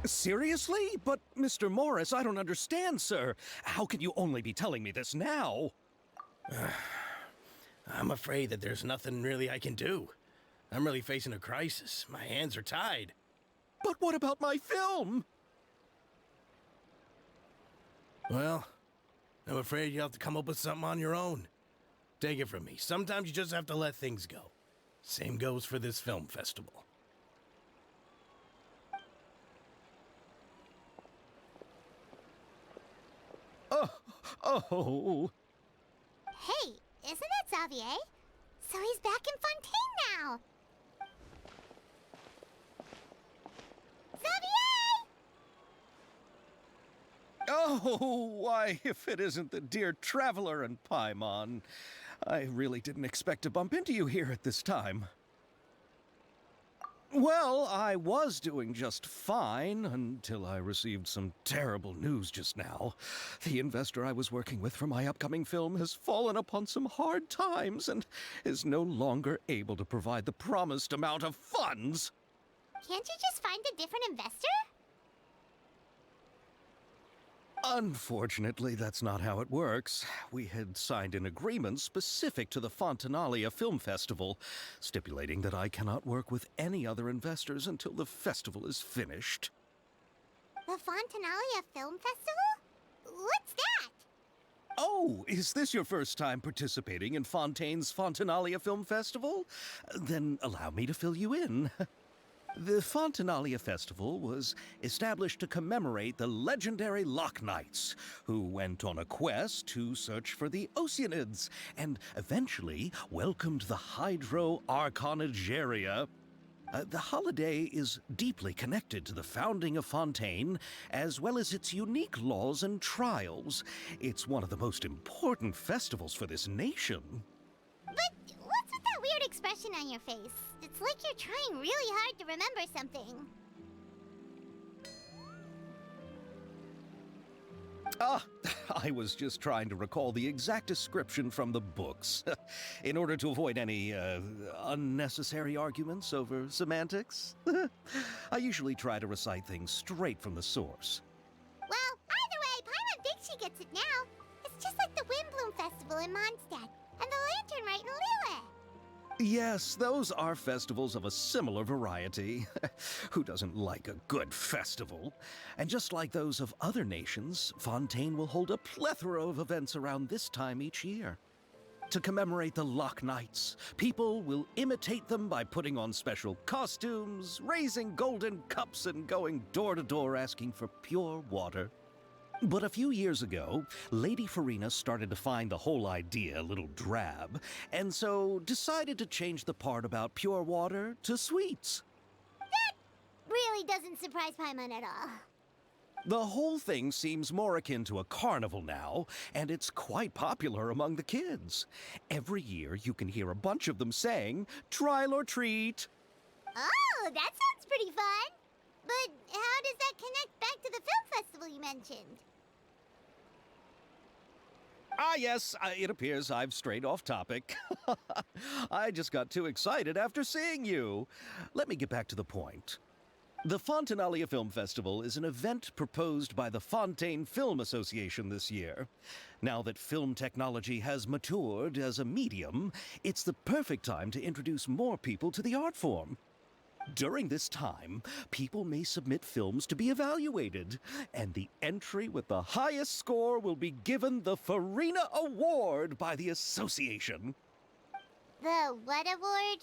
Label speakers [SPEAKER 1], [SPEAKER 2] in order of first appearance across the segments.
[SPEAKER 1] Seriously? But, Mr. Morris, I don't understand, sir. How can you only be telling me this now?
[SPEAKER 2] I'm afraid that there's nothing really I can do. I'm really facing a crisis. My hands are tied.
[SPEAKER 1] But what about my film?
[SPEAKER 2] Well, I'm afraid you'll have to come up with something on your own. Take it from me. Sometimes you just have to let things go. Same goes for this film festival.
[SPEAKER 1] Oh.
[SPEAKER 3] Hey, isn't that Xavier? So he's back in Fontaine now. Xavier!
[SPEAKER 1] Oh, why, if it isn't the dear Traveler and Paimon. I really didn't expect to bump into you here at this time. Well, I was doing just fine until I received some terrible news just now. The investor I was working with for my upcoming film has fallen upon some hard times and is no longer able to provide the promised amount of funds.
[SPEAKER 3] Can't you just find a different investor?
[SPEAKER 1] Unfortunately, that's not how it works. We had signed an agreement specific to the Fontanalia Film Festival, stipulating that I cannot work with any other investors until the festival is finished.
[SPEAKER 3] The Fontanalia Film Festival? What's that?
[SPEAKER 1] Oh, is this your first time participating in Fontaine's Fontanalia Film Festival? Then allow me to fill you in. The Fontanalia Festival was established to commemorate the legendary Loch Knights, who went on a quest to search for the Oceanids and eventually welcomed the Hydro Archonigeria. The holiday is deeply connected to the founding of Fontaine, as well as its unique laws and trials. It's one of the most important festivals for this nation.
[SPEAKER 3] But what's with that weird expression on your face? It's like you're trying really hard to remember something.
[SPEAKER 1] I was just trying to recall the exact description from the books, in order to avoid any unnecessary arguments over semantics. I usually try to recite things straight from the source.
[SPEAKER 3] Well, either way, Paimon thinks she gets it now. It's just like the Windbloom Festival in Mondstadt, and the Lantern Rite in Lille.
[SPEAKER 1] Yes, those are festivals of a similar variety. Who doesn't like a good festival? And just like those of other nations, Fontaine will hold a plethora of events around this time each year. To commemorate the Loch Knights, people will imitate them by putting on special costumes, raising golden cups, and going door to door asking for pure water. But a few years ago, Lady Farina started to find the whole idea a little drab, and so decided to change the part about pure water to sweets.
[SPEAKER 3] That really doesn't surprise Paimon at all.
[SPEAKER 1] The whole thing seems more akin to a carnival now, and it's quite popular among the kids. Every year you can hear a bunch of them saying, "Trial or treat."
[SPEAKER 3] Oh, that sounds pretty fun. But how does that connect back to the film festival you mentioned?
[SPEAKER 1] Ah, yes, it appears I've strayed off topic. I just got too excited after seeing you. Let me get back to the point. The Fontanalia Film Festival is an event proposed by the Fontaine Film Association this year. Now that film technology has matured as a medium, it's the perfect time to introduce more people to the art form. During this time, people may submit films to be evaluated, and the entry with the highest score will be given the Farina Award by the association.
[SPEAKER 3] The what award?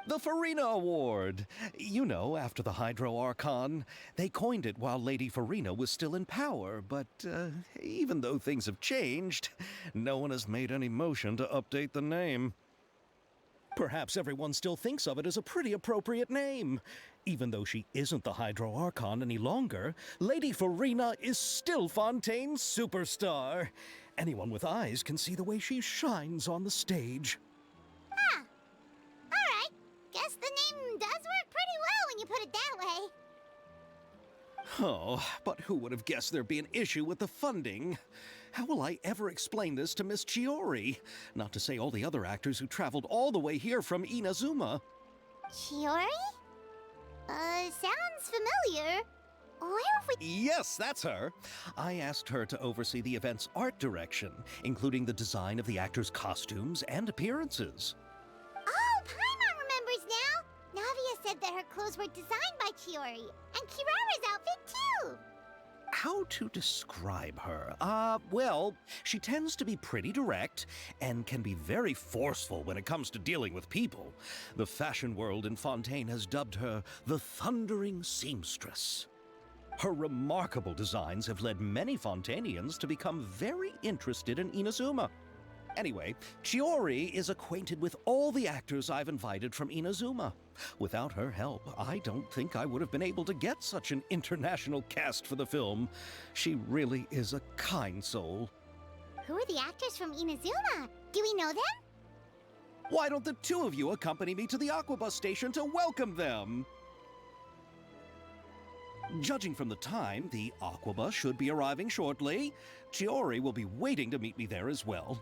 [SPEAKER 1] The Farina Award. You know, after the Hydro Archon. They coined it while Lady Farina was still in power, but even though things have changed, no one has made any motion to update the name. Perhaps everyone still thinks of it as a pretty appropriate name. Even though she isn't the Hydro Archon any longer, Lady Farina is still Fontaine's superstar. Anyone with eyes can see the way she shines on the stage.
[SPEAKER 3] Huh. Alright. Guess the name does work pretty well when you put it that way.
[SPEAKER 1] Oh, but who would have guessed there'd be an issue with the funding? How will I ever explain this to Miss Chiori? Not to say all the other actors who traveled all the way here from Inazuma.
[SPEAKER 3] Chiori? Sounds familiar. Where have we...
[SPEAKER 1] Yes, that's her. I asked her to oversee the event's art direction, including the design of the actors' costumes and appearances.
[SPEAKER 3] Oh, Paimon remembers now! Navia said that her clothes were designed by Chiori, and Kirara's outfit too!
[SPEAKER 1] How to describe her? Well, she tends to be pretty direct and can be very forceful when it comes to dealing with people. The fashion world in Fontaine has dubbed her the Thundering Seamstress. Her remarkable designs have led many Fontainians to become very interested in Inazuma. Anyway, Chiori is acquainted with all the actors I've invited from Inazuma. Without her help, I don't think I would have been able to get such an international cast for the film. She really is a kind soul.
[SPEAKER 3] Who are the actors from Inazuma? Do we know them?
[SPEAKER 1] Why don't the two of you accompany me to the Aquabus station to welcome them? Judging from the time, the Aquabus should be arriving shortly. Chiori will be waiting to meet me there as well.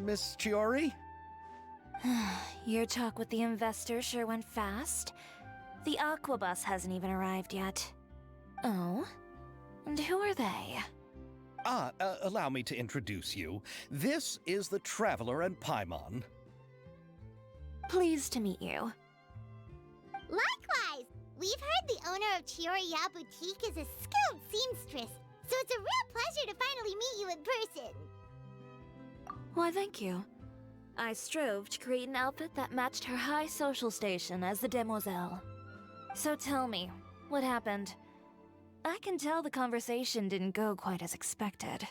[SPEAKER 1] Miss Chiori?
[SPEAKER 4] Your talk with the investor sure went fast. The Aquabus hasn't even arrived yet. Oh? And who are they?
[SPEAKER 1] Allow me to introduce you. This is the Traveler and Paimon.
[SPEAKER 4] Pleased to meet you.
[SPEAKER 3] Likewise! We've heard the owner of Chioriya Boutique is a skilled seamstress, so it's a real pleasure to finally meet you in person.
[SPEAKER 4] Why, thank you. I strove to create an outfit that matched her high social station as the demoiselle. So tell me, what happened? I can tell the conversation didn't go quite as expected.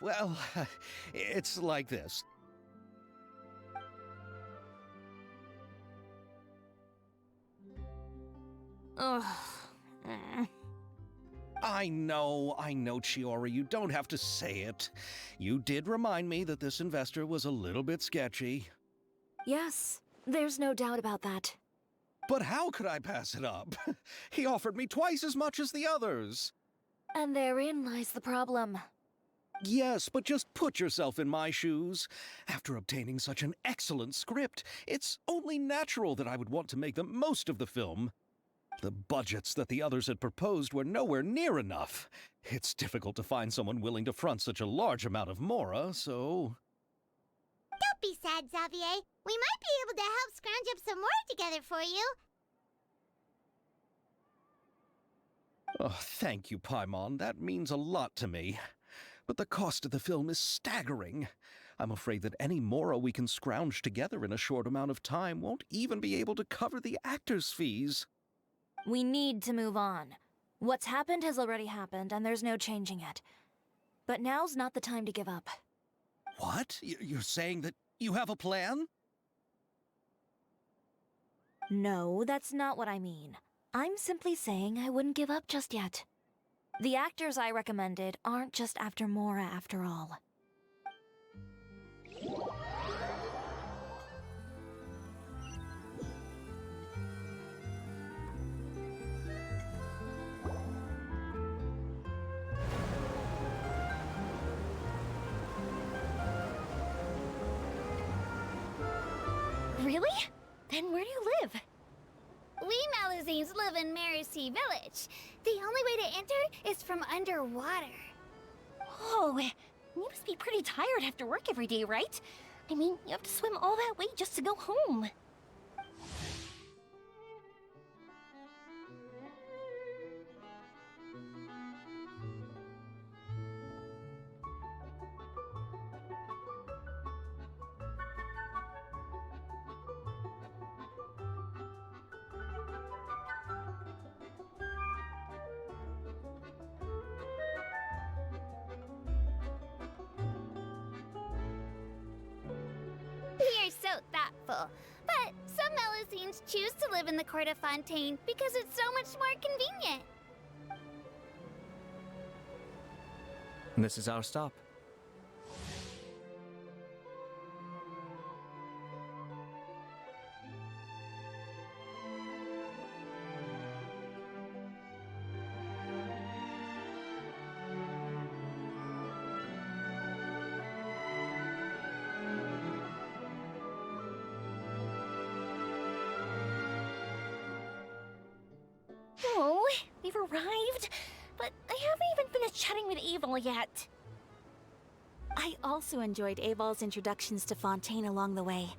[SPEAKER 1] Well, it's like this.
[SPEAKER 4] Ugh.
[SPEAKER 1] I know, Chiori, you don't have to say it. You did remind me that this investor was a little bit sketchy.
[SPEAKER 4] Yes, there's no doubt about that.
[SPEAKER 1] But how could I pass it up? He offered me twice as much as the others.
[SPEAKER 4] And therein lies the problem.
[SPEAKER 1] Yes, but just put yourself in my shoes. After obtaining such an excellent script, it's only natural that I would want to make the most of the film. The budgets that the others had proposed were nowhere near enough. It's difficult to find someone willing to front such a large amount of mora, so...
[SPEAKER 3] Don't be sad, Xavier. We might be able to help scrounge up some more together for you.
[SPEAKER 1] Oh, thank you, Paimon. That means a lot to me. But the cost of the film is staggering. I'm afraid that any mora we can scrounge together in a short amount of time won't even be able to cover the actors' fees.
[SPEAKER 4] We need to move on. What's happened has already happened, and there's no changing it. But now's not the time to give up.
[SPEAKER 1] What? You're saying that you have a plan?
[SPEAKER 4] No, that's not what I mean. I'm simply saying I wouldn't give up just yet. The actors I recommended aren't just after mora after all.
[SPEAKER 3] Really?
[SPEAKER 5] Then where do you live?
[SPEAKER 3] We Malazines live in Marasea Village. The only way to enter is from underwater.
[SPEAKER 5] Oh, you must be pretty tired after work every day, right? I mean, you have to swim all that way just to go home.
[SPEAKER 3] We are so thoughtful. But some Malazines choose to live in the Court of Fontaine because it's so much more convenient.
[SPEAKER 6] This is our stop.
[SPEAKER 5] Oh, we've arrived, but I haven't even finished chatting with Aval yet. I also enjoyed Aval's introductions to Fontaine along the way.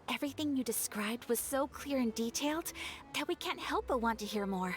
[SPEAKER 5] Everything you described was so clear and detailed that we can't help but want to hear more.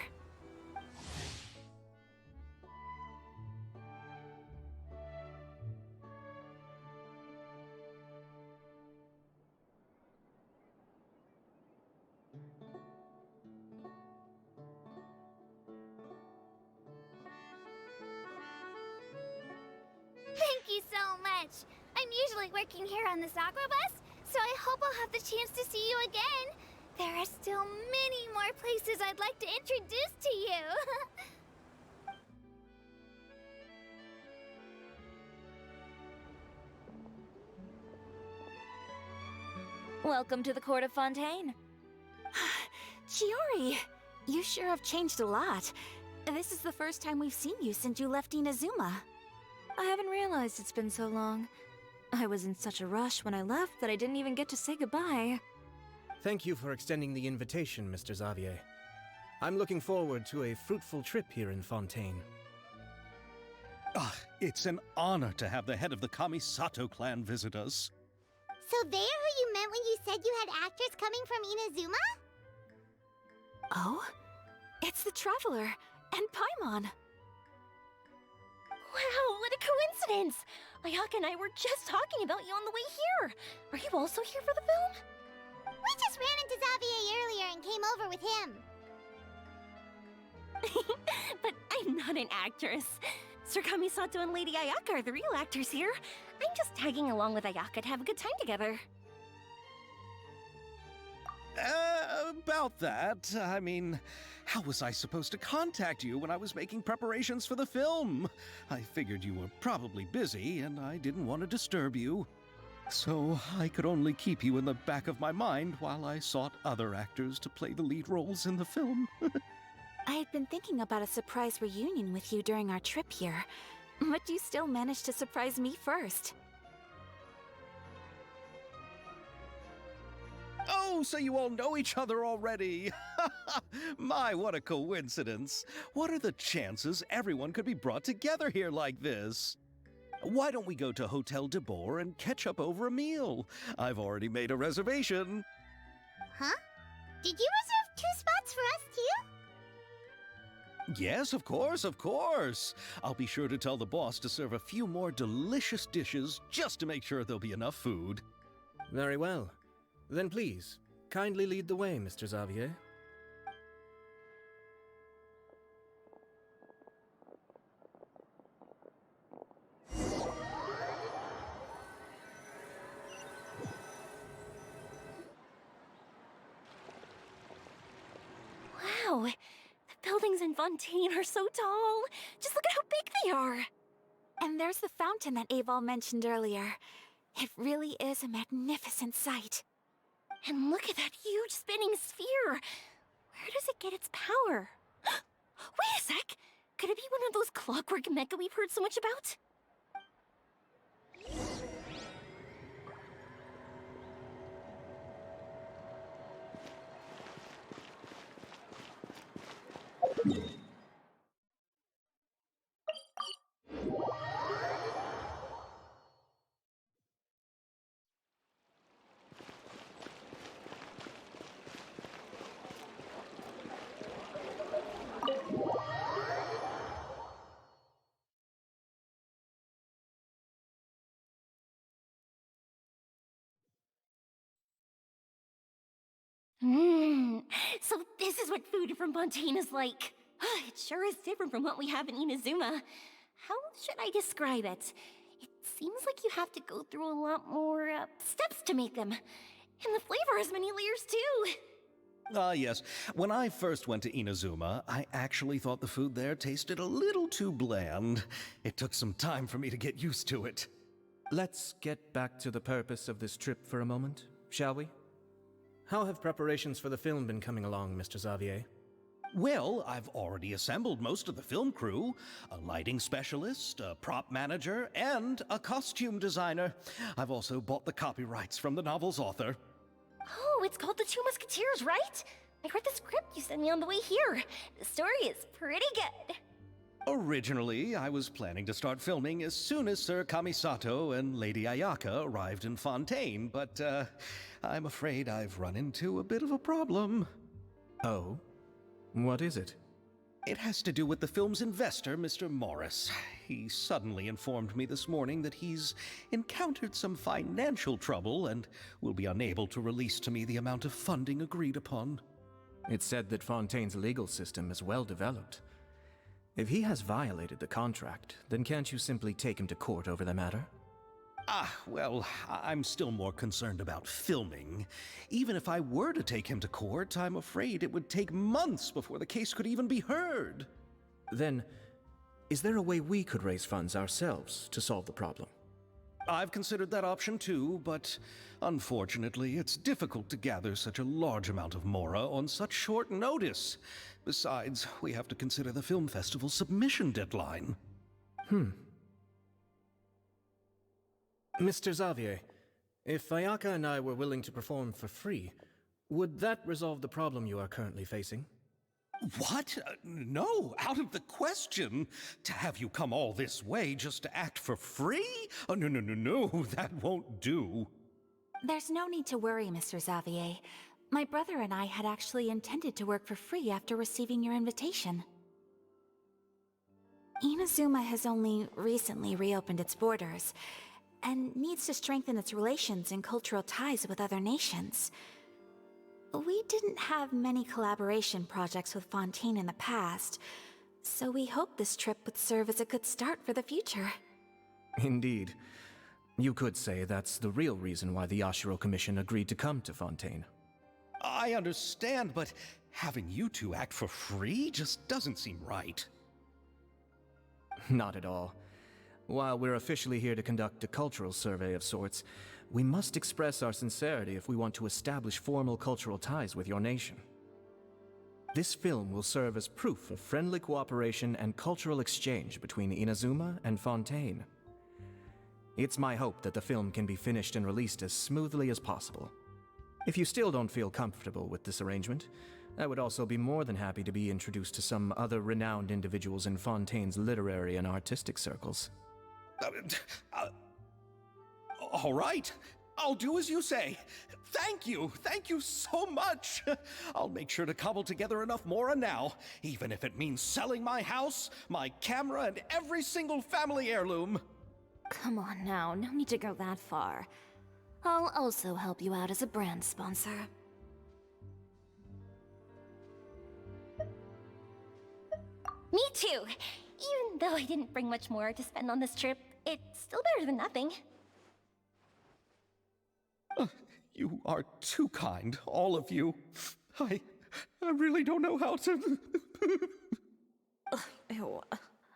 [SPEAKER 3] Thank you so much. I'm usually working here on this aqua bus, so I hope I'll have the chance to see you again. There are still many more places I'd like to introduce to you.
[SPEAKER 4] Welcome to the Court of Fontaine.
[SPEAKER 5] Chiori, you sure have changed a lot. This is the first time we've seen you since you left Inazuma.
[SPEAKER 4] I haven't realized it's been so long. I was in such a rush when I left that I didn't even get to say goodbye.
[SPEAKER 6] Thank you for extending the invitation, Mr. Xavier. I'm looking forward to a fruitful trip here in Fontaine.
[SPEAKER 1] Ah, it's an honor to have the head of the Kamisato clan visit us.
[SPEAKER 3] So they're who you meant when you said you had actors coming from Inazuma?
[SPEAKER 5] Oh? It's the Traveler and Paimon. Wow, what a coincidence! Ayaka and I were just talking about you on the way here. Are you also here for the film?
[SPEAKER 3] We just ran into Xavier earlier and came over with him.
[SPEAKER 5] But I'm not an actress. Sir Kamisato and Lady Ayaka are the real actors here. I'm just tagging along with Ayaka to have a good time together.
[SPEAKER 1] About that, I mean, how was I supposed to contact you when I was making preparations for the film? I figured you were probably busy, and I didn't want to disturb you. So I could only keep you in the back of my mind while I sought other actors to play the lead roles in the film.
[SPEAKER 5] I had been thinking about a surprise reunion with you during our trip here, but you still managed to surprise me first.
[SPEAKER 1] Oh, so you all know each other already! My, what a coincidence! What are the chances everyone could be brought together here like this? Why don't we go to Hotel de Boer and catch up over a meal? I've already made a reservation.
[SPEAKER 3] Huh? Did you reserve 2 spots for us too?
[SPEAKER 1] Yes, of course, of course. I'll be sure to tell the boss to serve a few more delicious dishes just to make sure there'll be enough food.
[SPEAKER 6] Very well. Then please, kindly lead the way, Mr. Xavier.
[SPEAKER 5] Wow, the buildings in Fontaine are so tall. Just look at how big they are. And there's the fountain that Aval mentioned earlier. It really is a magnificent sight. And look at that huge spinning sphere! Where does it get its power? Wait a sec! Could it be one of those clockwork mecha we've heard so much about? So this is what food from Fontaine is like. It sure is different from what we have in Inazuma. How should I describe it? It seems like you have to go through a lot more steps to make them. And the flavor has many layers too.
[SPEAKER 1] Yes. When I first went to Inazuma, I actually thought the food there tasted a little too bland. It took some time for me to get used to it.
[SPEAKER 6] Let's get back to the purpose of this trip for a moment, shall we? How have preparations for the film been coming along, Mr. Xavier?
[SPEAKER 1] Well, I've already assembled most of the film crew, a lighting specialist, a prop manager, and a costume designer. I've also bought the copyrights from the novel's author.
[SPEAKER 5] Oh, it's called The Two Musketeers, right? I read the script you sent me on the way here. The story is pretty good.
[SPEAKER 1] Originally, I was planning to start filming as soon as Sir Kamisato and Lady Ayaka arrived in Fontaine, but I'm afraid I've run into a bit of a problem.
[SPEAKER 6] Oh? What is it?
[SPEAKER 1] It has to do with the film's investor, Mr. Morris. He suddenly informed me this morning that he's encountered some financial trouble and will be unable to release to me the amount of funding agreed upon.
[SPEAKER 6] It's said that Fontaine's legal system is well developed. If he has violated the contract, then can't you simply take him to court over the matter?
[SPEAKER 1] Well, I'm still more concerned about filming. Even if I were to take him to court, I'm afraid it would take months before the case could even be heard.
[SPEAKER 6] Then, is there a way we could raise funds ourselves to solve the problem?
[SPEAKER 1] I've considered that option too, but unfortunately, it's difficult to gather such a large amount of mora on such short notice. Besides, we have to consider the film festival submission deadline.
[SPEAKER 6] Mr. Xavier, if Ayaka and I were willing to perform for free, would that resolve the problem you are currently facing?
[SPEAKER 1] What? No, out of the question. To have you come all this way just to act for free? Oh, no, that won't do.
[SPEAKER 5] There's no need to worry, Mr. Xavier. My brother and I had actually intended to work for free after receiving your invitation. Inazuma has only recently reopened its borders, and needs to strengthen its relations and cultural ties with other nations. We didn't have many collaboration projects with Fontaine in the past, so we hoped this trip would serve as a good start for the future.
[SPEAKER 6] Indeed. You could say that's the real reason why the Yashiro Commission agreed to come to Fontaine.
[SPEAKER 1] I understand, but having you two act for free just doesn't seem right.
[SPEAKER 6] Not at all. While we're officially here to conduct a cultural survey of sorts, we must express our sincerity if we want to establish formal cultural ties with your nation. This film will serve as proof of friendly cooperation and cultural exchange between Inazuma and Fontaine. It's my hope that the film can be finished and released as smoothly as possible. If you still don't feel comfortable with this arrangement, I would also be more than happy to be introduced to some other renowned individuals in Fontaine's literary and artistic circles.
[SPEAKER 1] All right. I'll do as you say. Thank you so much. I'll make sure to cobble together enough mora now, even if it means selling my house, my camera, and every single family heirloom.
[SPEAKER 4] Come on now, no need to go that far. I'll also help you out as a brand sponsor.
[SPEAKER 5] Me too! Even though I didn't bring much more to spend on this trip, it's still better than nothing.
[SPEAKER 1] You are too kind, all of you. I really don't know how to...
[SPEAKER 4] Ew.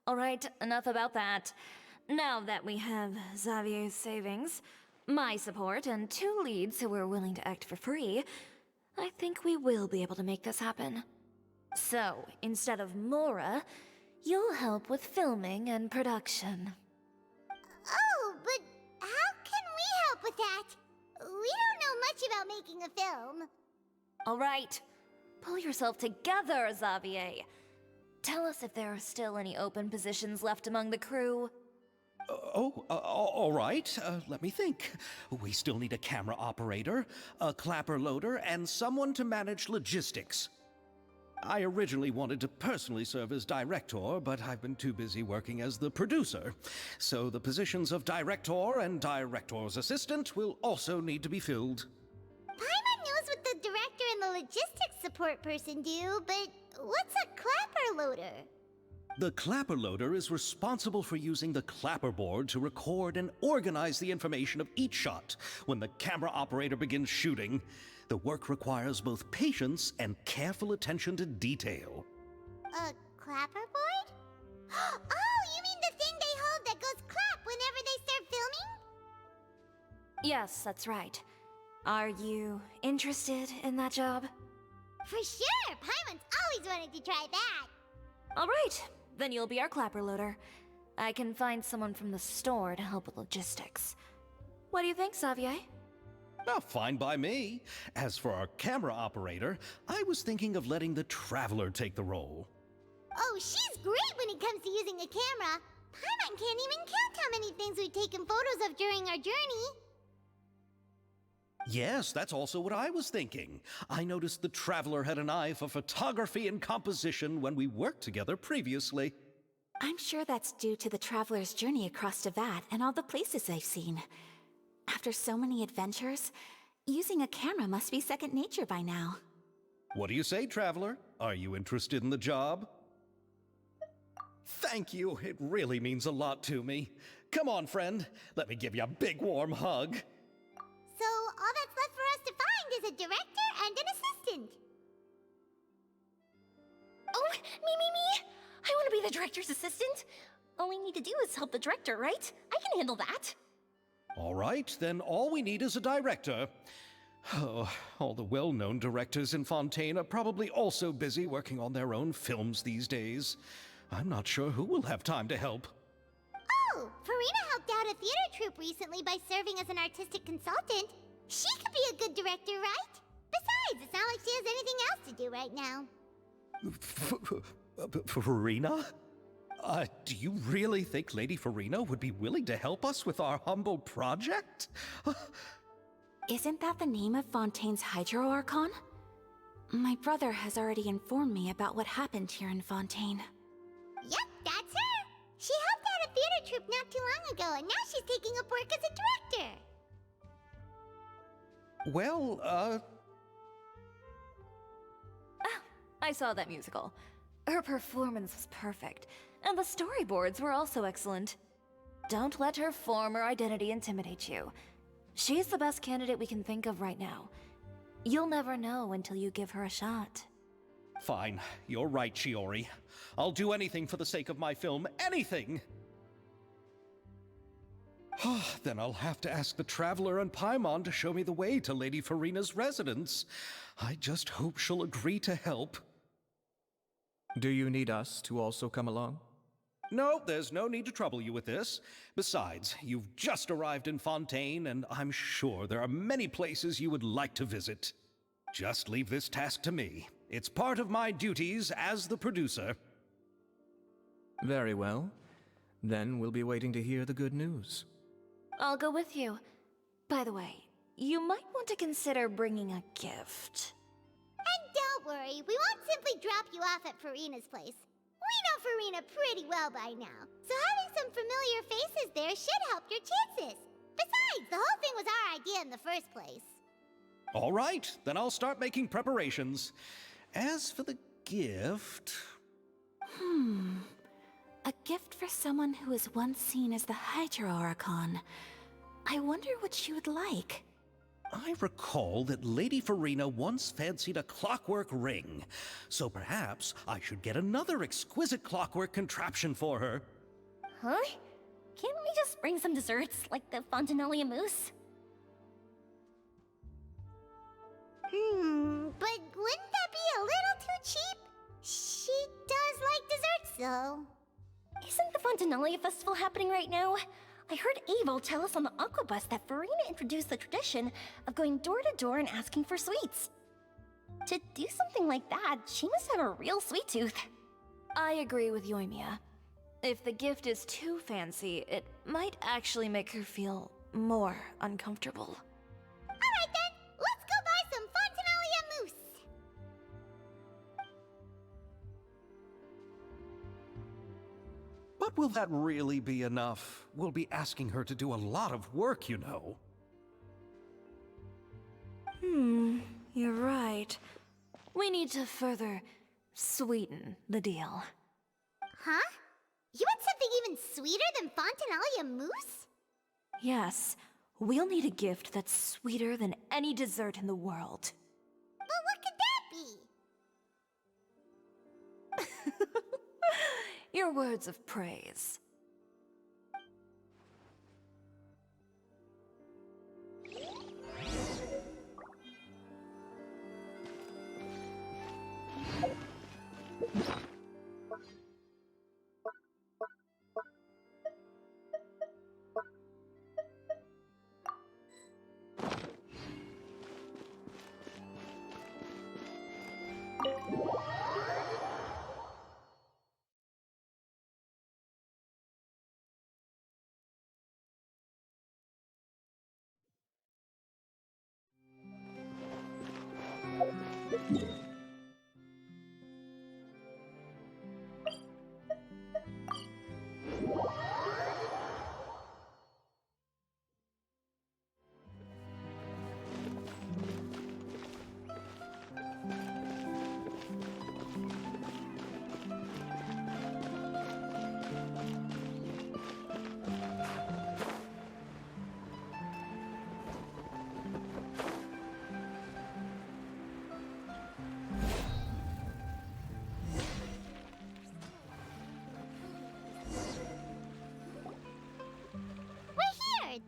[SPEAKER 4] Alright, enough about that. Now that we have Xavier's savings, my support, and 2 leads who are willing to act for free, I think we will be able to make this happen. So, instead of Mora, you'll help with filming and production.
[SPEAKER 3] Oh, but how can we help with that? We don't know much about making a film.
[SPEAKER 4] Alright, pull yourself together, Xavier. Tell us if there are still any open positions left among the crew.
[SPEAKER 1] All right. Let me think. We still need a camera operator, a clapper loader, and someone to manage logistics. I originally wanted to personally serve as director, but I've been too busy working as the producer. So the positions of director and director's assistant will also need to be filled.
[SPEAKER 3] Paimon knows what the director and the logistics support person do, but what's a clapper loader?
[SPEAKER 1] The clapper loader is responsible for using the clapperboard to record and organize the information of each shot when the camera operator begins shooting. The work requires both patience and careful attention to detail.
[SPEAKER 3] A clapperboard? Oh, you mean the thing they hold that goes clap whenever they start filming?
[SPEAKER 4] Yes, that's right. Are you interested in that job?
[SPEAKER 3] For sure! Paimon's always wanted to try that!
[SPEAKER 4] Alright, then you'll be our clapper loader. I can find someone from the store to help with logistics. What do you think, Xavier?
[SPEAKER 1] Oh, fine by me. As for our camera operator, I was thinking of letting the Traveler take the role.
[SPEAKER 3] Oh, she's great when it comes to using a camera. Paimon can't even count how many things we've taken photos of during our journey.
[SPEAKER 1] Yes, that's also what I was thinking. I noticed the Traveler had an eye for photography and composition when we worked together previously.
[SPEAKER 5] I'm sure that's due to the traveler's journey across Devat and all the places they've seen. After so many adventures, using a camera must be second nature by now.
[SPEAKER 1] What do you say, Traveler? Are you interested in the job? Thank you. It really means a lot to me. Come on, friend. Let me give you a big warm hug.
[SPEAKER 3] So all that's left for us to find is a director and an assistant.
[SPEAKER 5] Oh, me! I want to be the director's assistant. All we need to do is help the director, right? I can handle that.
[SPEAKER 1] All right, then all we need is a director. Oh, all the well-known directors in Fontaine are probably also busy working on their own films these days. I'm not sure who will have time to help.
[SPEAKER 3] Oh, Farina helped out a theater troupe recently by serving as an artistic consultant. She could be a good director, right? Besides, it's not like she has anything else to do right now.
[SPEAKER 1] Farina? Do you really think Lady Farina would be willing to help us with our humble project?
[SPEAKER 5] Isn't that the name of Fontaine's Hydro Archon? My brother has already informed me about what happened here in Fontaine.
[SPEAKER 3] Yep, that's her. She helped out a theater troupe not too long ago, and now she's taking up work as a director.
[SPEAKER 1] Well,
[SPEAKER 4] I saw that musical. Her performance was perfect, and the storyboards were also excellent. Don't let her former identity intimidate you. She's the best candidate we can think of right now. You'll never know until you give her a shot.
[SPEAKER 1] Fine. You're right, Shiori. I'll do anything for the sake of my film. Anything! Then I'll have to ask the Traveler and Paimon to show me the way to Lady Farina's residence. I just hope she'll agree to help.
[SPEAKER 6] Do you need us to also come along?
[SPEAKER 1] No, there's no need to trouble you with this. Besides, you've just arrived in Fontaine, and I'm sure there are many places you would like to visit. Just leave this task to me. It's part of my duties as the producer.
[SPEAKER 6] Very well. Then we'll be waiting to hear the good news.
[SPEAKER 4] I'll go with you. By the way, you might want to consider bringing a gift.
[SPEAKER 3] And don't worry, we won't simply drop you off at Farina's place. We know Farina pretty well by now, so having some familiar faces there should help your chances. Besides, the whole thing was our idea in the first place.
[SPEAKER 1] All right, then I'll start making preparations. As for the gift...
[SPEAKER 5] A gift for someone who was once seen as the Hydro Archon. I wonder what she would like.
[SPEAKER 1] I recall that Lady Farina once fancied a clockwork ring, so perhaps I should get another exquisite clockwork contraption for her.
[SPEAKER 5] Huh? Can't we just bring some desserts, like the Fontinalia mousse?
[SPEAKER 3] But wouldn't that be a little too cheap? She does like desserts, though.
[SPEAKER 5] Isn't the Fontinalia festival happening right now? I heard Abel tell us on the Aquabus that Farina introduced the tradition of going door to door and asking for sweets. To do something like that, she must have a real sweet tooth.
[SPEAKER 4] I agree with Yoimiya. If the gift is too fancy, it might actually make her feel more uncomfortable.
[SPEAKER 3] Alright then, let's go buy some Fontinalia mousse!
[SPEAKER 1] But will that really be enough? We'll be asking her to do a lot of work, you know.
[SPEAKER 4] You're right. We need to further sweeten the deal.
[SPEAKER 3] Huh? You want something even sweeter than Fontinalia mousse?
[SPEAKER 4] Yes, we'll need a gift that's sweeter than any dessert in the world.
[SPEAKER 3] Well, what could that be?
[SPEAKER 4] Your words of praise.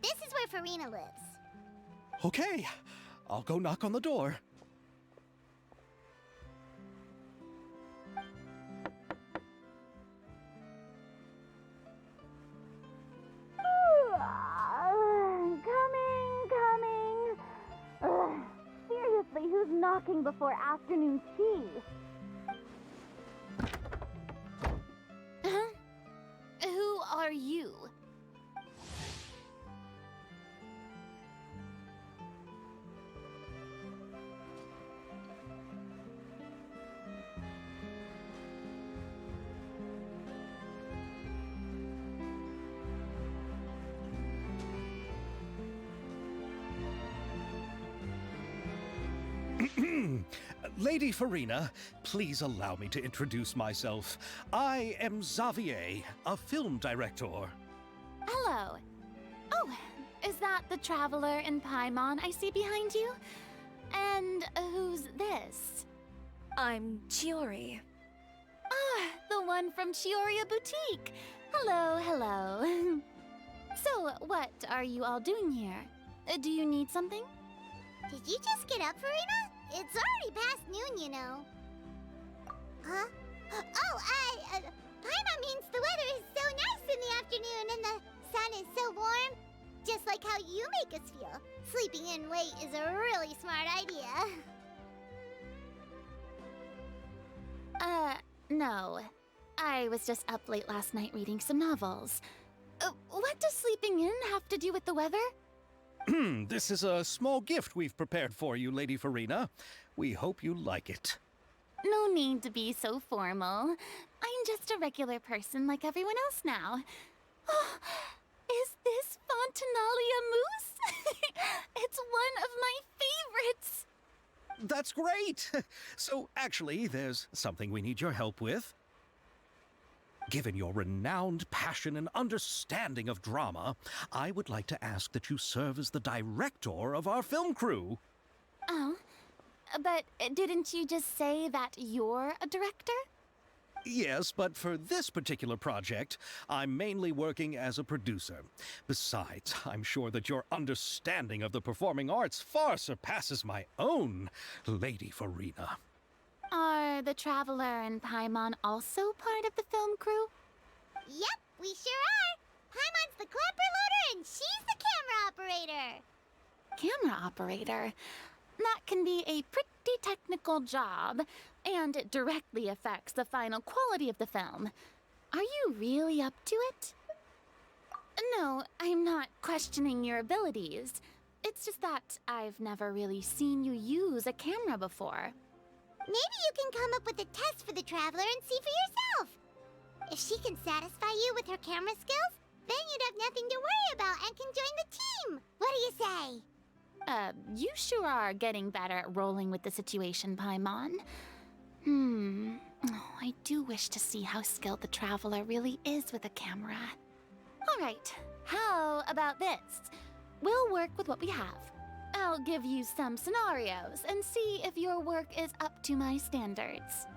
[SPEAKER 3] This is where Farina lives.
[SPEAKER 1] Okay, I'll go knock on the door.
[SPEAKER 3] Coming. Seriously, who's knocking before afternoon tea?
[SPEAKER 5] Huh? Who are you?
[SPEAKER 1] Lady Farina, please allow me to introduce myself. I am Xavier, a film director.
[SPEAKER 5] Hello. Oh, is that the traveler in Paimon I see behind you? And who's this?
[SPEAKER 4] I'm Chiori.
[SPEAKER 5] Ah, the one from Chioria Boutique. Hello. So, what are you all doing here? Do you need something?
[SPEAKER 3] Did you just get up, Farina? It's already past noon, you know. Huh? Oh, Paimon means the weather is so nice in the afternoon and the sun is so warm. Just like how you make us feel. Sleeping in late is a really smart idea.
[SPEAKER 5] No. I was just up late last night reading some novels. What does sleeping in have to do with the weather?
[SPEAKER 1] This is a small gift we've prepared for you, Lady Farina. We hope you like it.
[SPEAKER 5] No need to be so formal. I'm just a regular person like everyone else now. Oh, is this Fontinalia mousse? It's one of my favorites.
[SPEAKER 1] That's great! So, actually, there's something we need your help with. Given your renowned passion and understanding of drama, I would like to ask that you serve as the director of our film crew.
[SPEAKER 5] Oh, but didn't you just say that you're a director?
[SPEAKER 1] Yes, but for this particular project, I'm mainly working as a producer. Besides, I'm sure that your understanding of the performing arts far surpasses my own, Lady Farina.
[SPEAKER 5] Are the Traveler and Paimon also part of the film crew?
[SPEAKER 3] Yep, we sure are. Paimon's the clapper loader and she's the camera operator.
[SPEAKER 5] Camera operator? That can be a pretty technical job, and it directly affects the final quality of the film. Are you really up to it? No, I'm not questioning your abilities. It's just that I've never really seen you use a camera before.
[SPEAKER 3] Maybe you can come up with a test for the Traveler and see for yourself. If she can satisfy you with her camera skills, then you'd have nothing to worry about and can join the team. What do you say?
[SPEAKER 5] You sure are getting better at rolling with the situation, Paimon. Oh, I do wish to see how skilled the Traveler really is with a camera. Alright, how about this? We'll work with what we have. I'll give you some scenarios and see if your work is up to my standards.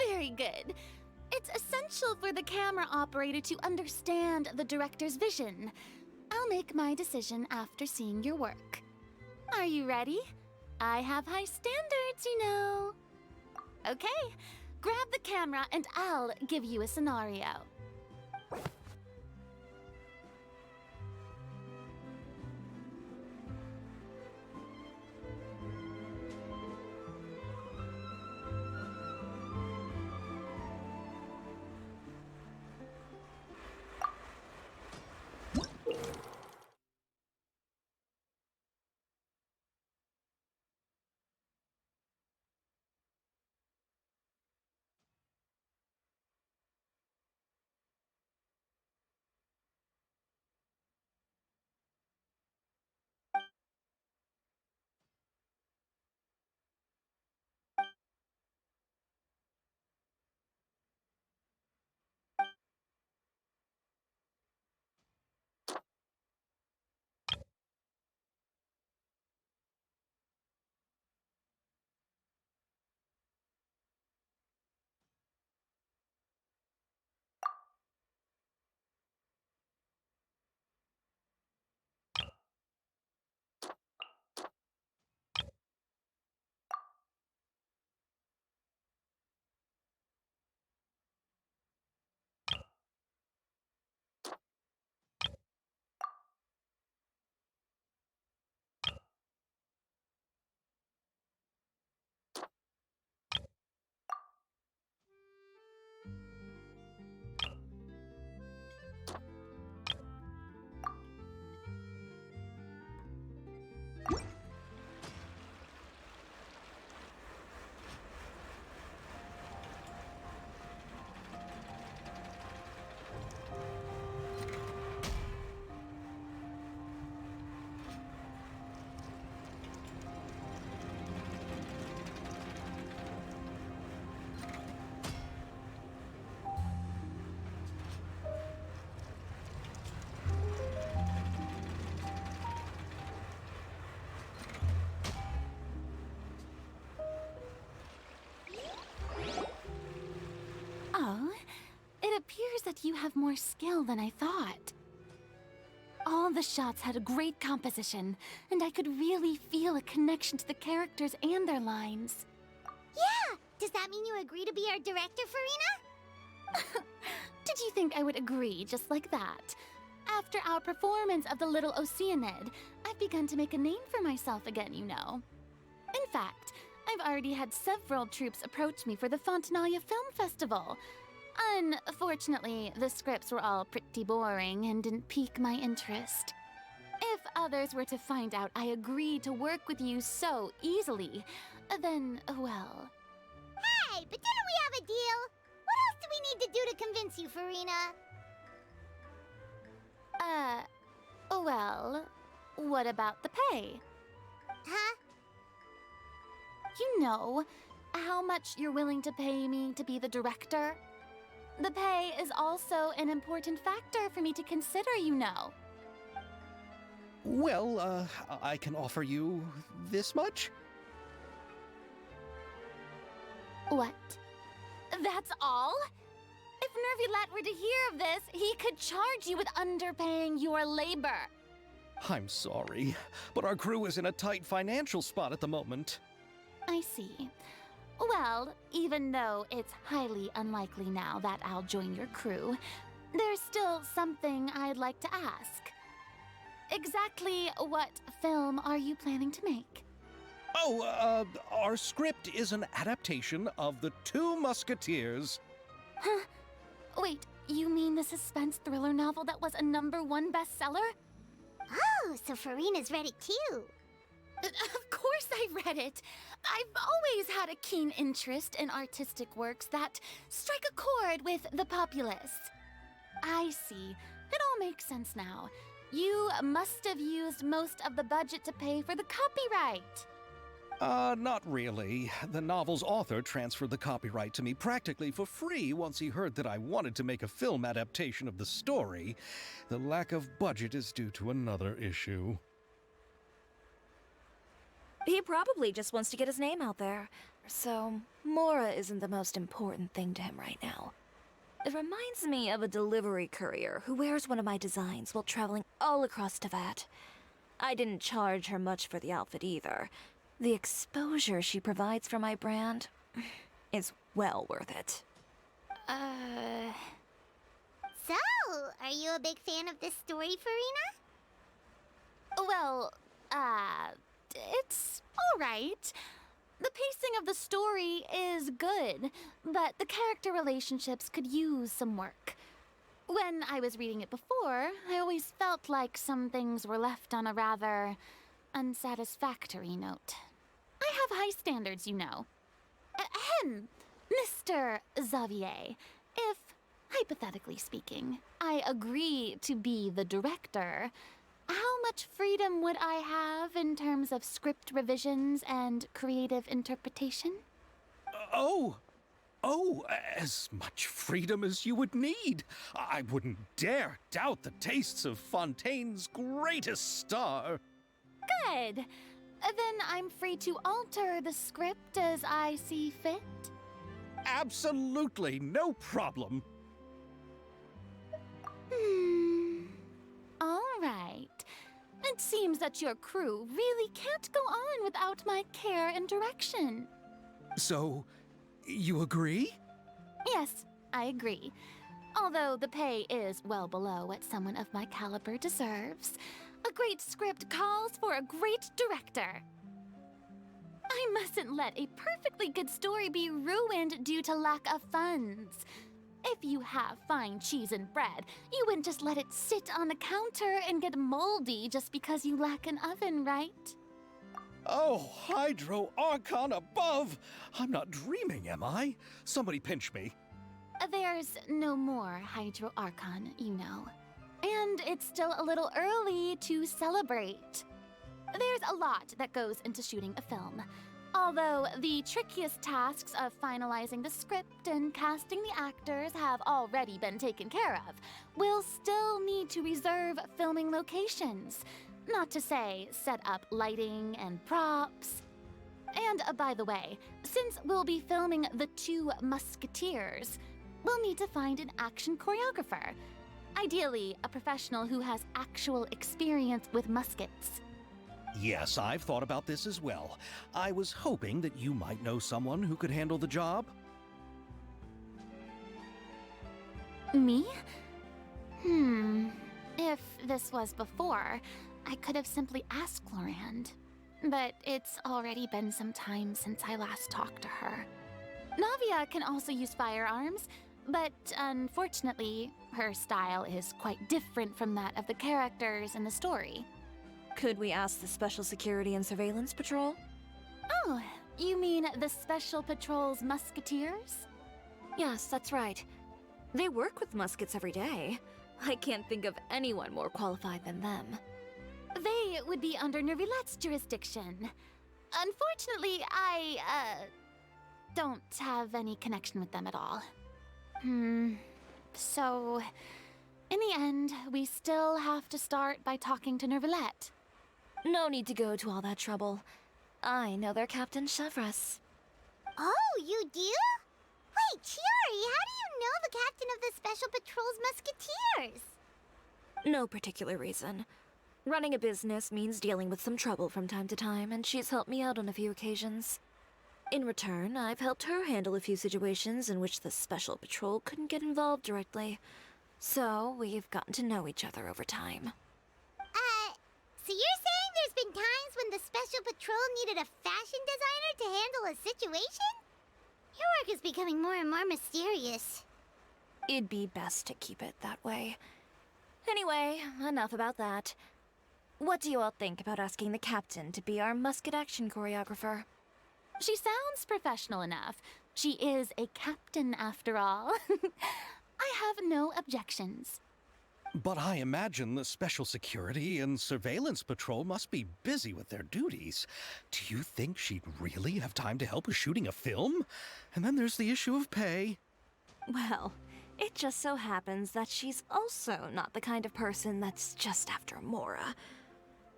[SPEAKER 5] Very good. It's essential for the camera operator to understand the director's vision. I'll make my decision after seeing your work. Are you ready? I have high standards, you know. Okay, grab the camera and I'll give you a scenario. Oh, it appears that you have more skill than I thought. All the shots had a great composition, and I could really feel a connection to the characters and their lines.
[SPEAKER 3] Yeah! Does that mean you agree to be our director, Farina?
[SPEAKER 5] Did you think I would agree just like that? After our performance of The Little Oceanid, I've begun to make a name for myself again, you know. In fact, I've already had several troops approach me for the Fontanaia Film Festival. Unfortunately, the scripts were all pretty boring and didn't pique my interest. If others were to find out I agreed to work with you so easily, then, well...
[SPEAKER 3] Hey, but didn't we have a deal? What else do we need to do to convince you, Farina?
[SPEAKER 5] Well, what about the pay?
[SPEAKER 3] Huh?
[SPEAKER 5] You know, how much you're willing to pay me to be the director? The pay is also an important factor for me to consider, you know.
[SPEAKER 1] Well, I can offer you this much?
[SPEAKER 5] What? That's all? If Nervylat were to hear of this, he could charge you with underpaying your labor.
[SPEAKER 1] I'm sorry, but our crew is in a tight financial spot at the moment.
[SPEAKER 5] I see. Well, even though it's highly unlikely now that I'll join your crew, there's still something I'd like to ask. Exactly what film are you planning to make?
[SPEAKER 1] Oh, our script is an adaptation of The Two Musketeers.
[SPEAKER 5] Huh? Wait, you mean the suspense thriller novel that was a #1 bestseller?
[SPEAKER 3] Oh, so Farina's read it too.
[SPEAKER 5] Of course I read it. I've always had a keen interest in artistic works that strike a chord with the populace. I see. It all makes sense now. You must have used most of the budget to pay for the copyright.
[SPEAKER 1] Not really. The novel's author transferred the copyright to me practically for free once he heard that I wanted to make a film adaptation of the story. The lack of budget is due to another issue.
[SPEAKER 4] He probably just wants to get his name out there. So, Mora isn't the most important thing to him right now. It reminds me of a delivery courier who wears one of my designs while traveling all across Teyvat. I didn't charge her much for the outfit either. The exposure she provides for my brand is well worth it.
[SPEAKER 3] So, are you a big fan of this story, Farina?
[SPEAKER 5] Well, it's alright. The pacing of the story is good, but the character relationships could use some work. When I was reading it before, I always felt like some things were left on a rather unsatisfactory note. I have high standards, you know. Ahem, Mr. Xavier, if, hypothetically speaking, I agree to be the director, how much freedom would I have in terms of script revisions and creative interpretation?
[SPEAKER 1] As much freedom as you would need. I wouldn't dare doubt the tastes of Fontaine's greatest star.
[SPEAKER 5] Good. Then I'm free to alter the script as I see fit.
[SPEAKER 1] Absolutely, no problem.
[SPEAKER 5] All right. It seems that your crew really can't go on without my care and direction.
[SPEAKER 1] So, you agree?
[SPEAKER 5] Yes, I agree. Although the pay is well below what someone of my caliber deserves, a great script calls for a great director. I mustn't let a perfectly good story be ruined due to lack of funds. If you have fine cheese and bread, you wouldn't just let it sit on the counter and get moldy just because you lack an oven, right?
[SPEAKER 1] Oh, Hydro Archon above! I'm not dreaming, am I? Somebody pinch me.
[SPEAKER 5] There's no more Hydro Archon, you know. And it's still a little early to celebrate. There's a lot that goes into shooting a film. Although the trickiest tasks of finalizing the script and casting the actors have already been taken care of, we'll still need to reserve filming locations. Not to say set up lighting and props. And by the way, since we'll be filming the 2 Musketeers, we'll need to find an action choreographer. Ideally, a professional who has actual experience with muskets.
[SPEAKER 1] Yes, I've thought about this as well. I was hoping that you might know someone who could handle the job.
[SPEAKER 5] Me? If this was before, I could have simply asked Glorand. But it's already been some time since I last talked to her. Navia can also use firearms, but unfortunately, her style is quite different from that of the characters in the story.
[SPEAKER 4] Could we ask the Special Security and Surveillance Patrol?
[SPEAKER 5] Oh, you mean the Special Patrol's Musketeers?
[SPEAKER 4] Yes, that's right. They work with muskets every day. I can't think of anyone more qualified than them.
[SPEAKER 5] They would be under Nervilette's jurisdiction. Unfortunately, I, don't have any connection with them at all. So, in the end, we still have to start by talking to Nervilette.
[SPEAKER 4] No need to go to all that trouble. I know their Captain Chevres.
[SPEAKER 3] Oh, you do? Wait, Chiari, how do you know the captain of the Special Patrol's Musketeers?
[SPEAKER 4] No particular reason. Running a business means dealing with some trouble from time to time, and she's helped me out on a few occasions. In return, I've helped her handle a few situations in which the Special Patrol couldn't get involved directly. So, we've gotten to know each other over time.
[SPEAKER 3] So you're saying there's been times when the Special Patrol needed a fashion designer to handle a situation? Your work is becoming more and more mysterious.
[SPEAKER 4] It'd be best to keep it that way. Anyway, enough about that. What do you all think about asking the captain to be our musket action choreographer?
[SPEAKER 5] She sounds professional enough. She is a captain, after all. I have no objections.
[SPEAKER 1] But I imagine the Special Security and Surveillance Patrol must be busy with their duties. Do you think she'd really have time to help with shooting a film? And then there's the issue of pay.
[SPEAKER 4] Well, it just so happens that she's also not the kind of person that's just after Mora.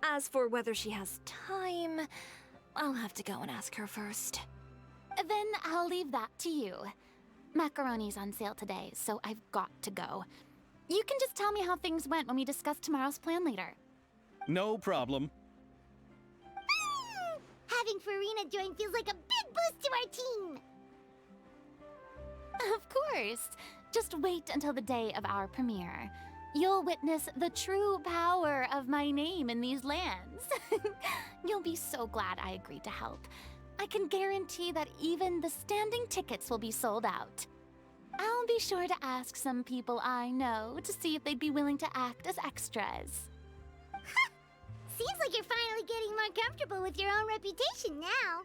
[SPEAKER 4] As for whether she has time, I'll have to go and ask her first.
[SPEAKER 5] Then I'll leave that to you. Macaroni's on sale today, so I've got to go. You can just tell me how things went when we discuss tomorrow's plan later.
[SPEAKER 1] No problem.
[SPEAKER 3] Having Farina join feels like a big boost to our team!
[SPEAKER 5] Of course. Just wait until the day of our premiere. You'll witness the true power of my name in these lands. You'll be so glad I agreed to help. I can guarantee that even the standing tickets will be sold out. I'll be sure to ask some people I know to see if they'd be willing to act as extras.
[SPEAKER 3] Seems like you're finally getting more comfortable with your own reputation now.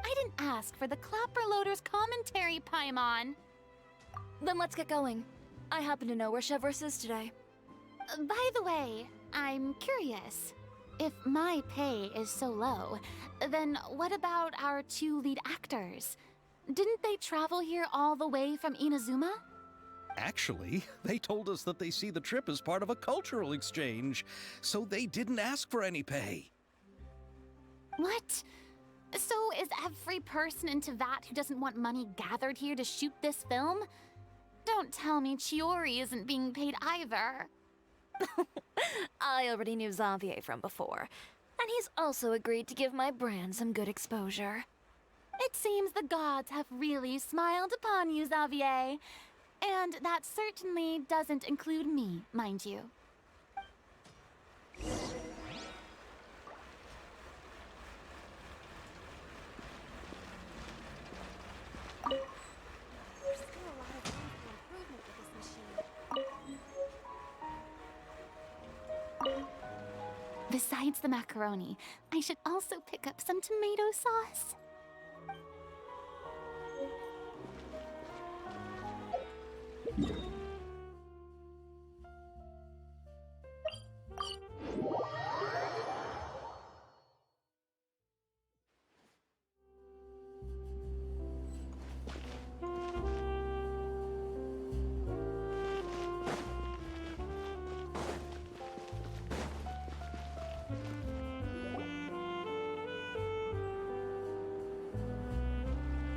[SPEAKER 5] I didn't ask for the Clapper Loader's commentary, Paimon.
[SPEAKER 4] Then let's get going. I happen to know where Chevrolet is today.
[SPEAKER 5] By the way, I'm curious. If my pay is so low, then what about our two lead actors? Didn't they travel here all the way from Inazuma?
[SPEAKER 1] Actually, they told us that they see the trip as part of a cultural exchange, so they didn't ask for any pay.
[SPEAKER 5] What? So is every person in Tevat who doesn't want money gathered here to shoot this film? Don't tell me Chiori isn't being paid either.
[SPEAKER 4] I already knew Xavier from before, and he's also agreed to give my brand some good exposure.
[SPEAKER 5] It seems the gods have really smiled upon you, Xavier. And that certainly doesn't include me, mind you. Besides the macaroni, I should also pick up some tomato sauce.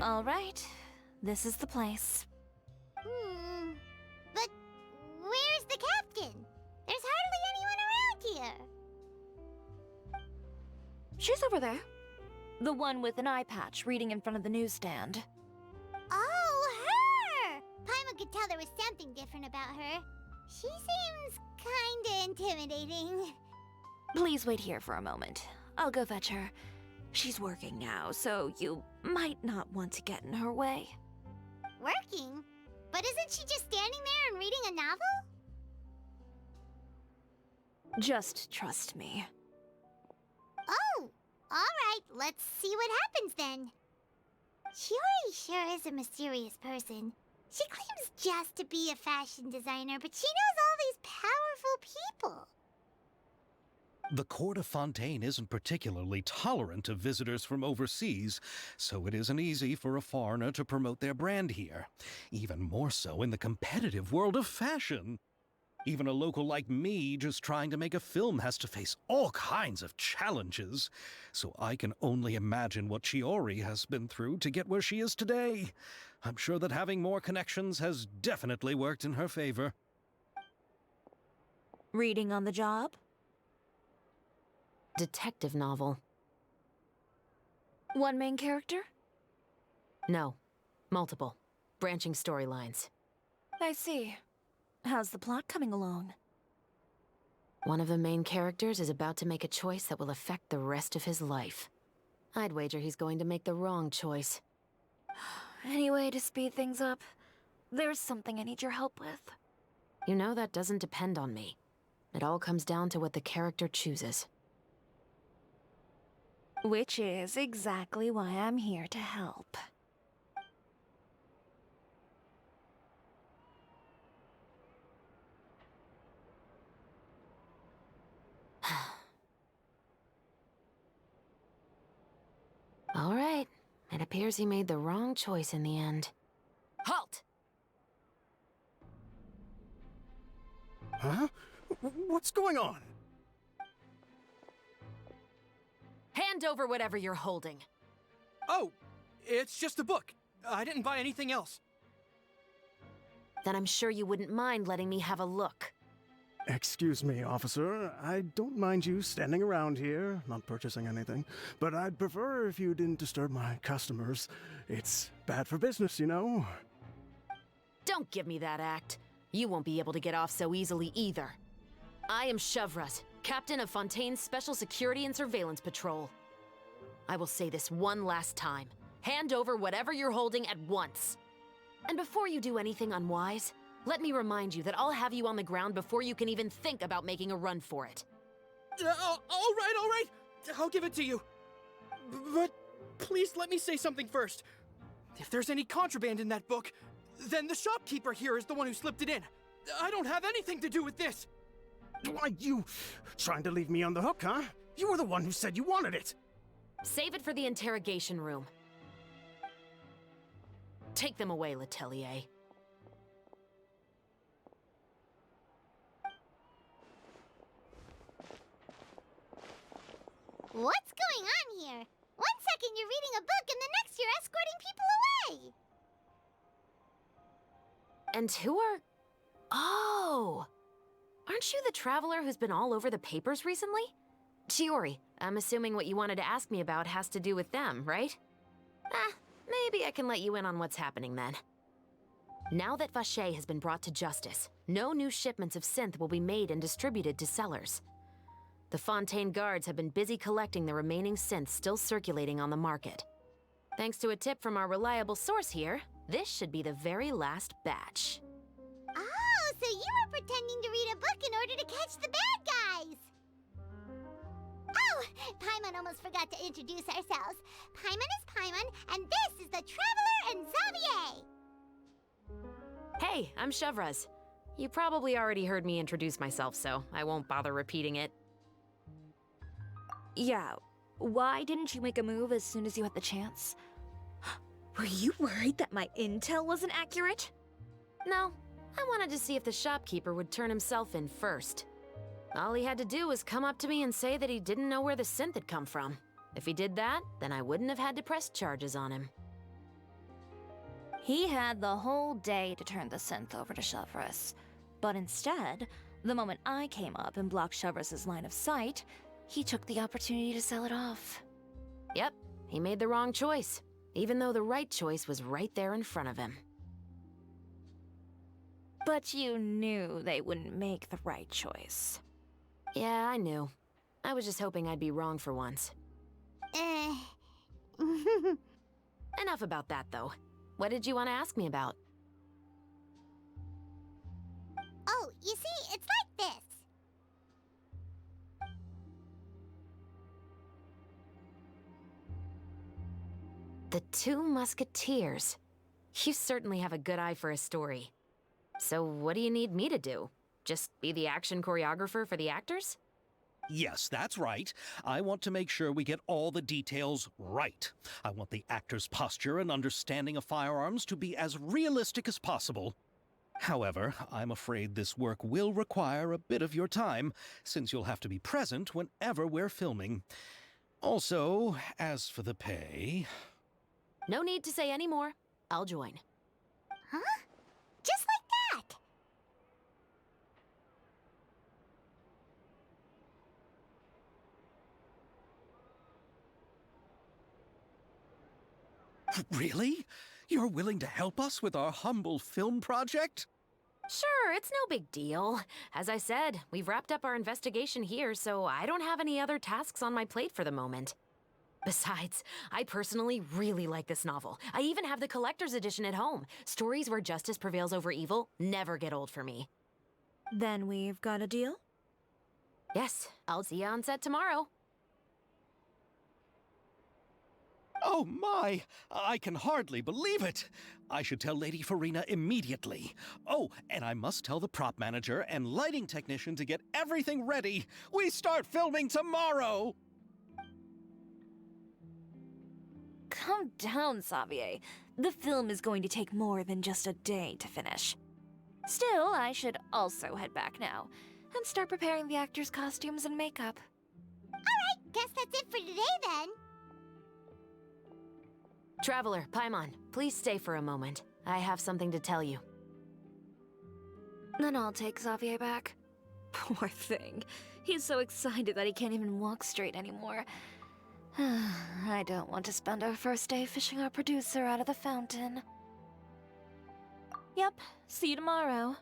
[SPEAKER 4] All right, this is the place.
[SPEAKER 3] But where's the captain? There's hardly anyone around here.
[SPEAKER 4] She's over there. The one with an eye patch reading in front of the newsstand.
[SPEAKER 3] Oh, her! Paimon could tell there was something different about her. She seems kinda intimidating.
[SPEAKER 4] Please wait here for a moment. I'll go fetch her. She's working now, so you might not want to get in her way.
[SPEAKER 3] Working? But isn't she just standing there and reading a novel?
[SPEAKER 4] Just trust me.
[SPEAKER 3] Oh, alright, let's see what happens then. Chiori sure is a mysterious person. She claims just to be a fashion designer, but she knows all these powerful people.
[SPEAKER 1] The court of Fontaine isn't particularly tolerant of visitors from overseas, so it isn't easy for a foreigner to promote their brand here. Even more so in the competitive world of fashion. Even a local like me just trying to make a film has to face all kinds of challenges. So I can only imagine what Chiori has been through to get where she is today. I'm sure that having more connections has definitely worked in her favor.
[SPEAKER 4] Reading on the job?
[SPEAKER 7] Detective novel.
[SPEAKER 4] One main character?
[SPEAKER 7] No. Multiple. Branching storylines.
[SPEAKER 4] I see. How's the plot coming along?
[SPEAKER 7] One of the main characters is about to make a choice that will affect the rest of his life. I'd wager he's going to make the wrong choice.
[SPEAKER 4] Any way to speed things up? There's something I need your help with.
[SPEAKER 7] You know that doesn't depend on me. It all comes down to what the character chooses.
[SPEAKER 4] Which is exactly why I'm here to help.
[SPEAKER 7] appears he made the wrong choice in the end.
[SPEAKER 5] Halt!
[SPEAKER 2] Huh? What's going on?
[SPEAKER 5] Hand over whatever you're holding.
[SPEAKER 8] Oh, it's just a book. I didn't buy anything else.
[SPEAKER 7] Then I'm sure you wouldn't mind letting me have a look.
[SPEAKER 9] Excuse me, officer. I don't mind you standing around here, not purchasing anything, but I'd prefer if you didn't disturb my customers. It's bad for business, you know?
[SPEAKER 7] Don't give me that act. You won't be able to get off so easily either. I am Chevraz, captain of Fontaine's Special Security and Surveillance Patrol. I will say this one last time. Hand over whatever you're holding at once. And before you do anything unwise, let me remind you that I'll have you on the ground before you can even think about making a run for it.
[SPEAKER 8] All right. I'll give it to you. But please let me say something first. If there's any contraband in that book, then the shopkeeper here is the one who slipped it in. I don't have anything to do with this.
[SPEAKER 9] Why, you trying to leave me on the hook, huh? You were the one who said you wanted it.
[SPEAKER 7] Save it for the interrogation room. Take them away, Letelier.
[SPEAKER 3] What's going on here? One second you're reading a book and the next you're escorting people away!
[SPEAKER 7] And who are... Oh! Aren't you the traveler who's been all over the papers recently? Chiori, I'm assuming what you wanted to ask me about has to do with them, right? Maybe I can let you in on what's happening then. Now that Vacher has been brought to justice, no new shipments of synth will be made and distributed to sellers. The Fontaine guards have been busy collecting the remaining synths still circulating on the market. Thanks to a tip from our reliable source here, this should be the very last batch.
[SPEAKER 3] Oh, so you were pretending to read a book in order to catch the bad guys! Oh, Paimon almost forgot to introduce ourselves. Paimon is Paimon, and this is the Traveler and Xavier!
[SPEAKER 7] Hey, I'm Chevraz. You probably already heard me introduce myself, so I won't bother repeating it.
[SPEAKER 4] Yeah, why didn't you make a move as soon as you had the chance? Were you worried that my intel wasn't accurate?
[SPEAKER 7] No, I wanted to see if the shopkeeper would turn himself in first. All he had to do was come up to me and say that he didn't know where the synth had come from. If he did that, then I wouldn't have had to press charges on him.
[SPEAKER 4] He had the whole day to turn the synth over to Chevraz. But instead, the moment I came up and blocked Chevraz's line of sight, he took the opportunity to sell it off.
[SPEAKER 7] Yep, he made the wrong choice, even though the right choice was right there in front of him.
[SPEAKER 4] But you knew they wouldn't make the right choice.
[SPEAKER 7] Yeah, I knew. I was just hoping I'd be wrong for once. Enough about that, though. What did you want to ask me about?
[SPEAKER 3] Oh, you see, it's like this.
[SPEAKER 7] The Two Musketeers. You certainly have a good eye for a story. So what do you need me to do? Just be the action choreographer for the actors?
[SPEAKER 1] Yes, that's right. I want to make sure we get all the details right. I want the actor's posture and understanding of firearms to be as realistic as possible. However, I'm afraid this work will require a bit of your time, since you'll have to be present whenever we're filming. Also, as for the pay...
[SPEAKER 7] No need to say any more. I'll join.
[SPEAKER 3] Huh? Just like that!
[SPEAKER 1] Really? You're willing to help us with our humble film project?
[SPEAKER 7] Sure, it's no big deal. As I said, we've wrapped up our investigation here, so I don't have any other tasks on my plate for the moment. Besides, I personally really like this novel. I even have the collector's edition at home. Stories where justice prevails over evil never get old for me.
[SPEAKER 4] Then we've got a deal?
[SPEAKER 7] Yes, I'll see you on set tomorrow.
[SPEAKER 1] Oh my! I can hardly believe it! I should tell Lady Farina immediately. Oh, and I must tell the prop manager and lighting technician to get everything ready. We start filming tomorrow!
[SPEAKER 4] Calm down, Xavier. The film is going to take more than just a day to finish. Still, I should also head back now and start preparing the actors' costumes and makeup.
[SPEAKER 3] Alright, guess that's it for today then.
[SPEAKER 7] Traveler, Paimon, please stay for a moment. I have something to tell you.
[SPEAKER 4] Then I'll take Xavier back. Poor thing. He's so excited that he can't even walk straight anymore. I don't want to spend our first day fishing our producer out of the fountain. Yep, see you tomorrow.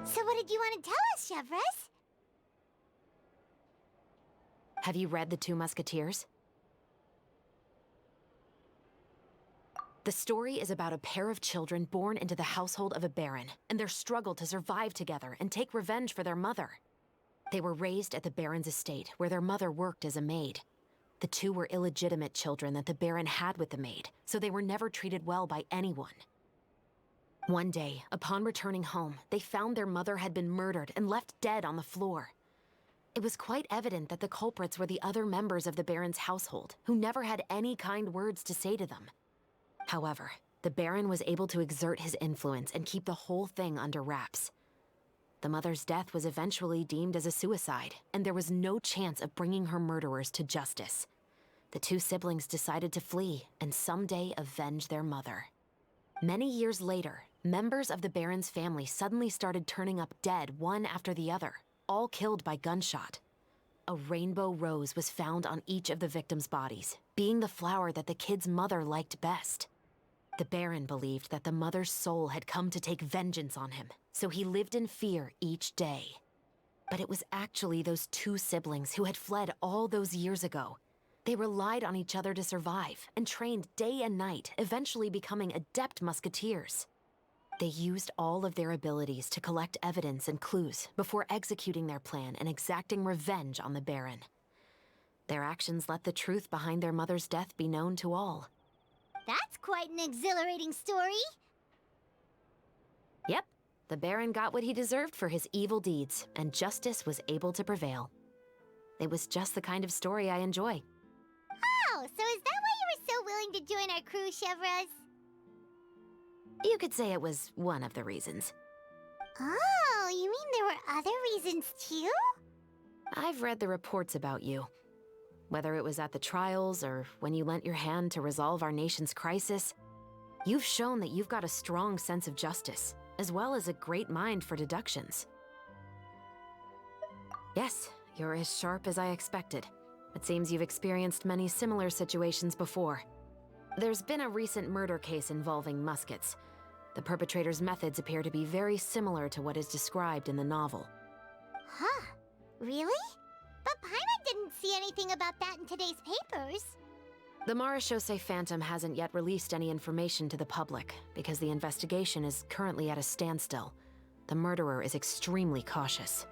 [SPEAKER 3] So what did you want to tell us, Chevres?
[SPEAKER 7] Have you read The Two Musketeers? The story is about a pair of children born into the household of a baron, and their struggle to survive together and take revenge for their mother. They were raised at the baron's estate, where their mother worked as a maid. The two were illegitimate children that the baron had with the maid, so they were never treated well by anyone. One day, upon returning home, they found their mother had been murdered and left dead on the floor. It was quite evident that the culprits were the other members of the baron's household, who never had any kind words to say to them. However, the baron was able to exert his influence and keep the whole thing under wraps. The mother's death was eventually deemed as a suicide, and there was no chance of bringing her murderers to justice. The two siblings decided to flee and someday avenge their mother. Many years later, members of the baron's family suddenly started turning up dead one after the other, all killed by gunshot. A rainbow rose was found on each of the victims' bodies, being the flower that the kid's mother liked best. The baron believed that the mother's soul had come to take vengeance on him, so he lived in fear each day. But it was actually those two siblings who had fled all those years ago. They relied on each other to survive and trained day and night, eventually becoming adept musketeers. They used all of their abilities to collect evidence and clues before executing their plan and exacting revenge on the baron. Their actions let the truth behind their mother's death be known to all.
[SPEAKER 3] That's quite an exhilarating story.
[SPEAKER 7] Yep, the baron got what he deserved for his evil deeds, and justice was able to prevail. It was just the kind of story I enjoy.
[SPEAKER 3] Oh, so is that why you were so willing to join our crew, Chevres?
[SPEAKER 7] You could say it was one of the reasons.
[SPEAKER 3] Oh, you mean there were other reasons too?
[SPEAKER 7] I've read the reports about you. Whether it was at the trials or when you lent your hand to resolve our nation's crisis, you've shown that you've got a strong sense of justice, as well as a great mind for deductions. Yes, you're as sharp as I expected. It seems you've experienced many similar situations before. There's been a recent murder case involving Muskets. The perpetrator's methods appear to be very similar to what is described in the novel.
[SPEAKER 3] Huh? Really? But Paimon didn't see anything about that in today's papers.
[SPEAKER 7] The Marechaussee Phantom hasn't yet released any information to the public because the investigation is currently at a standstill. The murderer is extremely cautious.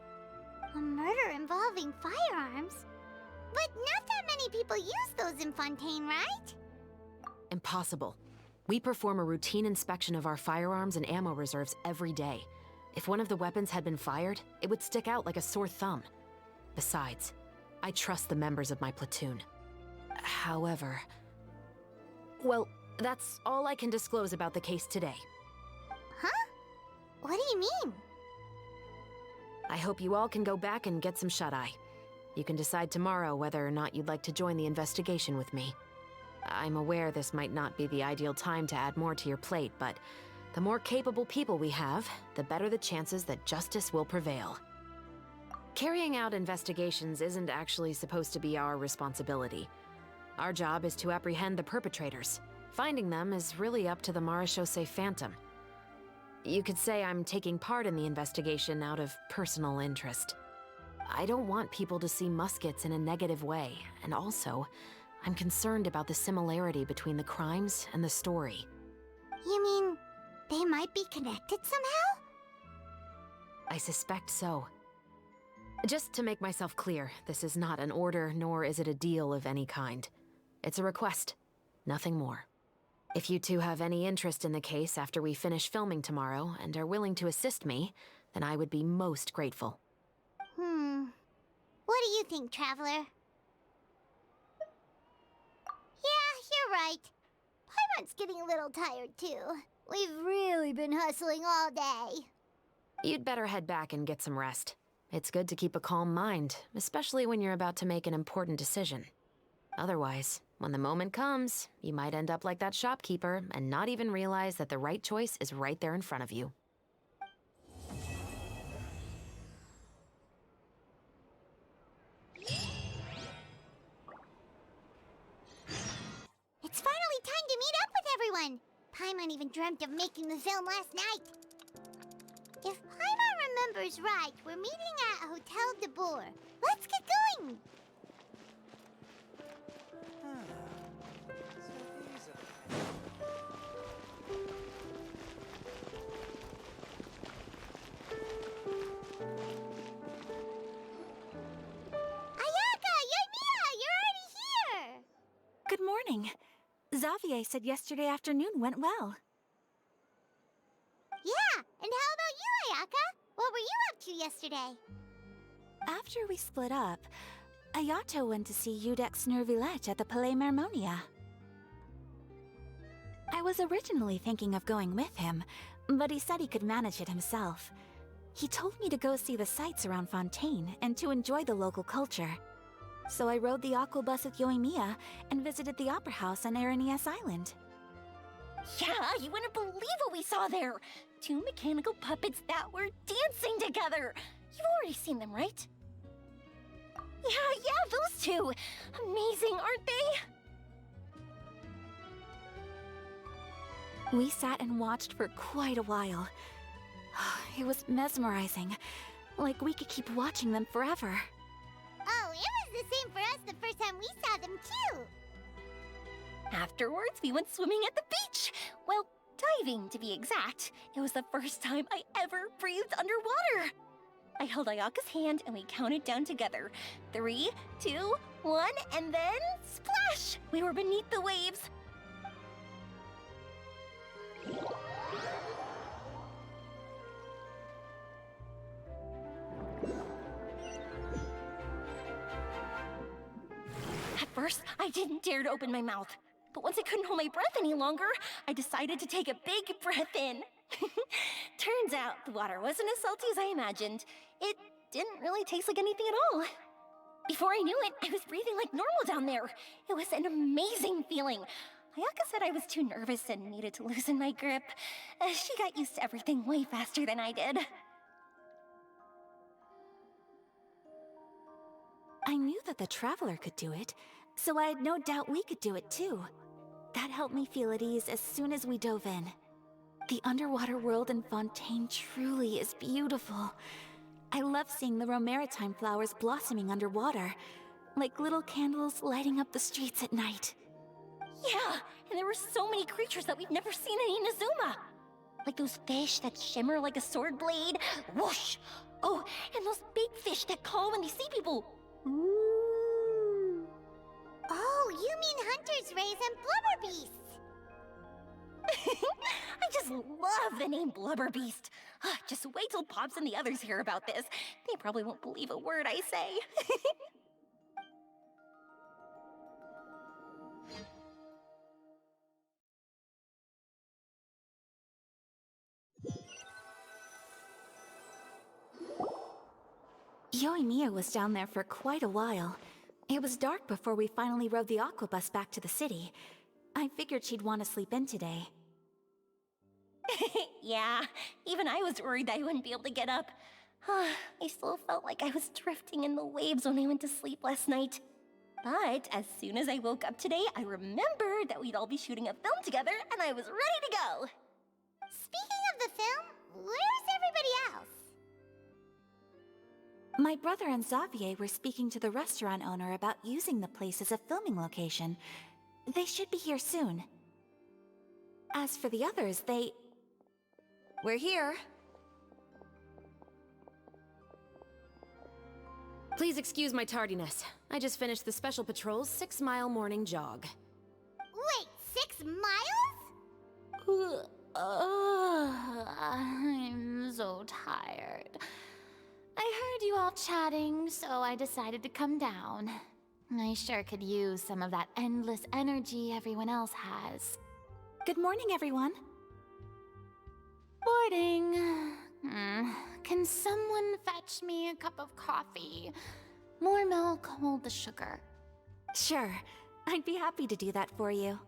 [SPEAKER 3] A murder involving firearms? But not that many people use those in Fontaine, right?
[SPEAKER 7] Impossible. We perform a routine inspection of our firearms and ammo reserves every day. If one of the weapons had been fired, it would stick out like a sore thumb. Besides, I trust the members of my platoon. However... Well, that's all I can disclose about the case today.
[SPEAKER 3] Huh? What do you mean?
[SPEAKER 7] I hope you all can go back and get some shut-eye. You can decide tomorrow whether or not you'd like to join the investigation with me. I'm aware this might not be the ideal time to add more to your plate, but the more capable people we have, the better the chances that justice will prevail. Carrying out investigations isn't actually supposed to be our responsibility. Our job is to apprehend the perpetrators. Finding them is really up to the Marechaussee Phantom. You could say I'm taking part in the investigation out of personal interest. I don't want people to see Muskets in a negative way, and also, I'm concerned about the similarity between the crimes and the story.
[SPEAKER 3] You mean they might be connected somehow?
[SPEAKER 7] I suspect so. Just to make myself clear, this is not an order, nor is it a deal of any kind. It's a request, nothing more. If you two have any interest in the case after we finish filming tomorrow and are willing to assist me, then I would be most grateful.
[SPEAKER 3] What do you think, Traveler? Yeah, you're right. Paimon's getting a little tired, too. We've really been hustling all day.
[SPEAKER 7] You'd better head back and get some rest. It's good to keep a calm mind, especially when you're about to make an important decision. Otherwise, when the moment comes, you might end up like that shopkeeper and not even realize that the right choice is right there in front of you.
[SPEAKER 3] It's finally time to meet up with everyone! Paimon even dreamt of making the film last night. If Paimon remembers right, we're meeting at Hotel de Boer. Let's get going! Ayaka! Yoimiya! You're already here!
[SPEAKER 5] Good morning. Xavier said yesterday afternoon went well.
[SPEAKER 3] Yeah, and how about you, Ayaka? What were you up to yesterday?
[SPEAKER 5] After we split up, Ayato went to see Udex Nervillette at the Palais Mermonia. I was originally thinking of going with him, but he said he could manage it himself. He told me to go see the sights around Fontaine and to enjoy the local culture. So I rode the aqua bus with Yoimiya and visited the Opera House on Aranias Island.
[SPEAKER 10] Yeah, you wouldn't believe what we saw there! 2 mechanical puppets that were dancing together! You've already seen them, right? Yeah, those two! Amazing, aren't they?
[SPEAKER 5] We sat and watched for quite a while. It was mesmerizing, like we could keep watching them forever.
[SPEAKER 3] Oh, it was the same for us the first time we saw them, too!
[SPEAKER 10] Afterwards, we went swimming at the beach! Well, diving, to be exact. It was the first time I ever breathed underwater! I held Ayaka's hand and we counted down together. 3, 2, 1, and then splash! We were beneath the waves. At first, I didn't dare to open my mouth. But once I couldn't hold my breath any longer, I decided to take a big breath in. Turns out the water wasn't as salty as I imagined. It didn't really taste like anything at all. Before I knew it, I was breathing like normal down there. It was an amazing feeling. Ayaka said I was too nervous and needed to loosen my grip. She got used to everything way faster than I did.
[SPEAKER 5] I knew that the Traveler could do it, so I had no doubt we could do it too. That helped me feel at ease as soon as we dove in. The underwater world in Fontaine truly is beautiful. I love seeing the Romaritime flowers blossoming underwater, like little candles lighting up the streets at night.
[SPEAKER 10] Yeah, and there were so many creatures that we've never seen in Inazuma. Like those fish that shimmer like a sword blade. Whoosh! Oh, and those big fish that call when they see people.
[SPEAKER 3] Ooh. Oh, you mean Hunter's Rays and Blubber Beasts!
[SPEAKER 10] I just love the name Blubber Beast. Just wait till Pops and the others hear about this. They probably won't believe a word I say.
[SPEAKER 5] Yoimiya was down there for quite a while. It was dark before we finally rode the aquabus back to the city. I figured she'd want to sleep in today.
[SPEAKER 10] Yeah, even I was worried that I wouldn't be able to get up. I still felt like I was drifting in the waves when I went to sleep last night. But as soon as I woke up today, I remembered that we'd all be shooting a film together, and I was ready to go.
[SPEAKER 3] Speaking of the film, where's everybody else?
[SPEAKER 5] My brother and Xavier were speaking to the restaurant owner about using the place as a filming location. They should be here soon. As for the others,
[SPEAKER 4] We're here.
[SPEAKER 7] Please excuse my tardiness. I just finished the Special Patrol's 6-mile morning jog.
[SPEAKER 3] Wait, 6 miles?
[SPEAKER 5] I'm so tired. I heard you all chatting, so I decided to come down. I sure could use some of that endless energy everyone else has. Good morning, everyone. Morning. Can someone fetch me a cup of coffee? More milk, hold the sugar.
[SPEAKER 4] Sure, I'd be happy to do that for you.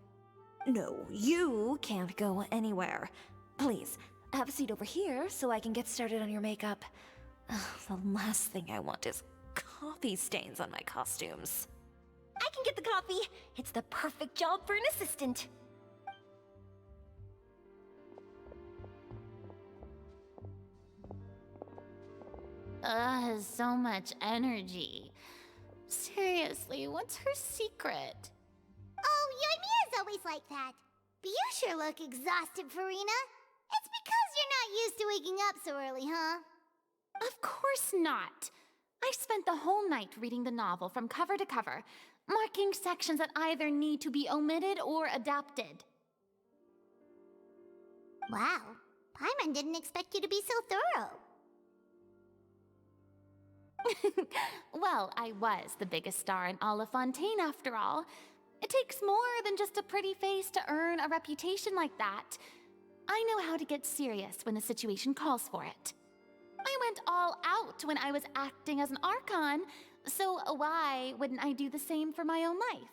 [SPEAKER 4] No, you can't go anywhere. Please, have a seat over here so I can get started on your makeup. Ugh, the last thing I want is coffee stains on my costumes.
[SPEAKER 10] I can get the coffee. It's the perfect job for an assistant.
[SPEAKER 5] So much energy. Seriously, what's her secret?
[SPEAKER 3] Oh, Yoimiya's always like that. But you sure look exhausted, Farina. It's because you're not used to waking up so early, huh?
[SPEAKER 5] Of course not. I spent the whole night reading the novel from cover to cover, marking sections that either need to be omitted or adapted.
[SPEAKER 3] Wow, Paimon didn't expect you to be so thorough.
[SPEAKER 5] Well, I was the biggest star in all of Fontaine after all. It takes more than just a pretty face to earn a reputation like that. I know how to get serious when the situation calls for it. I went all out when I was acting as an Archon, so why wouldn't I do the same for my own life?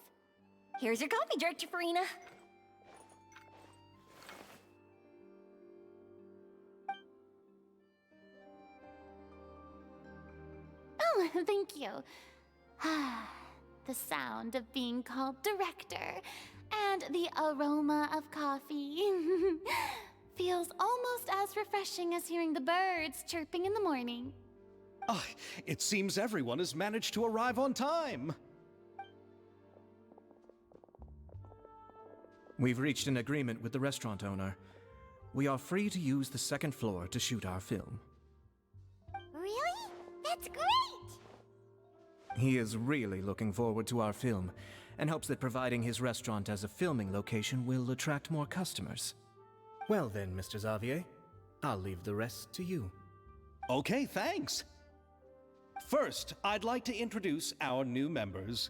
[SPEAKER 10] Here's your coffee, Director Farina.
[SPEAKER 5] Oh, thank you. The sound of being called director and the aroma of coffee feels almost as refreshing as hearing the birds chirping in the morning.
[SPEAKER 1] Ah, it seems everyone has managed to arrive on time.
[SPEAKER 6] We've reached an agreement with the restaurant owner. We are free to use the second floor to shoot our film.
[SPEAKER 3] Really? That's great!
[SPEAKER 6] He is really looking forward to our film, and hopes that providing his restaurant as a filming location will attract more customers.
[SPEAKER 2] Well then, Mr. Xavier, I'll leave the rest to you.
[SPEAKER 1] Okay, thanks. First, I'd like to introduce our new members.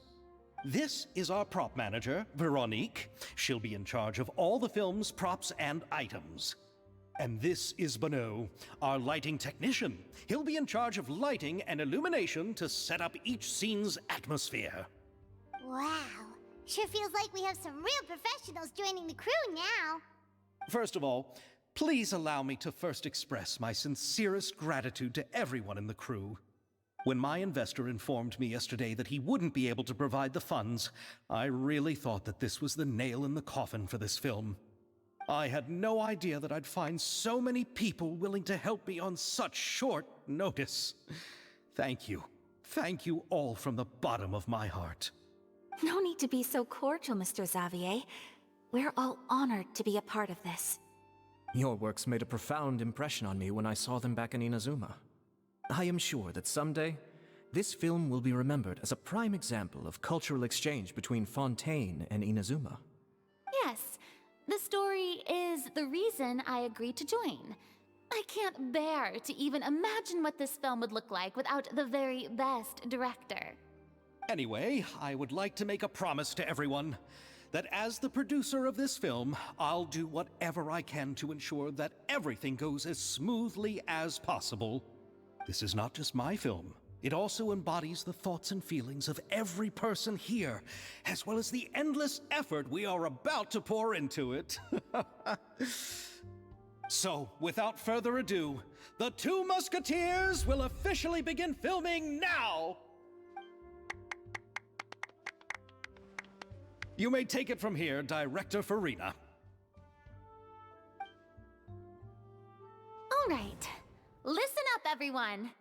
[SPEAKER 1] This is our prop manager, Veronique. She'll be in charge of all the film's props and items. And this is Bonneau, our lighting technician. He'll be in charge of lighting and illumination to set up each scene's atmosphere.
[SPEAKER 3] Wow, sure feels like we have some real professionals joining the crew now.
[SPEAKER 1] First of all, please allow me to first express my sincerest gratitude to everyone in the crew. When my investor informed me yesterday that he wouldn't be able to provide the funds, I really thought that this was the nail in the coffin for this film. I had no idea that I'd find so many people willing to help me on such short notice. Thank you. Thank you all from the bottom of my heart.
[SPEAKER 5] No need to be so cordial, Mr. Xavier. We're all honored to be a part of this.
[SPEAKER 6] Your works made a profound impression on me when I saw them back in Inazuma. I am sure that someday, this film will be remembered as a prime example of cultural exchange between Fontaine and Inazuma.
[SPEAKER 5] Yes, the story is the reason I agreed to join. I can't bear to even imagine what this film would look like without the very best director.
[SPEAKER 1] Anyway, I would like to make a promise to everyone that as the producer of this film, I'll do whatever I can to ensure that everything goes as smoothly as possible. This is not just my film. It also embodies the thoughts and feelings of every person here, as well as the endless effort we are about to pour into it. So, without further ado, the Two Musketeers will officially begin filming now! You may take it from here, Director Farina.
[SPEAKER 5] All right, listen up, everyone.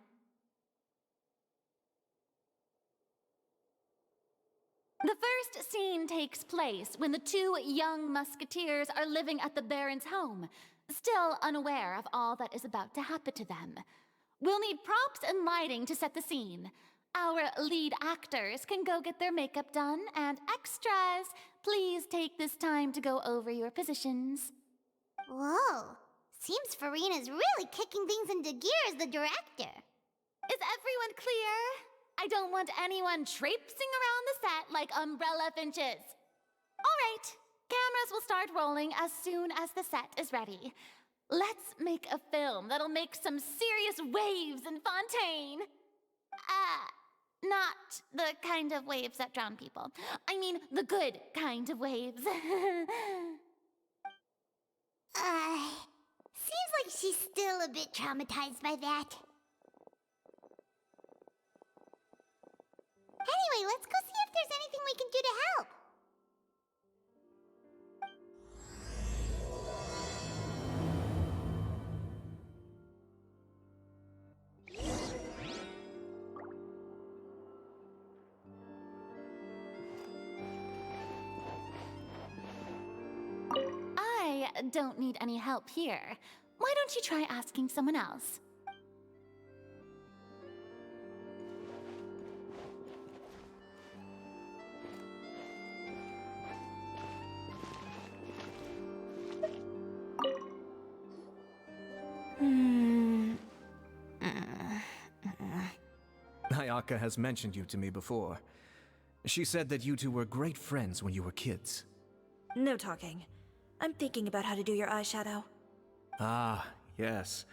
[SPEAKER 5] The first scene takes place when the two young musketeers are living at the Baron's home, still unaware of all that is about to happen to them. We'll need props and lighting to set the scene.
[SPEAKER 10] Our lead actors can go get their makeup done, and extras, please take this time to go over your positions.
[SPEAKER 3] Whoa. Seems Farina's really kicking things into gear as the director.
[SPEAKER 10] Is everyone clear? I don't want anyone traipsing around the set like umbrella finches. All right, cameras will start rolling as soon as the set is ready. Let's make a film that'll make some serious waves in Fontaine. Not the kind of waves that drown people. I mean, the good kind of waves.
[SPEAKER 3] Seems like she's still a bit traumatized by that. Anyway, let's go see if there's anything we can do to help.
[SPEAKER 10] I don't need any help here. Why don't you try asking someone else?
[SPEAKER 6] Ayaka has mentioned you to me before. She said that you two were great friends when you were kids.
[SPEAKER 4] No talking. I'm thinking about how to do your eyeshadow.
[SPEAKER 6] Ah, yes.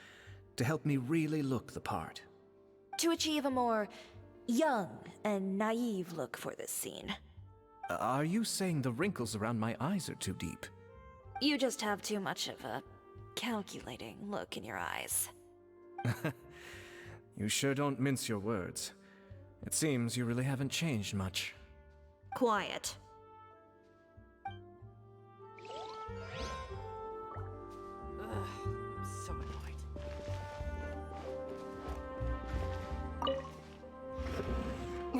[SPEAKER 6] To help me really look the part.
[SPEAKER 4] To achieve a more young and naive look for this scene.
[SPEAKER 6] Are you saying the wrinkles around my eyes are too deep?
[SPEAKER 4] You just have too much of a calculating look in your eyes.
[SPEAKER 6] You sure don't mince your words. It seems you really haven't changed much.
[SPEAKER 4] Quiet.
[SPEAKER 7] So annoyed.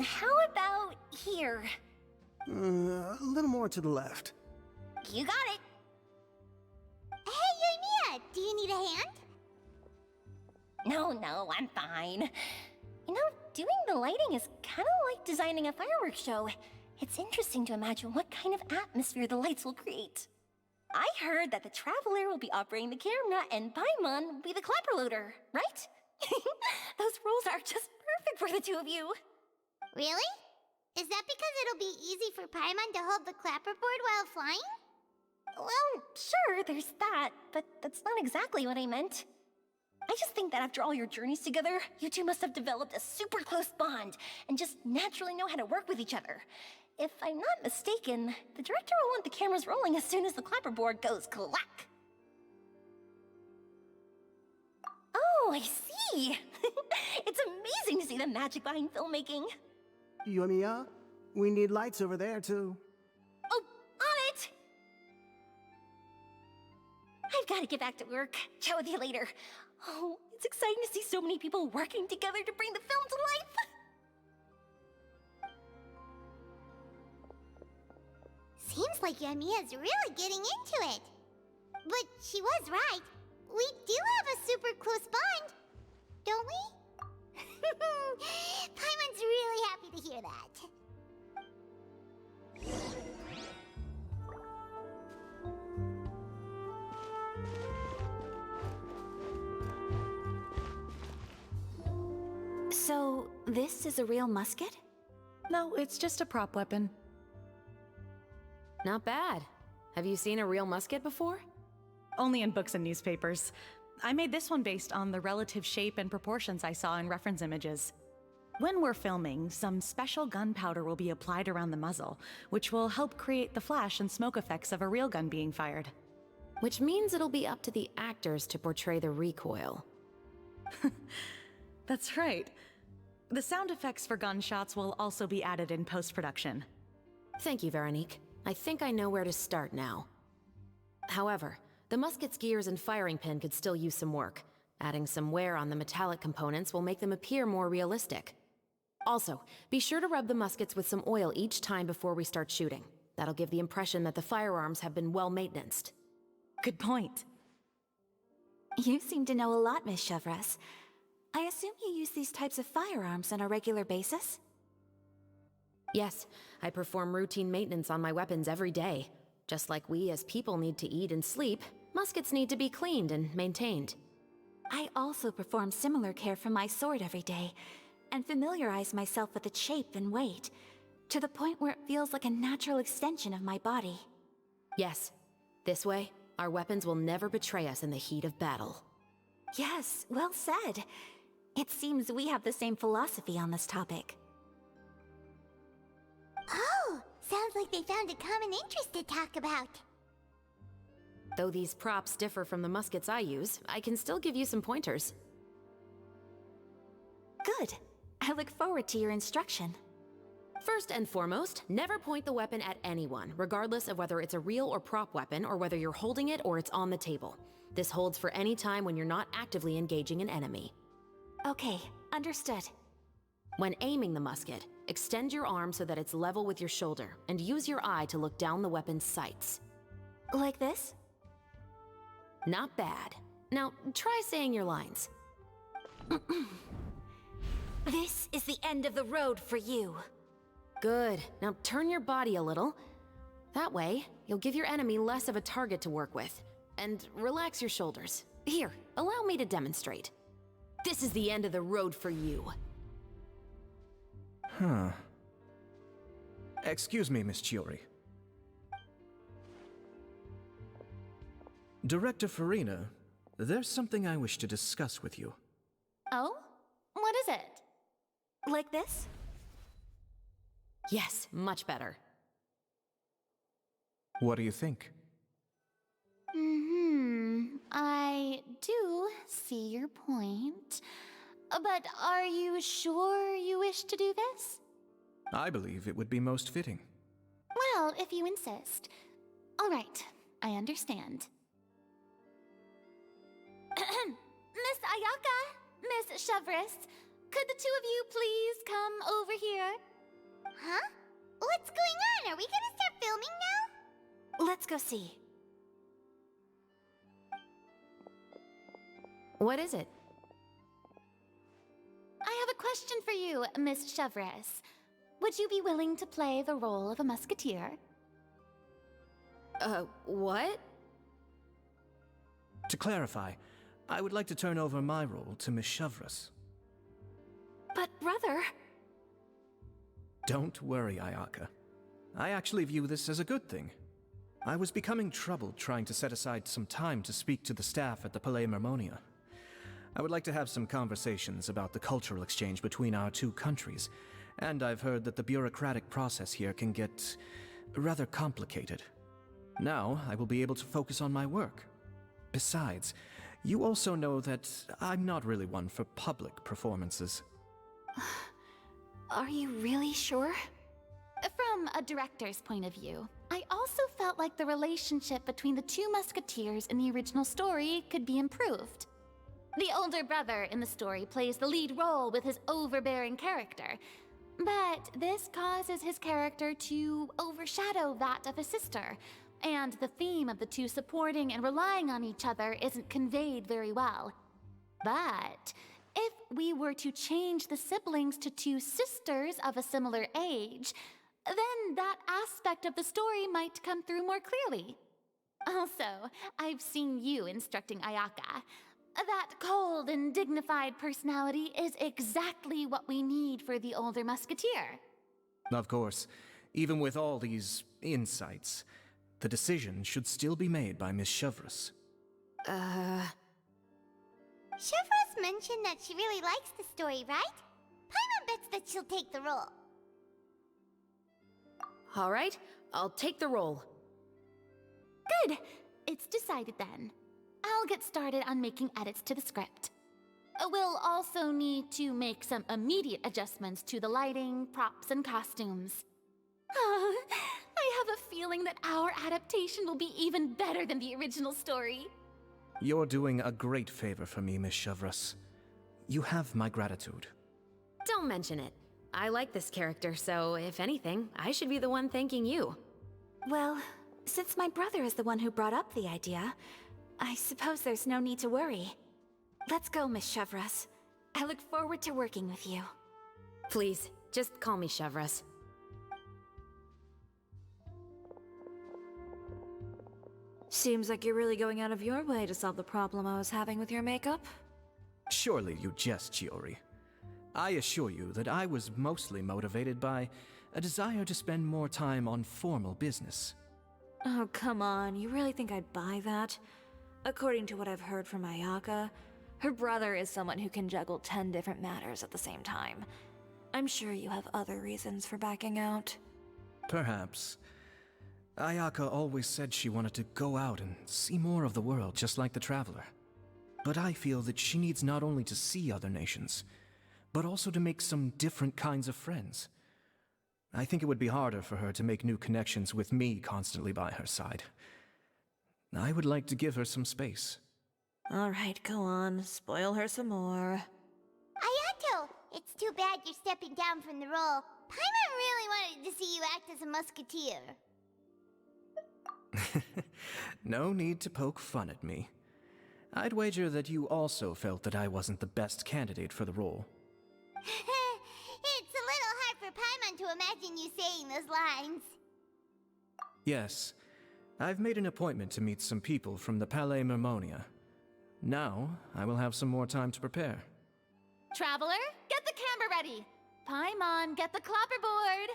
[SPEAKER 10] How about here?
[SPEAKER 9] A little more to the left.
[SPEAKER 10] You got it.
[SPEAKER 3] Hey, Yoimiya, do you need a hand?
[SPEAKER 10] No, I'm fine. You know, doing the lighting is kind of like designing a fireworks show. It's interesting to imagine what kind of atmosphere the lights will create. I heard that the Traveler will be operating the camera and Paimon will be the clapper loader, right? Those roles are just perfect for the two of you.
[SPEAKER 3] Really? Is that because it'll be easy for Paimon to hold the clapperboard while flying?
[SPEAKER 10] Well, sure, there's that, but that's not exactly what I meant. I just think that after all your journeys together, you two must have developed a super close bond and just naturally know how to work with each other. If I'm not mistaken, the director will want the cameras rolling as soon as the clapperboard goes clack. Oh, I see! It's amazing to see the magic behind filmmaking.
[SPEAKER 9] Yoimiya, we need lights over there, too.
[SPEAKER 10] Oh, on it! I've got to get back to work. Chat with you later. Oh, it's exciting to see so many people working together to bring the film to life.
[SPEAKER 3] Seems like Yoimiya's really getting into it. But she was right. We do have a super close bond, don't we? Paimon's really happy to hear that.
[SPEAKER 5] So, this is a real musket?
[SPEAKER 11] No, it's just a prop weapon.
[SPEAKER 7] Not bad. Have you seen a real musket before?
[SPEAKER 11] Only in books and newspapers. I made this one based on the relative shape and proportions I saw in reference images. When we're filming, some special gunpowder will be applied around the muzzle, which will help create the flash and smoke effects of a real gun being fired.
[SPEAKER 7] Which means it'll be up to the actors to portray the recoil.
[SPEAKER 11] That's right. The sound effects for gunshots will also be added in post-production.
[SPEAKER 7] Thank you, Veronique. I think I know where to start now. However, the musket's gears and firing pin could still use some work. Adding some wear on the metallic components will make them appear more realistic. Also, be sure to rub the muskets with some oil each time before we start shooting. That'll give the impression that the firearms have been well maintained.
[SPEAKER 11] Good point.
[SPEAKER 5] You seem to know a lot, Miss Chevres. I assume you use these types of firearms on a regular basis?
[SPEAKER 7] Yes, I perform routine maintenance on my weapons every day. Just like we as people need to eat and sleep, muskets need to be cleaned and maintained.
[SPEAKER 5] I also perform similar care for my sword every day, and familiarize myself with its shape and weight, to the point where it feels like a natural extension of my body.
[SPEAKER 7] Yes, this way, our weapons will never betray us in the heat of battle.
[SPEAKER 5] Yes, well said. It seems we have the same philosophy on this topic.
[SPEAKER 3] Oh, sounds like they found a common interest to talk about.
[SPEAKER 7] Though these props differ from the muskets I use, I can still give you some pointers.
[SPEAKER 5] Good. I look forward to your instruction.
[SPEAKER 7] First and foremost, never point the weapon at anyone, regardless of whether it's a real or prop weapon, or whether you're holding it or it's on the table. This holds for any time when you're not actively engaging an enemy.
[SPEAKER 5] Okay, understood.
[SPEAKER 7] When aiming the musket, extend your arm so that it's level with your shoulder, and use your eye to look down the weapon's sights.
[SPEAKER 5] Like this?
[SPEAKER 7] Not bad. Now, try saying your lines.
[SPEAKER 5] This is the end of the road for you.
[SPEAKER 7] Good. Now turn your body a little. That way, you'll give your enemy less of a target to work with. And relax your shoulders. Here, allow me to demonstrate. This is the end of the road for you.
[SPEAKER 6] Huh. Excuse me, Miss Chiori. Director Farina, there's something I wish to discuss with you.
[SPEAKER 10] Oh? What is it?
[SPEAKER 5] Like this?
[SPEAKER 7] Yes, much better.
[SPEAKER 6] What do you think?
[SPEAKER 10] I do see your point. But are you sure you wish to do this?
[SPEAKER 6] I believe it would be most fitting.
[SPEAKER 10] Well, if you insist. All right, I understand. Miss Ayaka, Miss Chevris, could the two of you please come over here?
[SPEAKER 3] Huh? What's going on? Are we gonna start filming now?
[SPEAKER 5] Let's go see.
[SPEAKER 7] What is it?
[SPEAKER 10] I have a question for you, Miss Chevris. Would you be willing to play the role of a musketeer?
[SPEAKER 7] What?
[SPEAKER 6] To clarify, I would like to turn over my role to Miss Chevris.
[SPEAKER 5] But brother...
[SPEAKER 6] Don't worry, Ayaka. I actually view this as a good thing. I was becoming troubled trying to set aside some time to speak to the staff at the Palais Mermonia. I would like to have some conversations about the cultural exchange between our two countries, and I've heard that the bureaucratic process here can get rather complicated. Now, I will be able to focus on my work. Besides, you also know that I'm not really one for public performances.
[SPEAKER 5] Are you really sure?
[SPEAKER 10] From a director's point of view, I also felt like the relationship between the two musketeers in the original story could be improved. The older brother in the story plays the lead role with his overbearing character, but this causes his character to overshadow that of his sister, and the theme of the two supporting and relying on each other isn't conveyed very well. But if we were to change the siblings to two sisters of a similar age, then that aspect of the story might come through more clearly. Also, I've seen you instructing Ayaka. That cold and dignified personality is exactly what we need for the older musketeer.
[SPEAKER 6] Of course, even with all these insights, the decision should still be made by Miss Chevris.
[SPEAKER 3] Chevros mentioned that she really likes the story, right? Paimon bets that she'll take the role.
[SPEAKER 7] All right, I'll take the role.
[SPEAKER 10] Good. It's decided then. I'll get started on making edits to the script. We'll also need to make some immediate adjustments to the lighting, props, and costumes. Oh, I have a feeling that our adaptation will be even better than the original story.
[SPEAKER 6] You're doing a great favor for me, Miss Chevris. You have my gratitude.
[SPEAKER 7] Don't mention it. I like this character, so if anything, I should be the one thanking you.
[SPEAKER 5] Well, since my brother is the one who brought up the idea, I suppose there's no need to worry. Let's go, Miss Chevris. I look forward to working with you.
[SPEAKER 7] Please, just call me Chevres.
[SPEAKER 4] Seems like you're really going out of your way to solve the problem I was having with your makeup.
[SPEAKER 6] Surely you jest, Chiori. I assure you that I was mostly motivated by a desire to spend more time on formal business.
[SPEAKER 4] Oh, come on. You really think I'd buy that? According to what I've heard from Ayaka, her brother is someone who can juggle 10 different matters at the same time. I'm sure you have other reasons for backing out.
[SPEAKER 6] Perhaps. Ayaka always said she wanted to go out and see more of the world, just like the Traveler. But I feel that she needs not only to see other nations, but also to make some different kinds of friends. I think it would be harder for her to make new connections with me constantly by her side. I would like to give her some space.
[SPEAKER 4] All right, go on. Spoil her some more.
[SPEAKER 3] Ayato, it's too bad you're stepping down from the role. Paimon really wanted to see you act as a musketeer.
[SPEAKER 6] No need to poke fun at me. I'd wager that you also felt that I wasn't the best candidate for the role.
[SPEAKER 3] It's a little hard for Paimon to imagine you saying those lines.
[SPEAKER 6] Yes, I've made an appointment to meet some people from the Palais Mermonia. Now, I will have some more time to prepare.
[SPEAKER 10] Traveler, get the camera ready. Paimon, get the clapperboard.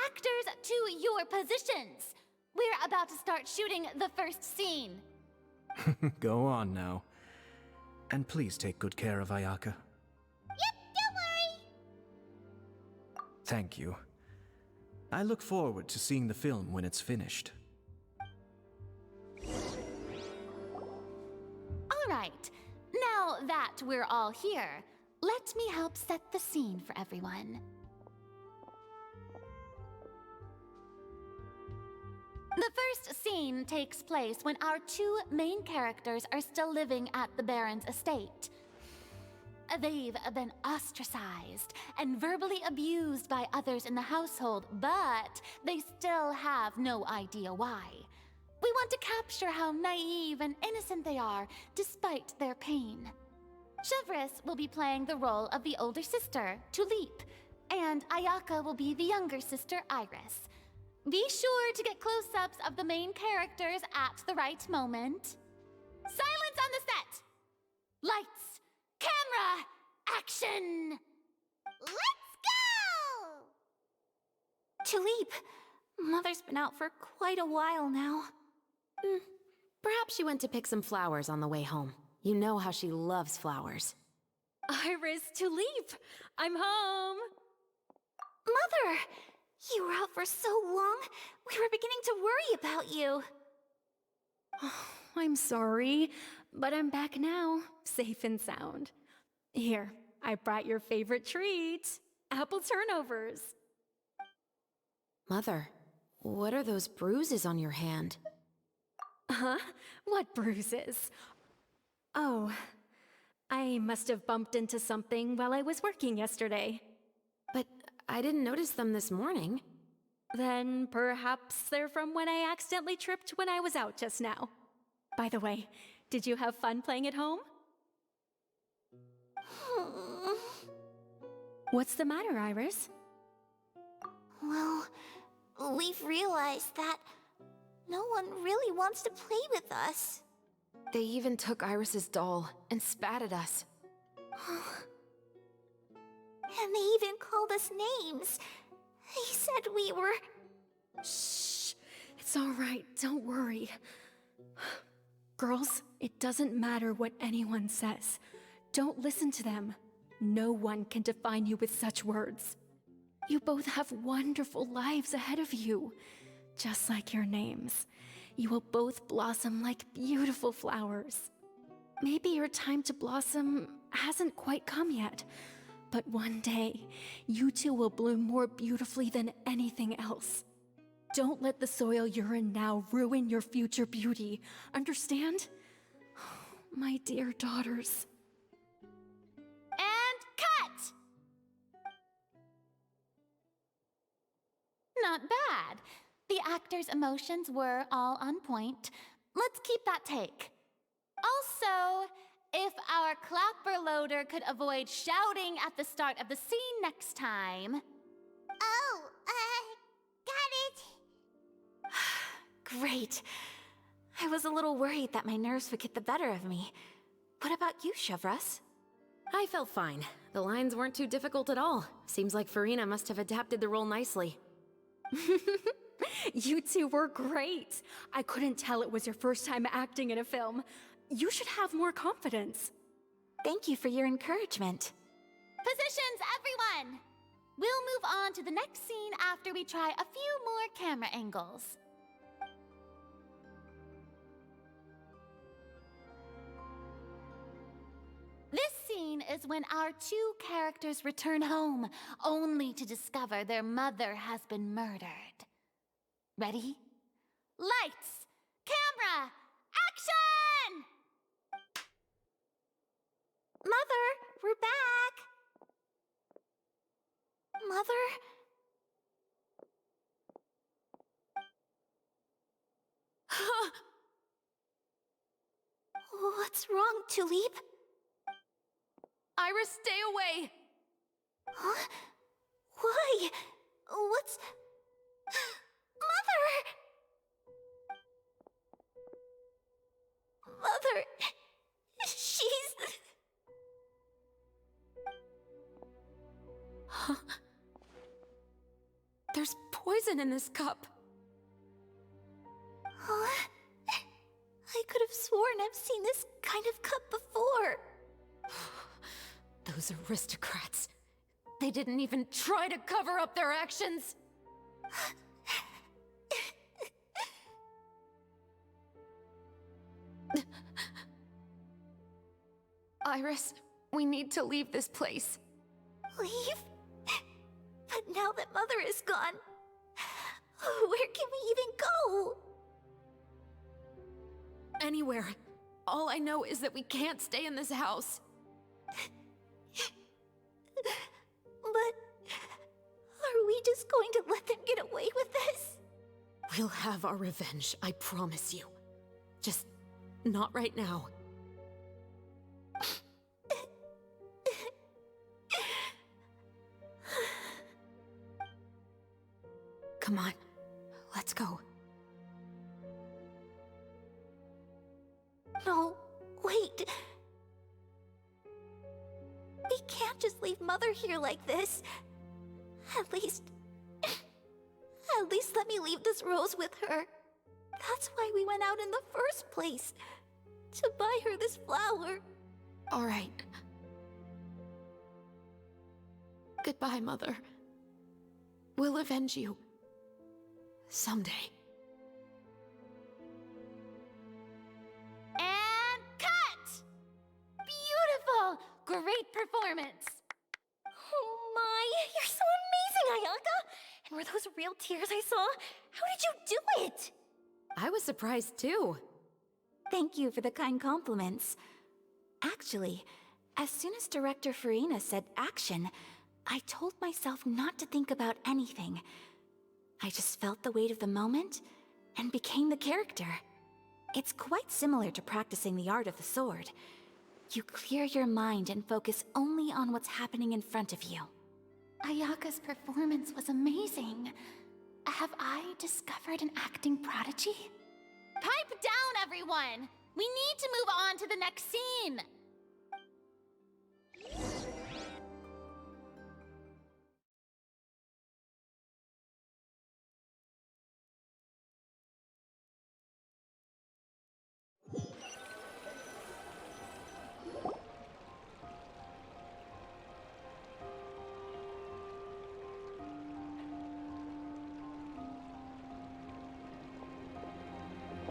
[SPEAKER 10] Actors, to your positions. We're about to start shooting the first scene.
[SPEAKER 6] Go on now. And please take good care of Ayaka.
[SPEAKER 3] Yep, don't worry.
[SPEAKER 6] Thank you. I look forward to seeing the film when it's finished.
[SPEAKER 10] All right. Now that we're all here, let me help set the scene for everyone. The first scene takes place when our two main characters are still living at the Baron's estate. They've been ostracized and verbally abused by others in the household, but they still have no idea why. We want to capture how naive and innocent they are, despite their pain. Chevres will be playing the role of the older sister, Tulip, and Ayaka will be the younger sister, Iris. Be sure to get close-ups of the main characters at the right moment. Silence on the set! Lights, camera, action!
[SPEAKER 3] Let's go!
[SPEAKER 5] Tulip, Mother's been out for quite a while now.
[SPEAKER 7] Perhaps she went to pick some flowers on the way home. You know how she loves flowers.
[SPEAKER 5] Iris, Tulip, I'm home. Mother, you were out for so long, we were beginning to worry about you.
[SPEAKER 12] I'm sorry, but I'm back now, safe and sound. Here, I brought your favorite treat, apple turnovers.
[SPEAKER 7] Mother, what are those bruises on your hand?
[SPEAKER 12] Huh? What bruises? Oh, I must have bumped into something while I was working yesterday.
[SPEAKER 7] But I didn't notice them this morning.
[SPEAKER 12] Then perhaps they're from when I accidentally tripped when I was out just now. By the way, did you have fun playing at home? What's the matter, Iris?
[SPEAKER 5] Well, we've realized that no one really wants to play with us.
[SPEAKER 7] They even took Iris's doll and spat at us.
[SPEAKER 5] And they even called us names. They said we were...
[SPEAKER 12] Shh. It's all right. Don't worry. Girls, it doesn't matter what anyone says. Don't listen to them. No one can define you with such words. You both have wonderful lives ahead of you. Just like your names. You will both blossom like beautiful flowers. Maybe your time to blossom hasn't quite come yet, but one day, you two will bloom more beautifully than anything else. Don't let the soil you're in now ruin your future beauty. Understand? My dear daughters.
[SPEAKER 10] And cut! Not bad. The actors' emotions were all on point. Let's keep that take. Also,
[SPEAKER 13] If our clapper loader could avoid shouting at the start of the scene next time.
[SPEAKER 3] Oh, got it.
[SPEAKER 5] Great. I was a little worried that my nerves would get the better of me. What about you, Chevros?
[SPEAKER 7] I felt fine. The lines weren't too difficult at all. Seems like Farina must have adapted the role nicely.
[SPEAKER 12] You two were great. I couldn't tell it was your first time acting in a film. You should have more confidence.
[SPEAKER 5] Thank you for your encouragement.
[SPEAKER 13] Positions, everyone! We'll move on to the next scene after we try a few more camera angles. This scene is when our two characters return home, only to discover their mother has been murdered. Ready? Lights! Camera! Action!
[SPEAKER 5] Mother, we're back! Mother? What's wrong, Tulip?
[SPEAKER 7] Iris, stay away!
[SPEAKER 5] Huh? Why? What's... Mother! Mother... She's...
[SPEAKER 7] Huh? There's poison in this cup.
[SPEAKER 5] Huh? I could have sworn I've seen this kind of cup before.
[SPEAKER 7] Those aristocrats. They didn't even try to cover up their actions. Iris, we need to leave this place.
[SPEAKER 5] Leave? But now that Mother is gone, where can we even go?
[SPEAKER 7] Anywhere. All I know is that we can't stay in this house.
[SPEAKER 5] But are we just going to let them get away with this?
[SPEAKER 7] We'll have our revenge, I promise you. Just not right now. Come on, let's go.
[SPEAKER 5] No, wait. We can't just leave Mother here like this. At least let me leave this rose with her. That's why we went out in the first place. To buy her this flower.
[SPEAKER 7] All right. Goodbye, Mother. We'll avenge you. Someday.
[SPEAKER 13] And cut! Beautiful! Great performance!
[SPEAKER 10] Oh my, you're so amazing, Ayaka! And were those real tears I saw? How did you do it?
[SPEAKER 7] I was surprised too.
[SPEAKER 5] Thank you for the kind compliments. Actually, as soon as Director Farina said action, I told myself not to think about anything. I just felt the weight of the moment and became the character. It's quite similar to practicing the art of the sword. You clear your mind and focus only on what's happening in front of you.
[SPEAKER 13] Ayaka's performance was amazing. Have I discovered an acting prodigy? Pipe down, everyone! We need to move on to the next scene!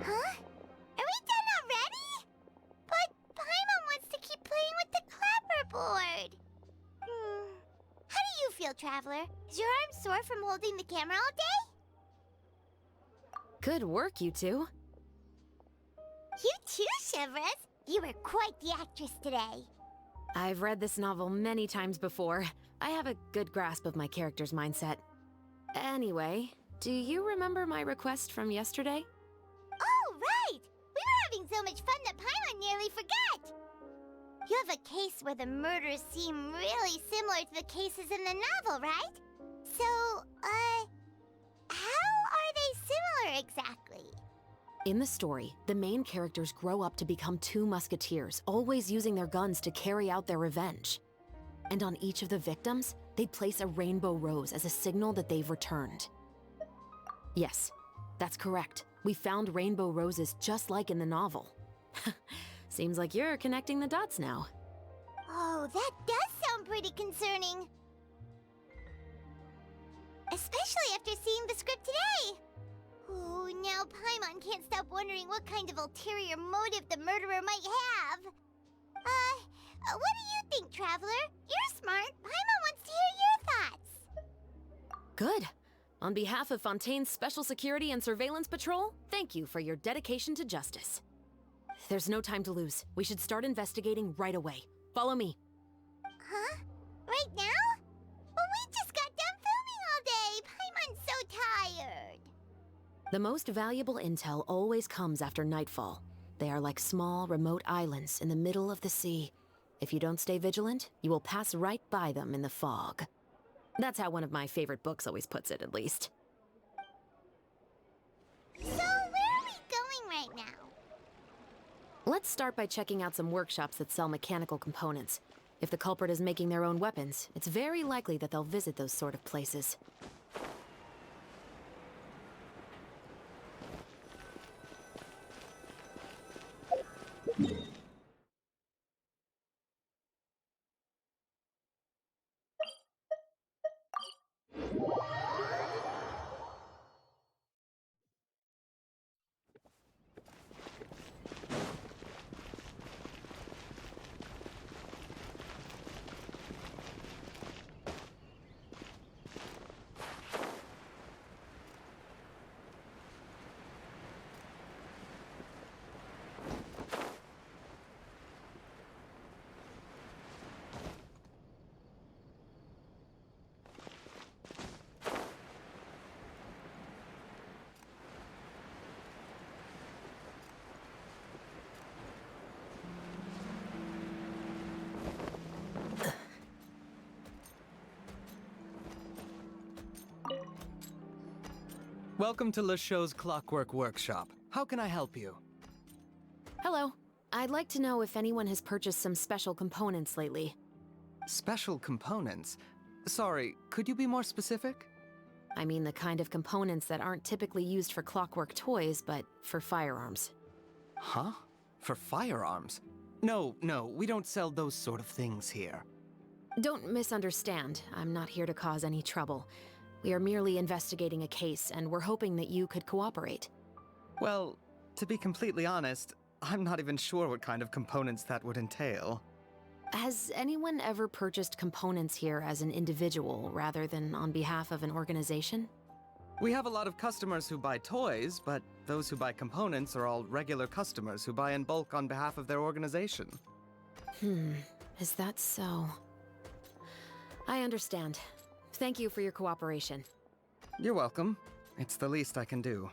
[SPEAKER 3] Huh? Are we done already? But Paimon wants to keep playing with the clapperboard. How do you feel, Traveler? Is your arm sore from holding the camera all day?
[SPEAKER 7] Good work, you two.
[SPEAKER 3] You too, Shivers. You were quite the actress today.
[SPEAKER 7] I've read this novel many times before. I have a good grasp of my character's mindset. Anyway, do you remember my request from yesterday?
[SPEAKER 3] Oh, right! We were having so much fun that Paimon nearly forgot! You have a case where the murders seem really similar to the cases in the novel, right? So, how are they similar exactly?
[SPEAKER 7] In the story, the main characters grow up to become two musketeers, always using their guns to carry out their revenge. And on each of the victims, they place a rainbow rose as a signal that they've returned. Yes, that's correct. We found rainbow roses just like in the novel. Seems like you're connecting the dots now.
[SPEAKER 3] Oh, that does sound pretty concerning. Especially after seeing the script today. Ooh, now Paimon can't stop wondering what kind of ulterior motive the murderer might have. What do you think, Traveler? You're smart. Paimon wants to hear your thoughts.
[SPEAKER 7] Good. On behalf of Fontaine's Special Security and Surveillance Patrol, thank you for your dedication to justice. There's no time to lose. We should start investigating right away. Follow me.
[SPEAKER 3] Huh? Right now? But we just got done filming all day. Paimon's so tired.
[SPEAKER 7] The most valuable intel always comes after nightfall. They are like small, remote islands in the middle of the sea. If you don't stay vigilant, you will pass right by them in the fog. That's how one of my favorite books always puts it, at least.
[SPEAKER 3] So, where are we going right now?
[SPEAKER 7] Let's start by checking out some workshops that sell mechanical components. If the culprit is making their own weapons, it's very likely that they'll visit those sort of places.
[SPEAKER 14] Welcome to LeChaux's Clockwork Workshop. How can I help you?
[SPEAKER 7] Hello. I'd like to know if anyone has purchased some special components lately.
[SPEAKER 14] Special components? Sorry, could you be more specific?
[SPEAKER 7] I mean the kind of components that aren't typically used for clockwork toys, but for firearms.
[SPEAKER 14] Huh? For firearms? No, we don't sell those sort of things here.
[SPEAKER 7] Don't misunderstand. I'm not here to cause any trouble. We are merely investigating a case, and we're hoping that you could cooperate.
[SPEAKER 14] Well, to be completely honest, I'm not even sure what kind of components that would entail.
[SPEAKER 7] Has anyone ever purchased components here as an individual rather than on behalf of an organization?
[SPEAKER 14] We have a lot of customers who buy toys, but those who buy components are all regular customers who buy in bulk on behalf of their organization.
[SPEAKER 7] Is that so? I understand. Thank you for your cooperation.
[SPEAKER 14] You're welcome. It's the least I can do.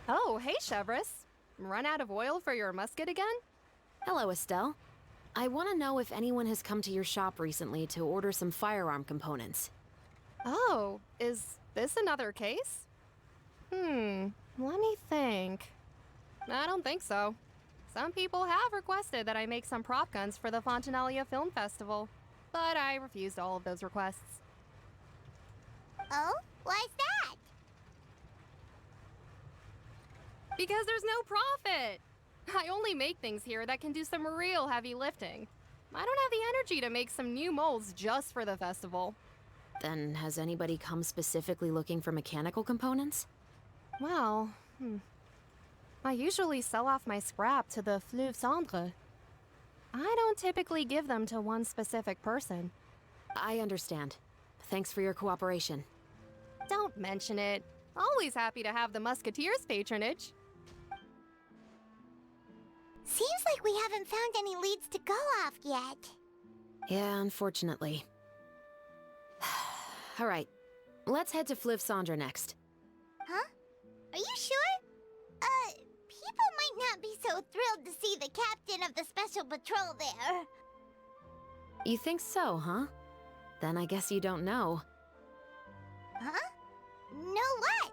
[SPEAKER 15] Oh, hey, Chevris. Run out of oil for your musket again?
[SPEAKER 7] Hello, Estelle. I want to know if anyone has come to your shop recently to order some firearm components.
[SPEAKER 15] Oh, is this another case? Let me think. I don't think so. Some people have requested that I make some prop guns for the Fontanalia Film Festival, but I refused all of those requests.
[SPEAKER 3] Oh? Why's that?
[SPEAKER 15] Because there's no profit! I only make things here that can do some real heavy lifting. I don't have the energy to make some new molds just for the festival.
[SPEAKER 7] Then has anybody come specifically looking for mechanical components?
[SPEAKER 15] Well, I usually sell off my scrap to the Fleuve Cendre. I don't typically give them to one specific person.
[SPEAKER 7] I understand. Thanks for your cooperation.
[SPEAKER 15] Don't mention it. Always happy to have the Musketeers' patronage.
[SPEAKER 3] Seems like we haven't found any leads to go off yet.
[SPEAKER 7] Yeah, unfortunately. Alright, let's head to Fleuve Cendre next.
[SPEAKER 3] Huh? Are you sure? People might not be so thrilled to see the captain of the special patrol there.
[SPEAKER 7] You think so, huh? Then I guess you don't know.
[SPEAKER 3] Huh? Know what?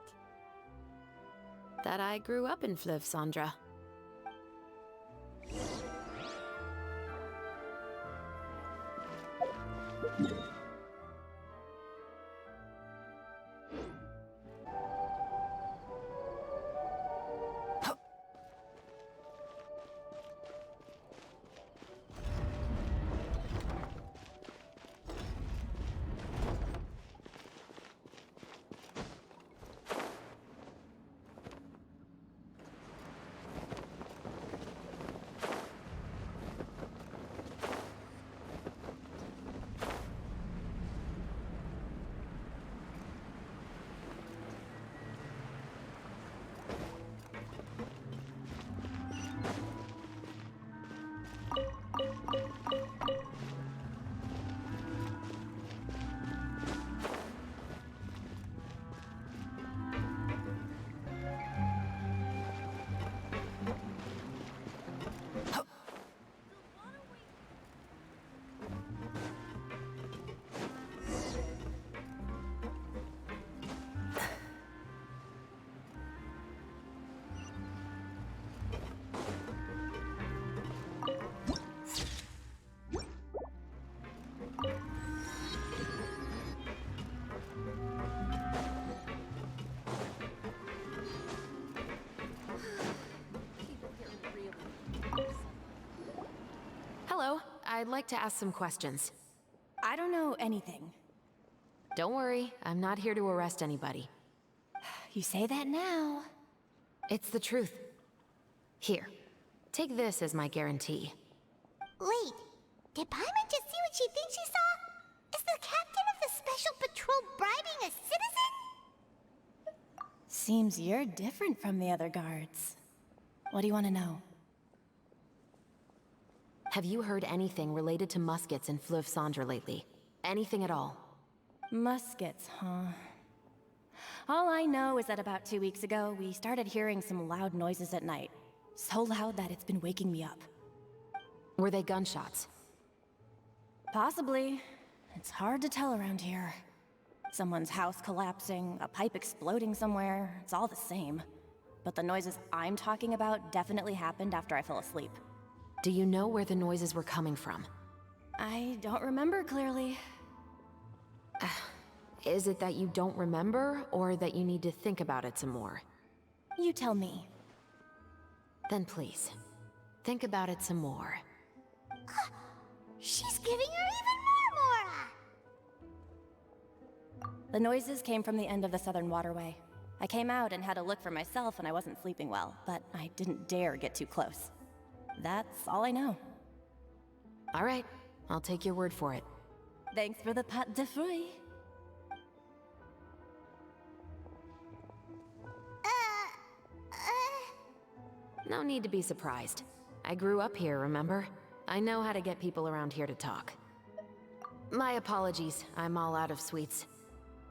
[SPEAKER 7] That I grew up in Fleuve Cendre. Hello, I'd like to ask some questions.
[SPEAKER 5] I don't know anything.
[SPEAKER 7] Don't worry, I'm not here to arrest anybody.
[SPEAKER 5] You say that now.
[SPEAKER 7] It's the truth. Here, take this as my guarantee.
[SPEAKER 3] Wait, did Paimon just see what she thinks she saw? Is the captain of the special patrol bribing a citizen?
[SPEAKER 5] Seems you're different from the other guards. What do you want to know?
[SPEAKER 7] Have you heard anything related to Muskets in Fleuve Cendre lately? Anything at all?
[SPEAKER 5] Muskets, huh? All I know is that about 2 weeks ago, we started hearing some loud noises at night. So loud that it's been waking me up.
[SPEAKER 7] Were they gunshots?
[SPEAKER 5] Possibly. It's hard to tell around here. Someone's house collapsing, a pipe exploding somewhere, it's all the same. But the noises I'm talking about definitely happened after I fell asleep.
[SPEAKER 7] Do you know where the noises were coming from?
[SPEAKER 5] I don't remember clearly.
[SPEAKER 7] Is it that you don't remember, or that you need to think about it some more?
[SPEAKER 5] You tell me.
[SPEAKER 7] Then please, think about it some more.
[SPEAKER 3] She's giving her even more Mora!
[SPEAKER 5] The noises came from the end of the Southern Waterway. I came out and had a look for myself and I wasn't sleeping well, but I didn't dare get too close. That's all I know.
[SPEAKER 7] All right, I'll take your word for it.
[SPEAKER 5] Thanks for the pâte de fruits.
[SPEAKER 7] No need to be surprised. I grew up here, remember? I know how to get people around here to talk. My apologies, I'm all out of sweets.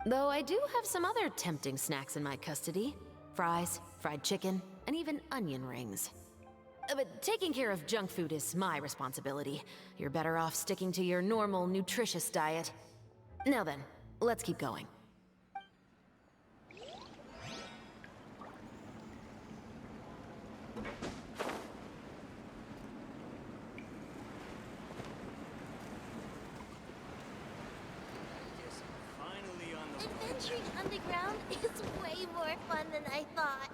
[SPEAKER 7] Though I do have some other tempting snacks in my custody. Fries, fried chicken, and even onion rings. But taking care of junk food is my responsibility. You're better off sticking to your normal, nutritious diet. Now then, let's keep going.
[SPEAKER 3] Adventuring underground is way more fun than I thought.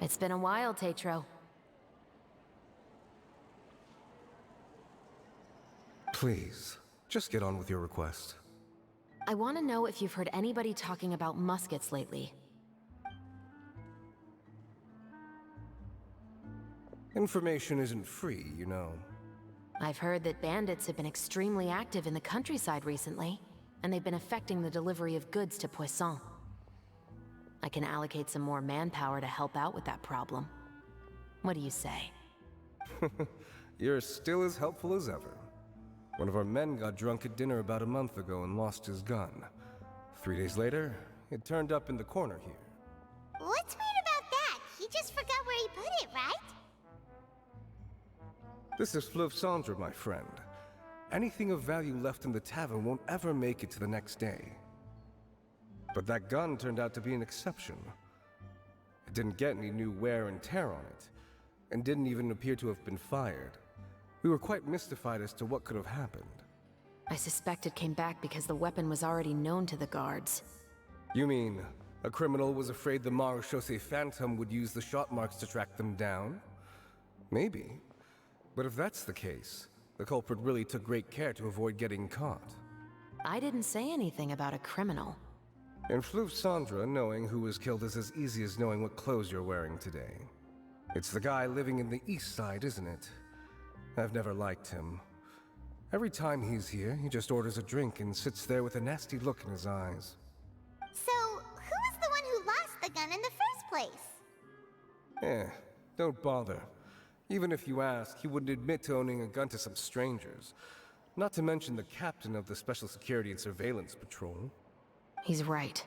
[SPEAKER 7] It's been a while, Tetro.
[SPEAKER 16] Please, just get on with your request.
[SPEAKER 7] I want to know if you've heard anybody talking about muskets lately.
[SPEAKER 16] Information isn't free, you know.
[SPEAKER 7] I've heard that bandits have been extremely active in the countryside recently, and they've been affecting the delivery of goods to Poisson. I can allocate some more manpower to help out with that problem. What do you say?
[SPEAKER 16] You're still as helpful as ever. One of our men got drunk at dinner about a month ago and lost his gun. 3 days later, it turned up in the corner here.
[SPEAKER 3] What's weird about that? He just forgot where he put it, right?
[SPEAKER 16] This is Fleuve Cendre, my friend. Anything of value left in the tavern won't ever make it to the next day. But that gun turned out to be an exception. It didn't get any new wear and tear on it, and didn't even appear to have been fired. We were quite mystified as to what could have happened.
[SPEAKER 7] I suspect it came back because the weapon was already known to the guards.
[SPEAKER 16] You mean, a criminal was afraid the Marechaussee Phantom would use the shot marks to track them down? Maybe. But if that's the case, the culprit really took great care to avoid getting caught.
[SPEAKER 7] I didn't say anything about a criminal.
[SPEAKER 16] In Fleuve Cendre, knowing who was killed is as easy as knowing what clothes you're wearing today. It's the guy living in the east side, isn't it? I've never liked him. Every time he's here, he just orders a drink and sits there with a nasty look in his eyes.
[SPEAKER 3] So, who was the one who lost the gun in the first place?
[SPEAKER 16] Don't bother. Even if you ask, he wouldn't admit to owning a gun to some strangers. Not to mention the captain of the Special Security and Surveillance Patrol.
[SPEAKER 7] He's right.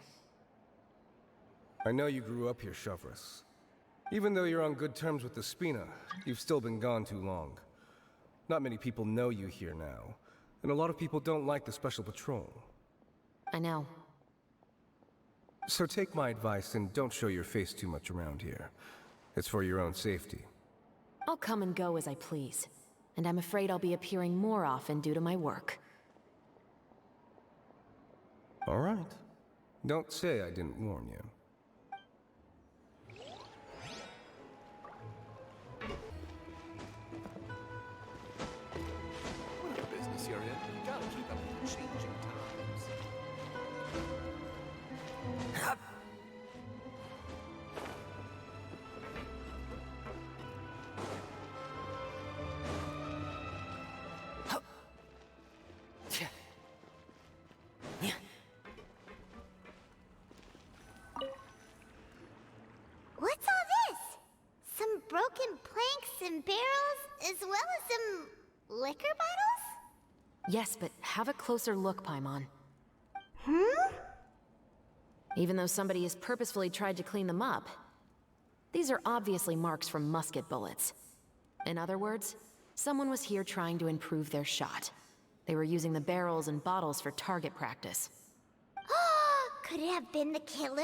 [SPEAKER 16] I know you grew up here, Chevreuse. Even though you're on good terms with the Spina, you've still been gone too long. Not many people know you here now, and a lot of people don't like the Special Patrol.
[SPEAKER 7] I know.
[SPEAKER 16] So take my advice and don't show your face too much around here. It's for your own safety.
[SPEAKER 7] I'll come and go as I please, and I'm afraid I'll be appearing more often due to my work.
[SPEAKER 16] All right. Don't say I didn't warn you.
[SPEAKER 6] Whatever business you're in, you gotta keep up with the changing times.
[SPEAKER 3] What's all this? Some broken planks and barrels, as well as some liquor bottles?
[SPEAKER 7] Yes, but have a closer look, Paimon. Even though somebody has purposefully tried to clean them up, these are obviously marks from musket bullets. In other words, someone was here trying to improve their shot. They were using the barrels and bottles for target practice.
[SPEAKER 3] Could it have been the killer?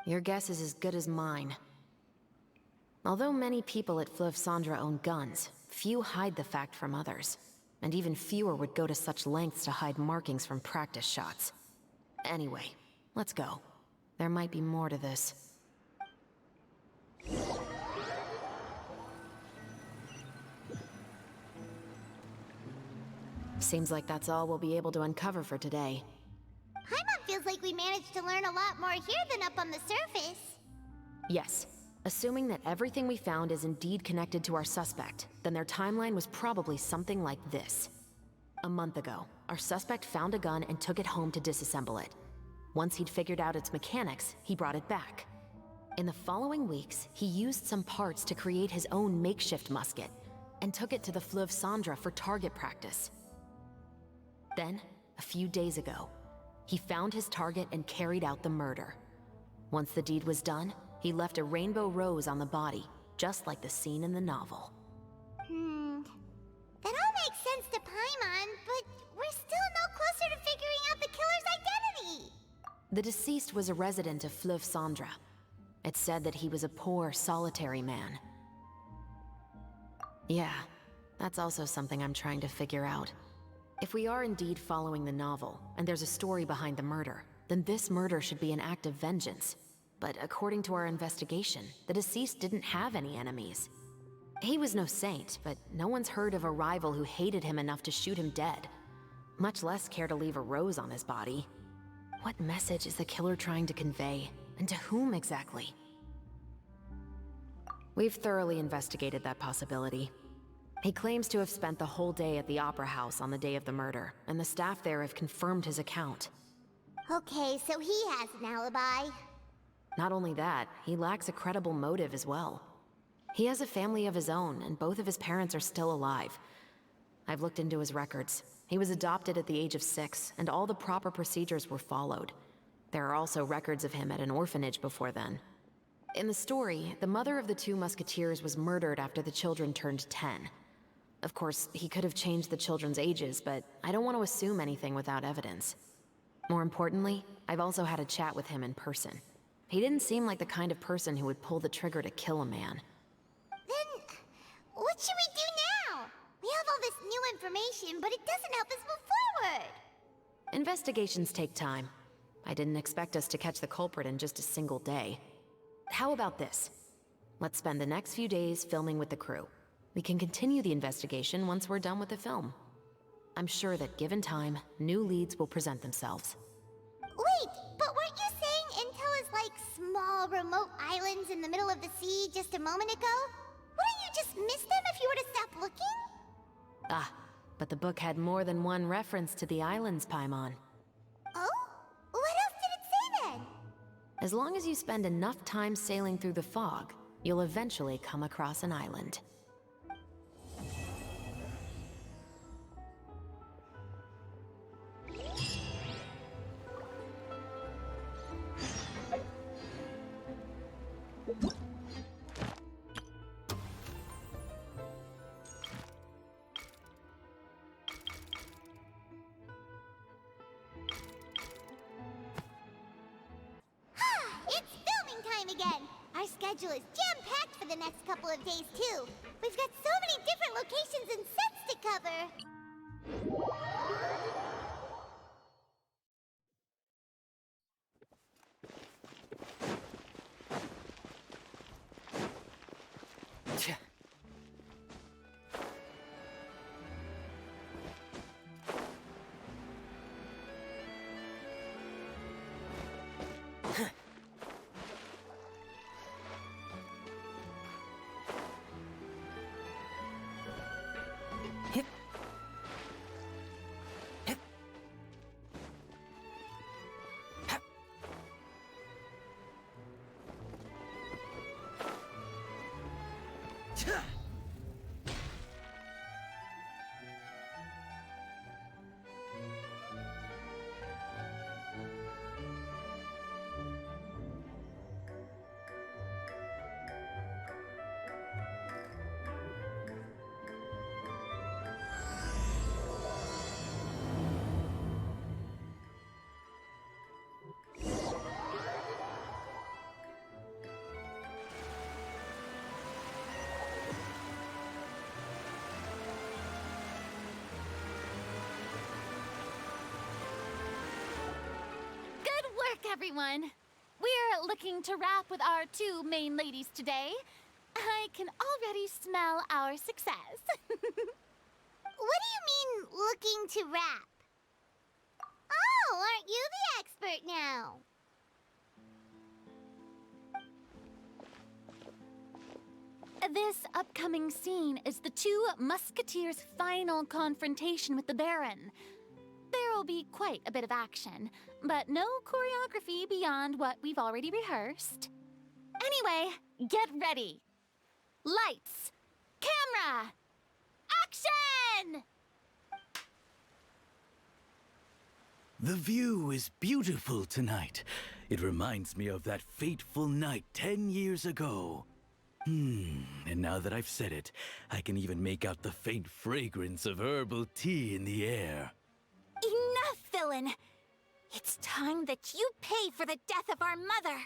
[SPEAKER 7] Your guess is as good as mine. Although many people at Fleuve Cendre own guns, few hide the fact from others. And even fewer would go to such lengths to hide markings from practice shots. Anyway, let's go. There might be more to this. Seems like that's all we'll be able to uncover for today.
[SPEAKER 3] Paimon feels like we managed to learn a lot more here than up on the surface.
[SPEAKER 7] Yes. Assuming that everything we found is indeed connected to our suspect, then their timeline was probably something like this. A month ago, our suspect found a gun and took it home to disassemble it. Once he'd figured out its mechanics, he brought it back. In the following weeks, he used some parts to create his own makeshift musket, and took it to the Fleuve Cendre for target practice. Then, a few days ago, he found his target and carried out the murder. Once the deed was done, he left a rainbow rose on the body, just like the scene in the novel.
[SPEAKER 3] That all makes sense to Paimon, but we're still no closer to figuring out the killer's identity.
[SPEAKER 7] The deceased was a resident of Fleuve Cendre. It's said that he was a poor, solitary man. Yeah, that's also something I'm trying to figure out. If we are indeed following the novel, and there's a story behind the murder, then this murder should be an act of vengeance. But according to our investigation, the deceased didn't have any enemies. He was no saint, but no one's heard of a rival who hated him enough to shoot him dead. Much less care to leave a rose on his body. What message is the killer trying to convey? And to whom exactly? We've thoroughly investigated that possibility. He claims to have spent the whole day at the Opera House on the day of the murder, and the staff there have confirmed his account.
[SPEAKER 3] Okay, so he has an alibi.
[SPEAKER 7] Not only that, he lacks a credible motive as well. He has a family of his own, and both of his parents are still alive. I've looked into his records. He was adopted at the age of 6, and all the proper procedures were followed. There are also records of him at an orphanage before then. In the story, the mother of the 2 musketeers was murdered after the children turned 10. Of course, he could have changed the children's ages, but I don't want to assume anything without evidence. More importantly, I've also had a chat with him in person. He didn't seem like the kind of person who would pull the trigger to kill a man.
[SPEAKER 3] Then, what should we do now? We have all this new information, but it doesn't help us move forward.
[SPEAKER 7] Investigations take time. I didn't expect us to catch the culprit in just a single day. How about this? Let's spend the next few days filming with the crew. We can continue the investigation once we're done with the film. I'm sure that given time, new leads will present themselves.
[SPEAKER 3] Wait, but weren't you saying Intel is like small, remote islands in the middle of the sea just a moment ago? Wouldn't you just miss them if you were to stop looking?
[SPEAKER 7] Ah, but the book had more than one reference to the islands, Paimon.
[SPEAKER 3] Oh? What else did it say then?
[SPEAKER 7] As long as you spend enough time sailing through the fog, you'll eventually come across an island.
[SPEAKER 3] It's filming time again! Our schedule is jam-packed for the next couple of days, too. We've got so many different locations and sets to cover.
[SPEAKER 13] Everyone, we're looking to wrap with our 2 main ladies today. I can already smell our success.
[SPEAKER 3] What do you mean, looking to wrap? Oh, aren't you the expert now?
[SPEAKER 13] This upcoming scene is the 2 musketeers' final confrontation with the Baron. There will be quite a bit of action, but no choreography beyond what we've already rehearsed. Anyway, get ready. Lights, camera, action!
[SPEAKER 17] The view is beautiful tonight. It reminds me of that fateful night 10 years ago. And now that I've said it, I can even make out the faint fragrance of herbal tea in the air.
[SPEAKER 5] Enough, villain! It's time that you pay for the death of our mother!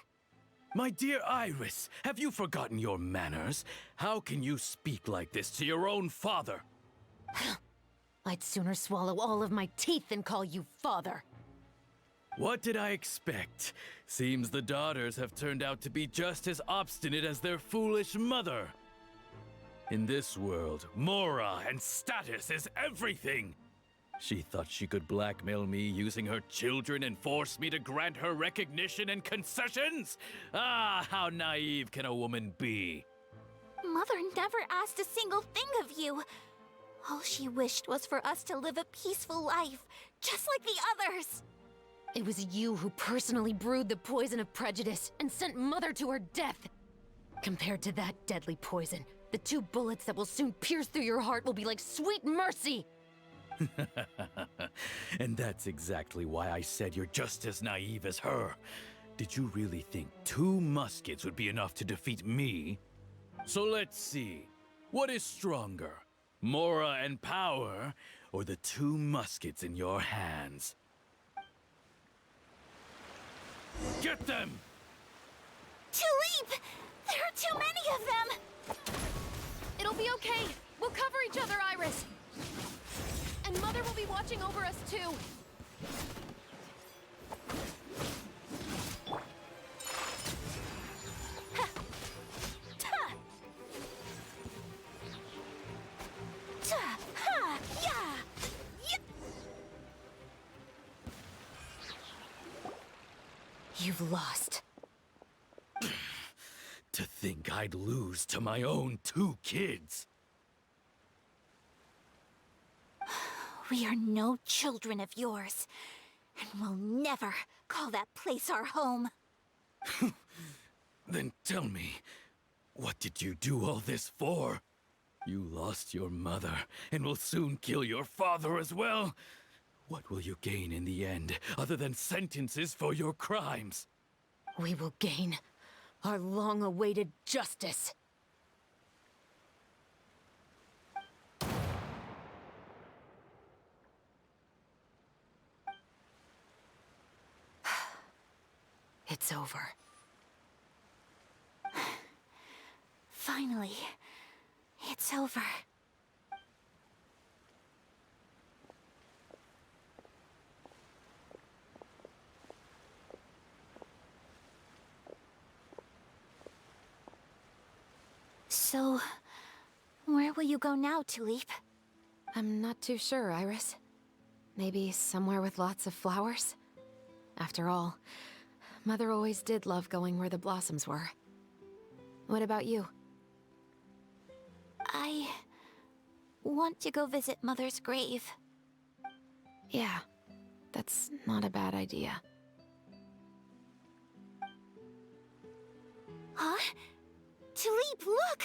[SPEAKER 17] My dear Iris, have you forgotten your manners? How can you speak like this to your own father?
[SPEAKER 7] I'd sooner swallow all of my teeth than call you father.
[SPEAKER 17] What did I expect? Seems the daughters have turned out to be just as obstinate as their foolish mother. In this world, Mora and status is everything. She thought she could blackmail me using her children and force me to grant her recognition and concessions? Ah, how naive can a woman be?
[SPEAKER 5] Mother never asked a single thing of you. All she wished was for us to live a peaceful life, just like the others.
[SPEAKER 7] It was you who personally brewed the poison of prejudice and sent Mother to her death. Compared to that deadly poison, the 2 bullets that will soon pierce through your heart will be like sweet mercy.
[SPEAKER 17] And that's exactly why I said you're just as naive as her. Did you really think 2 muskets would be enough to defeat me? So let's see. What is stronger? Mora and power, or the 2 muskets in your hands? Get them!
[SPEAKER 5] Tulip! There are too many of them!
[SPEAKER 7] It'll be okay. We'll cover each other, Iris. And Mother will be watching over us, too. You've lost.
[SPEAKER 17] To think I'd lose to my own 2 kids.
[SPEAKER 5] We are no children of yours, and we'll never call that place our home.
[SPEAKER 17] Then tell me, what did you do all this for? You lost your mother, and will soon kill your father as well. What will you gain in the end, other than sentences for your crimes?
[SPEAKER 7] We will gain our long-awaited justice. It's over.
[SPEAKER 5] Finally, it's over. So, where will you go now, Tulip?
[SPEAKER 7] I'm not too sure, Iris. Maybe somewhere with lots of flowers? After all, Mother always did love going where the blossoms were. What about you?
[SPEAKER 5] I want to go visit Mother's grave.
[SPEAKER 7] Yeah, that's not a bad idea.
[SPEAKER 5] Huh? Tulip, look!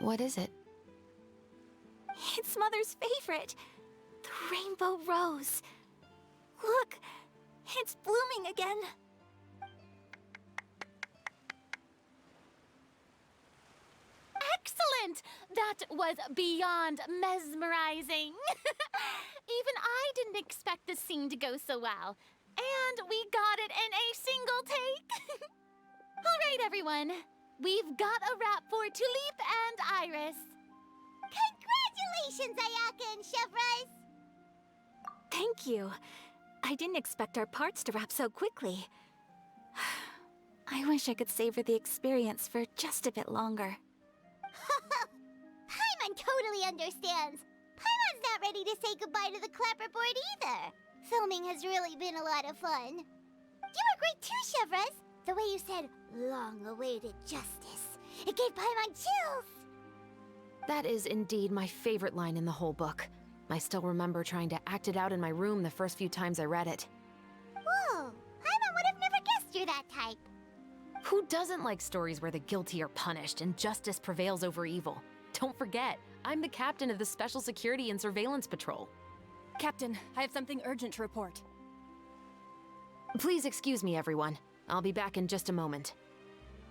[SPEAKER 7] What is it?
[SPEAKER 5] It's Mother's favorite. The rainbow rose. Look, it's blooming again.
[SPEAKER 13] Excellent! That was beyond mesmerizing. Even I didn't expect the scene to go so well. And we got it in a single take. All right, everyone. We've got a wrap for Tulip and Iris.
[SPEAKER 3] Congratulations, Ayaka and Chevres!
[SPEAKER 5] Thank you. I didn't expect our parts to wrap so quickly. I wish I could savor the experience for just a bit longer.
[SPEAKER 3] Paimon totally understands. Paimon's not ready to say goodbye to the clapperboard either. Filming has really been a lot of fun. You were great too, Chevres. The way you said, long-awaited justice. It gave Paimon chills.
[SPEAKER 7] That is indeed my favorite line in the whole book. I still remember trying to act it out in my room the first few times I read it.
[SPEAKER 3] Whoa, Paimon would have never guessed you're that type.
[SPEAKER 7] Who doesn't like stories where the guilty are punished and justice prevails over evil? Don't forget, I'm the captain of the Special Security and Surveillance Patrol.
[SPEAKER 18] Captain, I have something urgent to report.
[SPEAKER 7] Please excuse me, everyone. I'll be back in just a moment.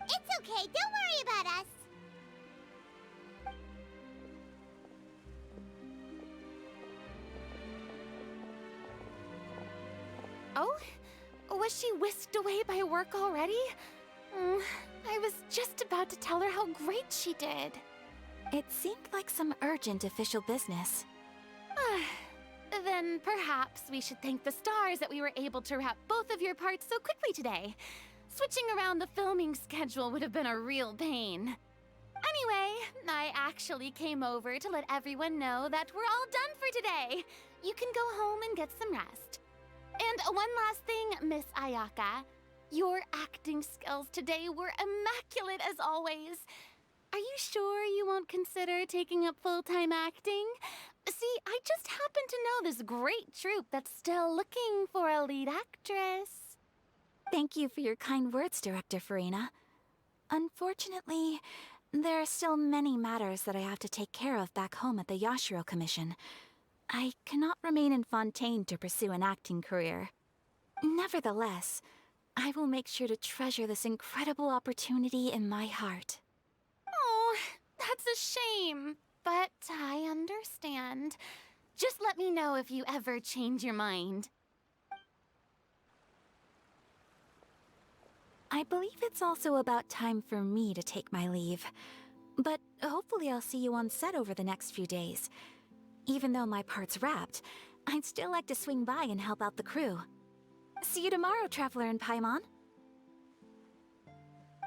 [SPEAKER 3] It's okay, don't worry about us.
[SPEAKER 13] Oh? Was she whisked away by work already? I was just about to tell her how great she did.
[SPEAKER 5] It seemed like some urgent official business.
[SPEAKER 13] Then perhaps we should thank the stars that we were able to wrap both of your parts so quickly today. Switching around the filming schedule would have been a real pain. Anyway, I actually came over to let everyone know that we're all done for today. You can go home and get some rest. And one last thing, Miss Ayaka. Your acting skills today were immaculate as always. Are you sure you won't consider taking up full-time acting? See, I just happen to know this great troupe that's still looking for a lead actress.
[SPEAKER 5] Thank you for your kind words, Director Farina. Unfortunately, there are still many matters that I have to take care of back home at the Yashiro Commission. I cannot remain in Fontaine to pursue an acting career. Nevertheless, I will make sure to treasure this incredible opportunity in my heart.
[SPEAKER 13] Oh, that's a shame, but I understand. Just let me know if you ever change your mind.
[SPEAKER 5] I believe it's also about time for me to take my leave. But hopefully I'll see you on set over the next few days. Even though my part's wrapped, I'd still like to swing by and help out the crew. See you tomorrow, Traveler and Paimon.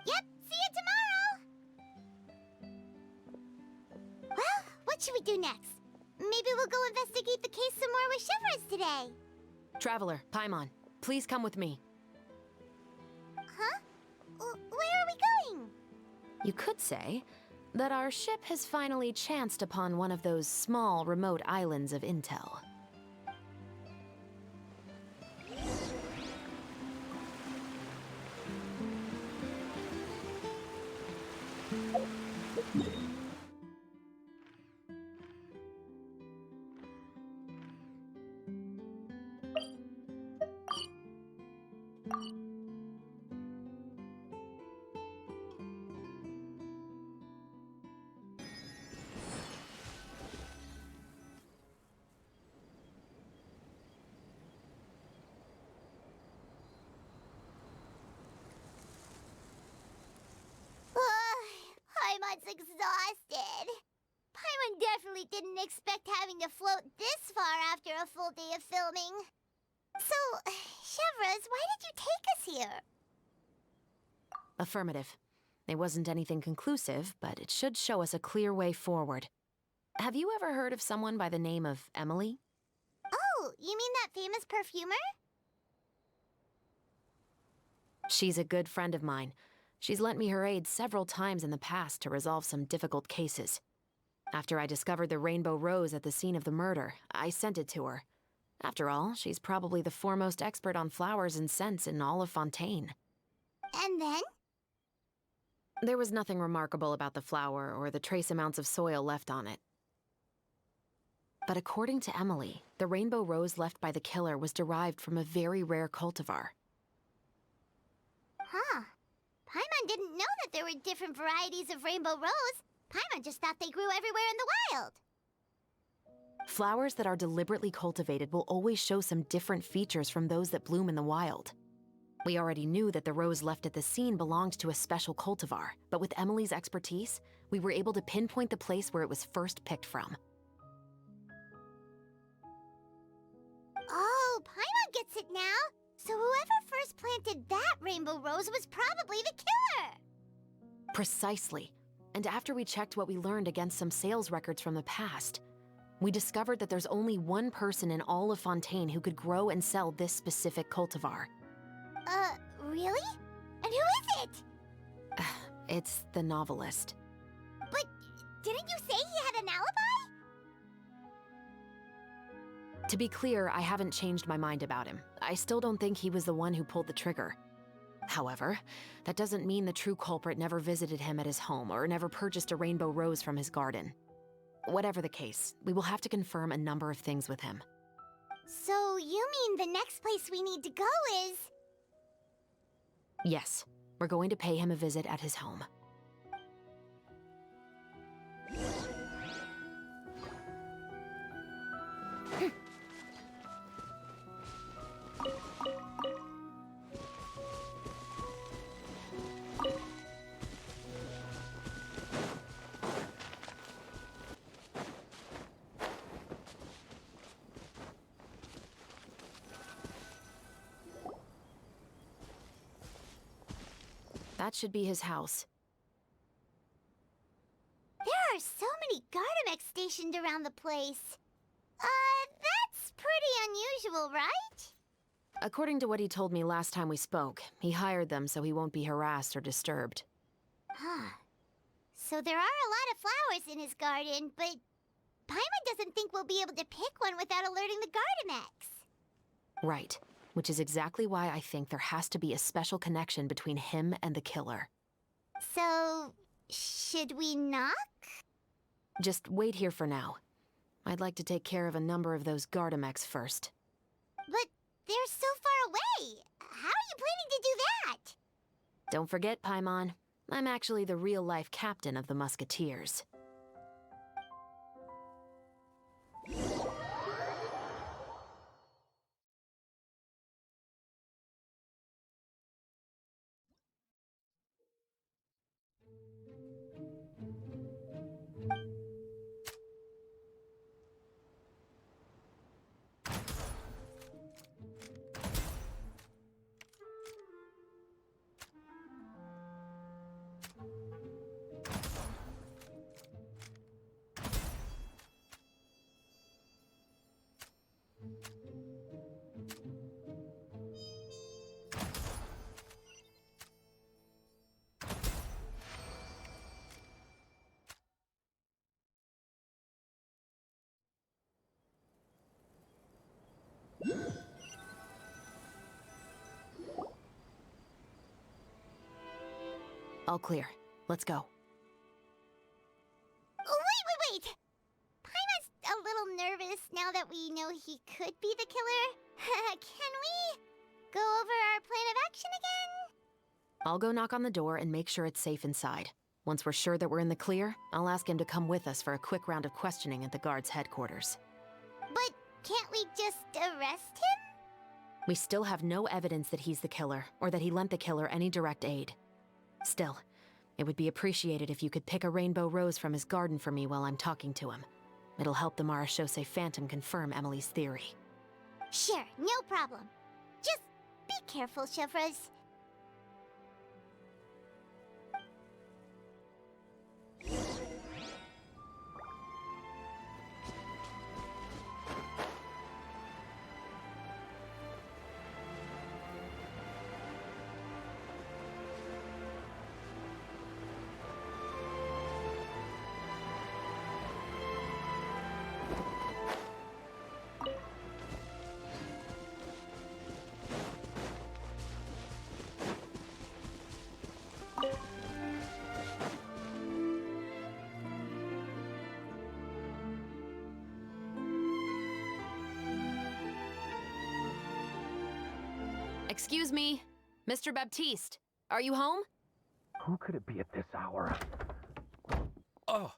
[SPEAKER 3] Yep, see you tomorrow! Well, what should we do next? Maybe we'll go investigate the case some more with Chevres today.
[SPEAKER 7] Traveler, Paimon, please come with me.
[SPEAKER 3] Huh? Where are we going?
[SPEAKER 7] You could say that our ship has finally chanced upon one of those small, remote islands of intel.
[SPEAKER 3] Paimon's exhausted. Paimon definitely didn't expect having to float this far after a full day of filming. So, Chevres, why did you take us here?
[SPEAKER 7] Affirmative. It wasn't anything conclusive, but it should show us a clear way forward. Have you ever heard of someone by the name of Emily?
[SPEAKER 3] Oh, you mean that famous perfumer?
[SPEAKER 7] She's a good friend of mine. She's lent me her aid several times in the past to resolve some difficult cases. After I discovered the rainbow rose at the scene of the murder, I sent it to her. After all, she's probably the foremost expert on flowers and scents in all of Fontaine.
[SPEAKER 3] And then?
[SPEAKER 7] There was nothing remarkable about the flower or the trace amounts of soil left on it. But according to Emily, the rainbow rose left by the killer was derived from a very rare cultivar.
[SPEAKER 3] Huh. Paimon didn't know that there were different varieties of rainbow rose. Paimon just thought they grew everywhere in the wild.
[SPEAKER 7] Flowers that are deliberately cultivated will always show some different features from those that bloom in the wild. We already knew that the rose left at the scene belonged to a special cultivar, but with Emily's expertise, we were able to pinpoint the place where it was first picked from.
[SPEAKER 3] Oh, Paimon gets it now. So whoever first planted that rainbow rose was probably the killer!
[SPEAKER 7] Precisely. And after we checked what we learned against some sales records from the past, we discovered that there's only one person in all of Fontaine who could grow and sell this specific cultivar.
[SPEAKER 3] Really? And who is it?
[SPEAKER 7] It's the novelist.
[SPEAKER 3] But didn't you say he had an alibi?
[SPEAKER 7] To be clear, I haven't changed my mind about him. I still don't think he was the one who pulled the trigger. However, that doesn't mean the true culprit never visited him at his home or never purchased a rainbow rose from his garden. Whatever the case, we will have to confirm a number of things with him.
[SPEAKER 3] So you mean the next place we need to go is...
[SPEAKER 7] Yes, we're going to pay him a visit at his home. That should be his house.
[SPEAKER 3] There are so many Gardamex stationed around the place. That's pretty unusual, right?
[SPEAKER 7] According to what he told me last time we spoke, he hired them so he won't be harassed or disturbed.
[SPEAKER 3] Huh. So there are a lot of flowers in his garden, but Paimon doesn't think we'll be able to pick one without alerting the Gardamex.
[SPEAKER 7] Right. Which is exactly why I think there has to be a special connection between him and the killer.
[SPEAKER 3] So, should we knock?
[SPEAKER 7] Just wait here for now. I'd like to take care of a number of those Gardamex first.
[SPEAKER 3] But they're so far away. How are you planning to do that?
[SPEAKER 7] Don't forget, Paimon, I'm actually the real-life captain of the Musketeers. All clear. Let's go.
[SPEAKER 3] Wait! Paimon's a little nervous now that we know he could be the killer. Can we go over our plan of action again?
[SPEAKER 7] I'll go knock on the door and make sure it's safe inside. Once we're sure that we're in the clear, I'll ask him to come with us for a quick round of questioning at the guard's headquarters.
[SPEAKER 3] But can't we just arrest him?
[SPEAKER 7] We still have no evidence that he's the killer, or that he lent the killer any direct aid. Still, it would be appreciated if you could pick a rainbow rose from his garden for me while I'm talking to him. It'll help the Marachose Phantom confirm Emily's theory.
[SPEAKER 3] Sure, no problem. Just be careful, Chevres.
[SPEAKER 7] Excuse me, Mr. Baptiste, are you home?
[SPEAKER 19] Who could it be at this hour?
[SPEAKER 2] Oh,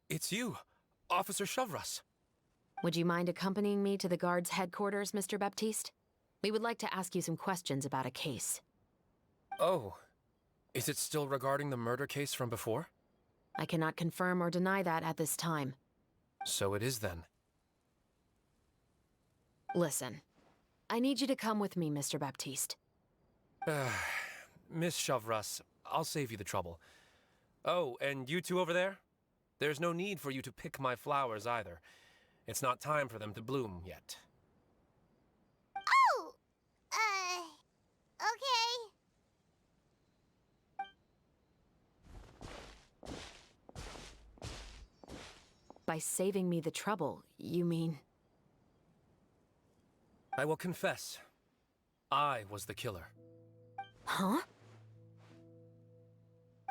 [SPEAKER 2] it's you, Officer Chevres.
[SPEAKER 7] Would you mind accompanying me to the guard's headquarters, Mr. Baptiste? We would like to ask you some questions about a case.
[SPEAKER 19] Oh, is it still regarding the murder case from before?
[SPEAKER 7] I cannot confirm or deny that at this time.
[SPEAKER 19] So it is then.
[SPEAKER 7] Listen, I need you to come with me, Mr. Baptiste.
[SPEAKER 19] Miss Chevres, I'll save you the trouble. Oh, and you two over there? There's no need for you to pick my flowers either. It's not time for them to bloom yet.
[SPEAKER 3] Oh! Okay.
[SPEAKER 7] By saving me the trouble, you mean...
[SPEAKER 19] I will confess. I was the killer.
[SPEAKER 7] Huh?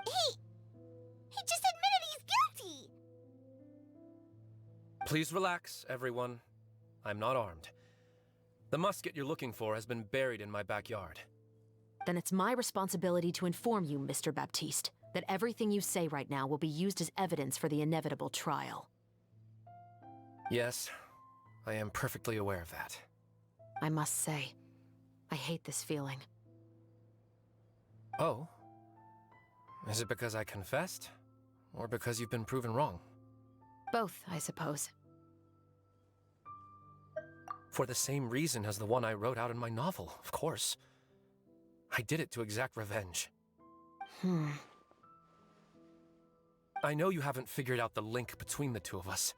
[SPEAKER 3] He just admitted he's guilty!
[SPEAKER 19] Please relax, everyone. I'm not armed. The musket you're looking for has been buried in my backyard.
[SPEAKER 7] Then it's my responsibility to inform you, Mr. Baptiste, that everything you say right now will be used as evidence for the inevitable trial.
[SPEAKER 19] Yes, I am perfectly aware of that.
[SPEAKER 7] I must say, I hate this feeling.
[SPEAKER 19] Oh? Is it because I confessed? Or because you've been proven wrong?
[SPEAKER 7] Both, I suppose.
[SPEAKER 19] For the same reason as the one I wrote out in my novel, of course. I did it to exact revenge. I know you haven't figured out the link between the two of us.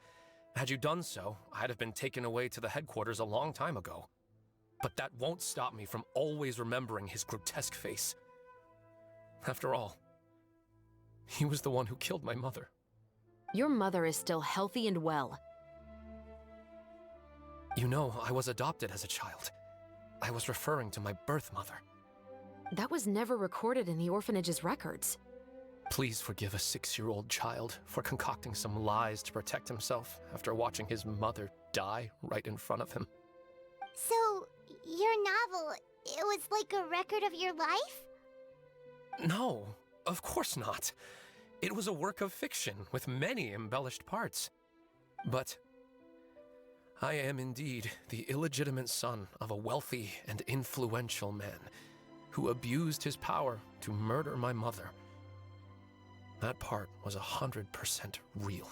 [SPEAKER 19] Had you done so, I'd have been taken away to the headquarters a long time ago. But that won't stop me from always remembering his grotesque face. After all, he was the one who killed my mother.
[SPEAKER 7] Your mother is still healthy and well.
[SPEAKER 19] You know, I was adopted as a child. I was referring to my birth mother.
[SPEAKER 7] That was never recorded in the orphanage's records.
[SPEAKER 19] Please forgive a 6-year-old child for concocting some lies to protect himself after watching his mother die right in front of him.
[SPEAKER 3] So, your novel, it was like a record of your life?
[SPEAKER 19] No, of course not. It was a work of fiction with many embellished parts. But I am indeed the illegitimate son of a wealthy and influential man who abused his power to murder my mother. That part was 100% real.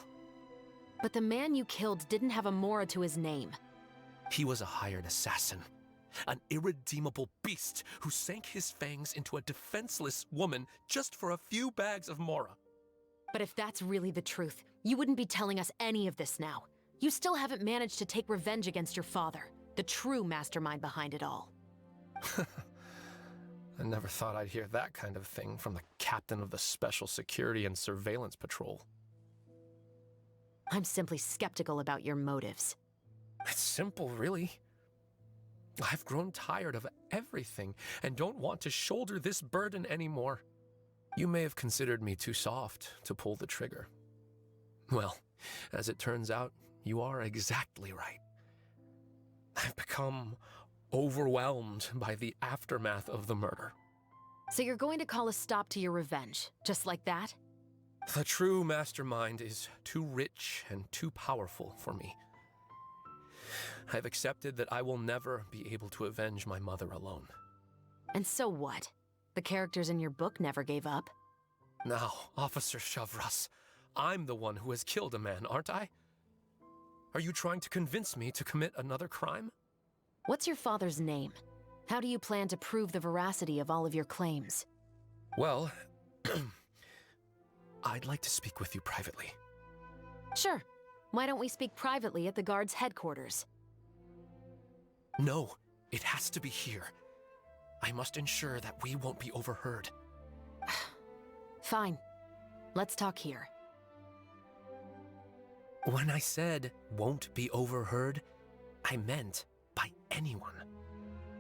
[SPEAKER 7] But the man you killed didn't have a Mora to his name.
[SPEAKER 19] He was a hired assassin. An irredeemable beast who sank his fangs into a defenseless woman just for a few bags of Mora.
[SPEAKER 7] But if that's really the truth, you wouldn't be telling us any of this now. You still haven't managed to take revenge against your father, the true mastermind behind it all.
[SPEAKER 19] I never thought I'd hear that kind of thing from the captain of the Special Security and Surveillance Patrol.
[SPEAKER 7] I'm simply skeptical about your motives.
[SPEAKER 19] It's simple, really. I've grown tired of everything and don't want to shoulder this burden anymore. You may have considered me too soft to pull the trigger. Well, as it turns out, you are exactly right. I've become overwhelmed by the aftermath of the murder.
[SPEAKER 7] So you're going to call a stop to your revenge, just like that?
[SPEAKER 19] The true mastermind is too rich and too powerful for me. I've accepted that I will never be able to avenge my mother alone.
[SPEAKER 7] And so what? The characters in your book never gave up.
[SPEAKER 19] Now, Officer Shavras, I'm the one who has killed a man, aren't I? Are you trying to convince me to commit another crime?
[SPEAKER 7] What's your father's name? How do you plan to prove the veracity of all of your claims?
[SPEAKER 19] Well, I'd like to speak with you privately.
[SPEAKER 7] Sure. Why don't we speak privately at the guard's headquarters?
[SPEAKER 19] No, it has to be here. I must ensure that we won't be overheard.
[SPEAKER 7] Fine. Let's talk here.
[SPEAKER 19] When I said won't be overheard, I meant by anyone.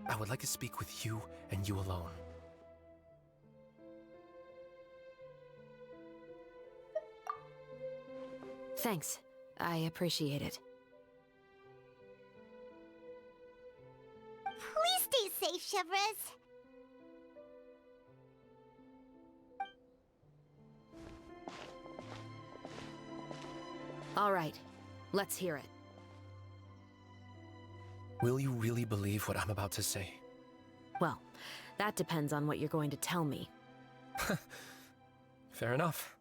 [SPEAKER 19] I would like to speak with you and you alone.
[SPEAKER 7] Thanks. I appreciate it.
[SPEAKER 3] Please stay safe, Chevres.
[SPEAKER 7] All right. Let's hear it.
[SPEAKER 19] Will you really believe what I'm about to say?
[SPEAKER 7] Well, that depends on what you're going to tell me.
[SPEAKER 19] Fair enough.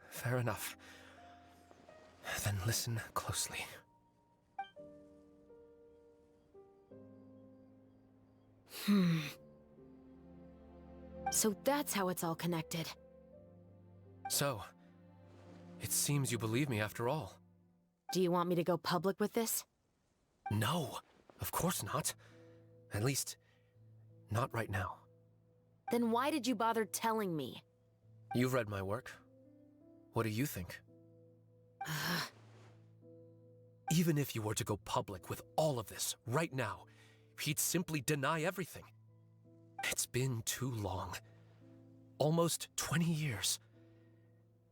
[SPEAKER 19] Fair enough. Then listen closely.
[SPEAKER 7] So that's how it's all connected.
[SPEAKER 19] So, it seems you believe me after all.
[SPEAKER 7] Do you want me to go public with this?
[SPEAKER 19] No, of course not. At least, not right now.
[SPEAKER 7] Then why did you bother telling me?
[SPEAKER 19] You've read my work. What do you think? Even if you were to go public with all of this right now, he'd simply deny everything. It's been too long. Almost 20 years.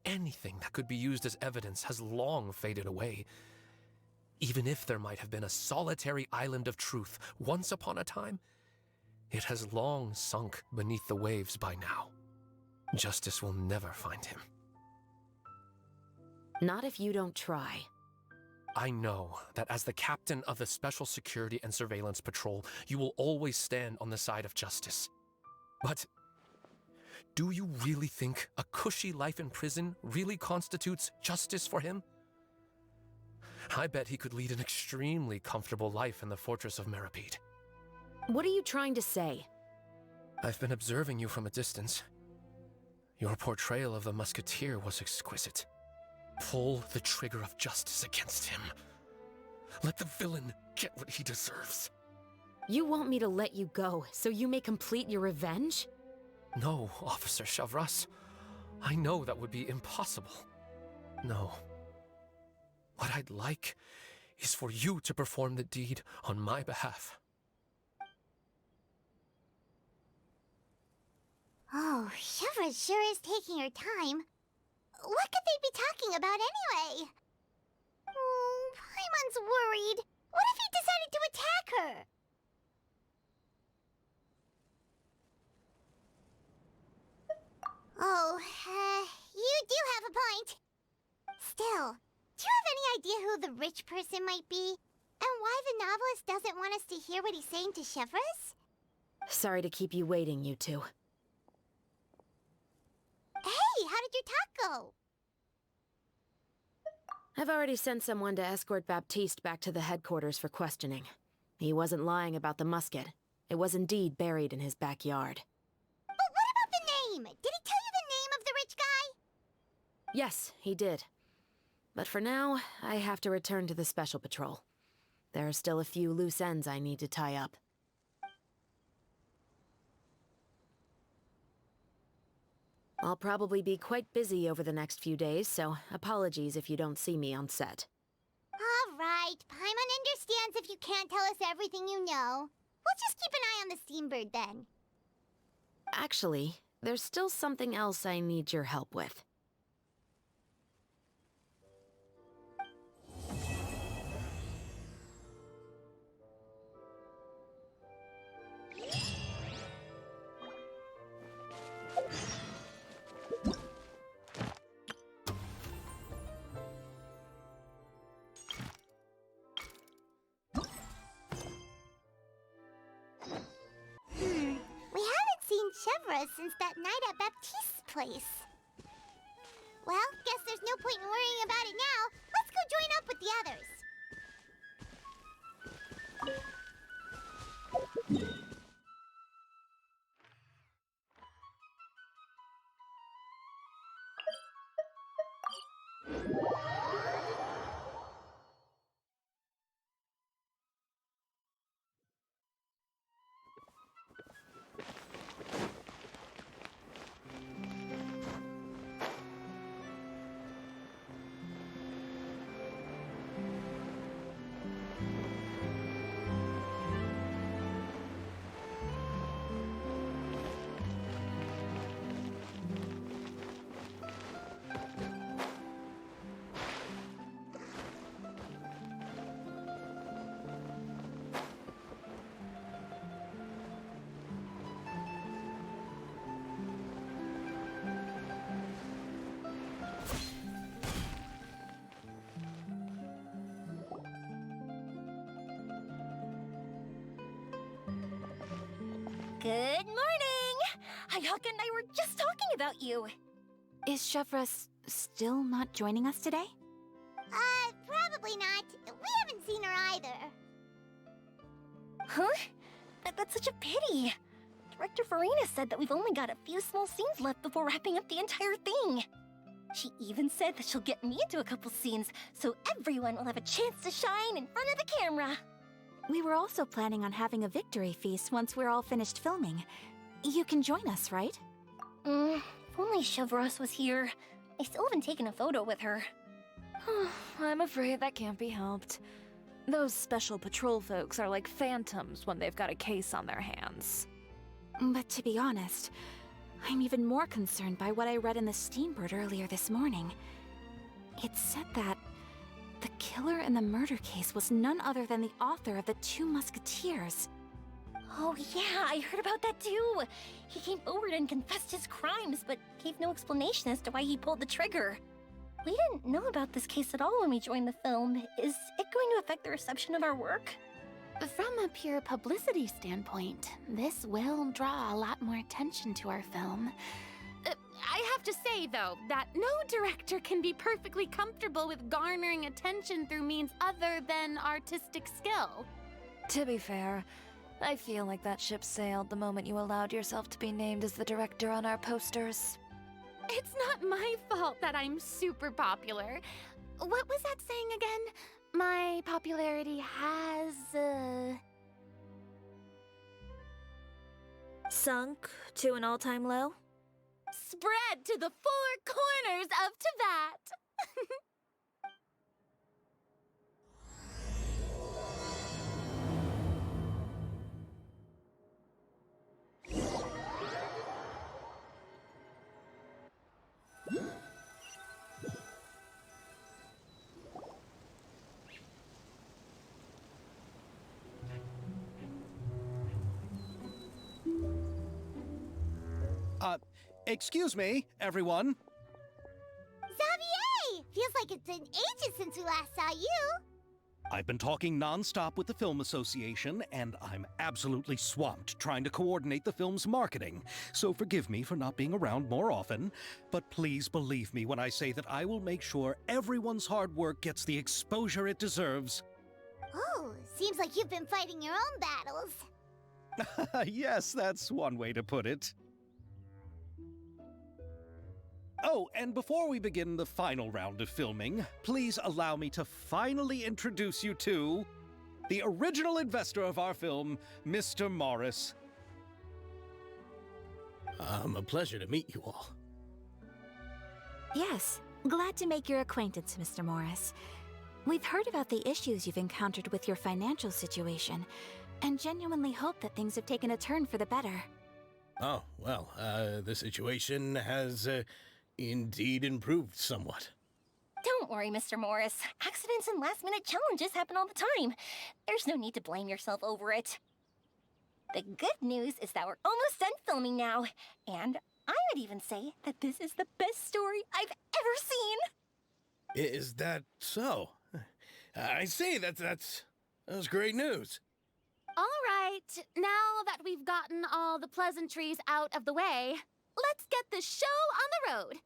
[SPEAKER 19] Anything that could be used as evidence has long faded away. Even if there might have been a solitary island of truth once upon a time, it has long sunk beneath the waves by now. Justice will never find him.
[SPEAKER 7] Not if you don't try.
[SPEAKER 19] I know that as the captain of the Special Security and Surveillance Patrol, you will always stand on the side of justice. But do you really think a cushy life in prison really constitutes justice for him? I bet he could lead an extremely comfortable life in the fortress of Meripede.
[SPEAKER 7] What are you trying to say?
[SPEAKER 19] I've been observing you from a distance. Your portrayal of the Musketeer was exquisite. Pull the trigger of justice against him. Let the villain get what he deserves.
[SPEAKER 7] You want me to let you go so you may complete your revenge?
[SPEAKER 19] No, Officer Shavras. I know that would be impossible. No. What I'd like is for you to perform the deed on my behalf.
[SPEAKER 3] Oh, Shivra's sure is taking her time. What could they be talking about anyway? Oh, Paimon's worried. What if he decided to attack her? Oh, you do have a point. Still, do you have any idea who the rich person might be? And why the novelist doesn't want us to hear what he's saying to Shivras?
[SPEAKER 7] Sorry to keep you waiting, you two.
[SPEAKER 3] Hey, how did your talk go?
[SPEAKER 7] I've already sent someone to escort Baptiste back to the headquarters for questioning. He wasn't lying about the musket. It was indeed buried in his backyard.
[SPEAKER 3] But what about the name? Did he tell you the name of the rich guy?
[SPEAKER 7] Yes, he did. But for now, I have to return to the Special Patrol. There are still a few loose ends I need to tie up. I'll probably be quite busy over the next few days, so apologies if you don't see me on set.
[SPEAKER 3] All right, Paimon understands if you can't tell us everything you know. We'll just keep an eye on the Steambird then.
[SPEAKER 7] Actually, there's still something else I need your help with.
[SPEAKER 3] We haven't seen Shivra since that night at Baptiste's place. Well, guess there's no point in worrying about it now. Let's go join up with the others.
[SPEAKER 10] Good morning! Hayaka and I were just talking about you.
[SPEAKER 5] Is Shevras still not joining us today?
[SPEAKER 3] Probably not. We haven't seen her either.
[SPEAKER 10] Huh? That's such a pity. Director Farina said that we've only got a few small scenes left before wrapping up the entire thing. She even said that she'll get me into a couple scenes, so everyone will have a chance to shine in front of the camera.
[SPEAKER 5] We were also planning on having a victory feast once we're all finished filming. You can join us, right?
[SPEAKER 10] If only Chevros was here. I still haven't taken a photo with her.
[SPEAKER 4] I'm afraid that can't be helped. Those special patrol folks are like phantoms when they've got a case on their hands.
[SPEAKER 5] But to be honest, I'm even more concerned by what I read in the Steambird earlier this morning. It said that the killer in the murder case was none other than the author of the 2 Musketeers.
[SPEAKER 10] Oh yeah, I heard about that too. He came forward and confessed his crimes, but gave no explanation as to why he pulled the trigger. We didn't know about this case at all when we joined the film. Is it going to affect the reception of our work?
[SPEAKER 13] From a pure publicity standpoint, this will draw a lot more attention to our film. I have to say, though, that no director can be perfectly comfortable with garnering attention through means other than artistic skill.
[SPEAKER 4] To be fair, I feel like that ship sailed the moment you allowed yourself to be named as the director on our posters.
[SPEAKER 13] It's not my fault that I'm super popular. What was that saying again? My popularity has,
[SPEAKER 4] Sunk to an all-time low?
[SPEAKER 13] spread to the four corners of Teyvat.
[SPEAKER 1] Excuse me, everyone.
[SPEAKER 3] Xavier! Feels like it's been ages since we last saw you.
[SPEAKER 1] I've been talking nonstop with the Film Association, and I'm absolutely swamped trying to coordinate the film's marketing. So forgive me for not being around more often, but please believe me when I say that I will make sure everyone's hard work gets the exposure it deserves.
[SPEAKER 3] Oh, seems like you've been fighting your own battles.
[SPEAKER 1] Yes, that's one way to put it. Oh, and before we begin the final round of filming, please allow me to finally introduce you to the original investor of our film, Mr. Morris.
[SPEAKER 2] A pleasure to meet you all.
[SPEAKER 5] Yes, glad to make your acquaintance, Mr. Morris. We've heard about the issues you've encountered with your financial situation, and genuinely hope that things have taken a turn for the better.
[SPEAKER 2] Oh, well, the situation has indeed improved somewhat.
[SPEAKER 10] Don't worry, Mr. Morris. Accidents and last-minute challenges happen all the time. There's no need to blame yourself over it. The good news is that we're almost done filming now, and I would even say that this is the best story I've ever seen.
[SPEAKER 2] Is that so? I see, that's great news.
[SPEAKER 13] All right, now that we've gotten all the pleasantries out of the way, let's get this show on the road.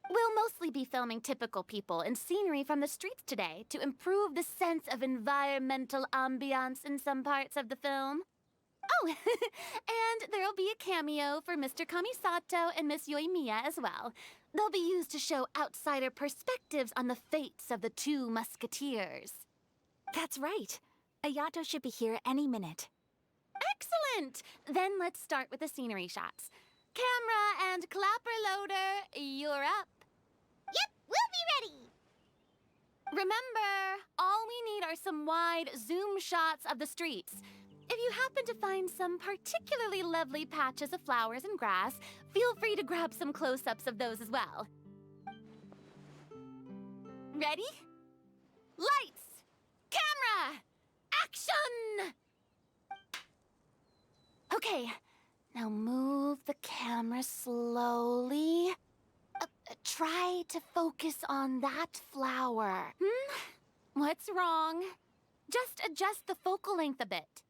[SPEAKER 13] We'll mostly be filming typical people and scenery from the streets today to improve the sense of environmental ambiance in some parts of the film. Oh, and there'll be a cameo for Mr. Kamisato and Miss Yoimiya as well. They'll be used to show outsider perspectives on the fates of the two musketeers.
[SPEAKER 5] That's right. Ayato should be here any minute.
[SPEAKER 13] Excellent! Then let's start with the scenery shots. Camera and clapper loader, you're up.
[SPEAKER 3] Yep, we'll be ready.
[SPEAKER 13] Remember, all we need are some wide zoom shots of the streets. If you happen to find some particularly lovely patches of flowers and grass, feel free to grab some close-ups of those as well. Ready? Lights! Camera! Action! Okay, now move the camera slowly. Try to focus on that flower. What's wrong? Just adjust the focal length a bit.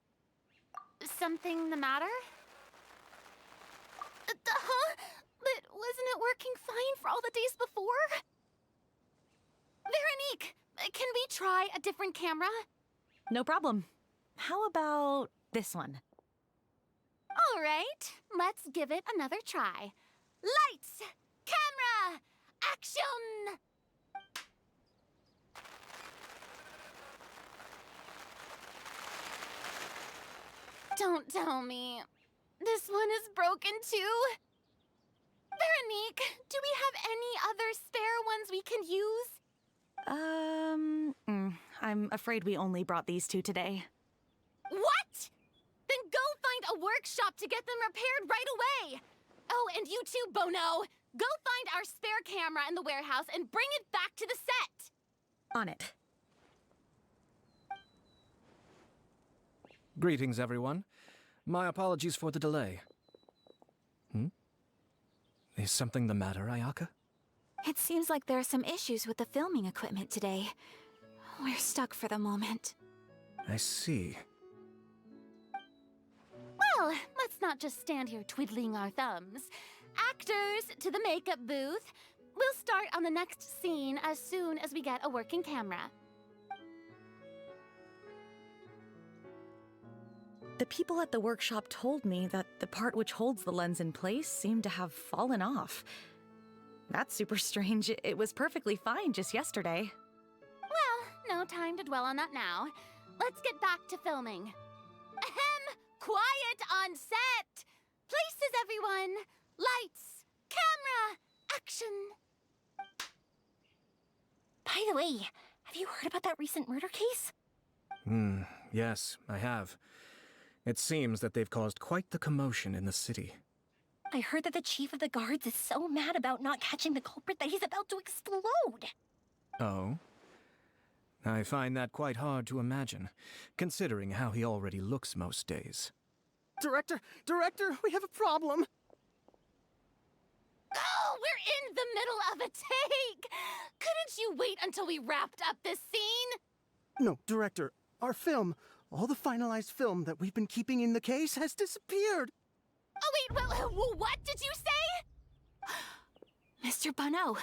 [SPEAKER 13] Something the matter? Huh? But wasn't it working fine for all the days before? Veronique, can we try a different camera?
[SPEAKER 11] No problem. How about this one?
[SPEAKER 13] All right, let's give it another try. Lights! Camera! Action! Don't tell me. This one is broken too? Veronique, do we have any other spare ones we can use?
[SPEAKER 11] I'm afraid we only brought these two today.
[SPEAKER 13] What? Then go find a workshop to get them repaired right away. Oh, and you too, Bono. Go find our spare camera in the warehouse and bring it back to the set.
[SPEAKER 11] On it.
[SPEAKER 6] Greetings, everyone. My apologies for the delay. Is something the matter, Ayaka?
[SPEAKER 5] It seems like there are some issues with the filming equipment today. We're stuck for the moment.
[SPEAKER 6] I see.
[SPEAKER 13] Well, let's not just stand here twiddling our thumbs. Actors, to the makeup booth. We'll start on the next scene as soon as we get a working camera.
[SPEAKER 11] The people at the workshop told me that the part which holds the lens in place seemed to have fallen off. That's super strange. It was perfectly fine just yesterday.
[SPEAKER 13] Well, no time to dwell on that now. Let's get back to filming. Ahem! Quiet on set! Places, everyone! Lights! Camera! Action!
[SPEAKER 10] By the way, have you heard about that recent murder case?
[SPEAKER 6] Yes, I have. It seems that they've caused quite the commotion in the city.
[SPEAKER 10] I heard that the chief of the guards is so mad about not catching the culprit that he's about to explode.
[SPEAKER 6] Oh? I find that quite hard to imagine, considering how he already looks most days.
[SPEAKER 8] Director, we have a problem.
[SPEAKER 13] Oh, we're in the middle of a take! Couldn't you wait until we wrapped up this scene?
[SPEAKER 9] No, Director, our film, all the finalized film that we've been keeping in the case has disappeared.
[SPEAKER 13] Oh, wait, what did you say?
[SPEAKER 10] Mr. Bonneau,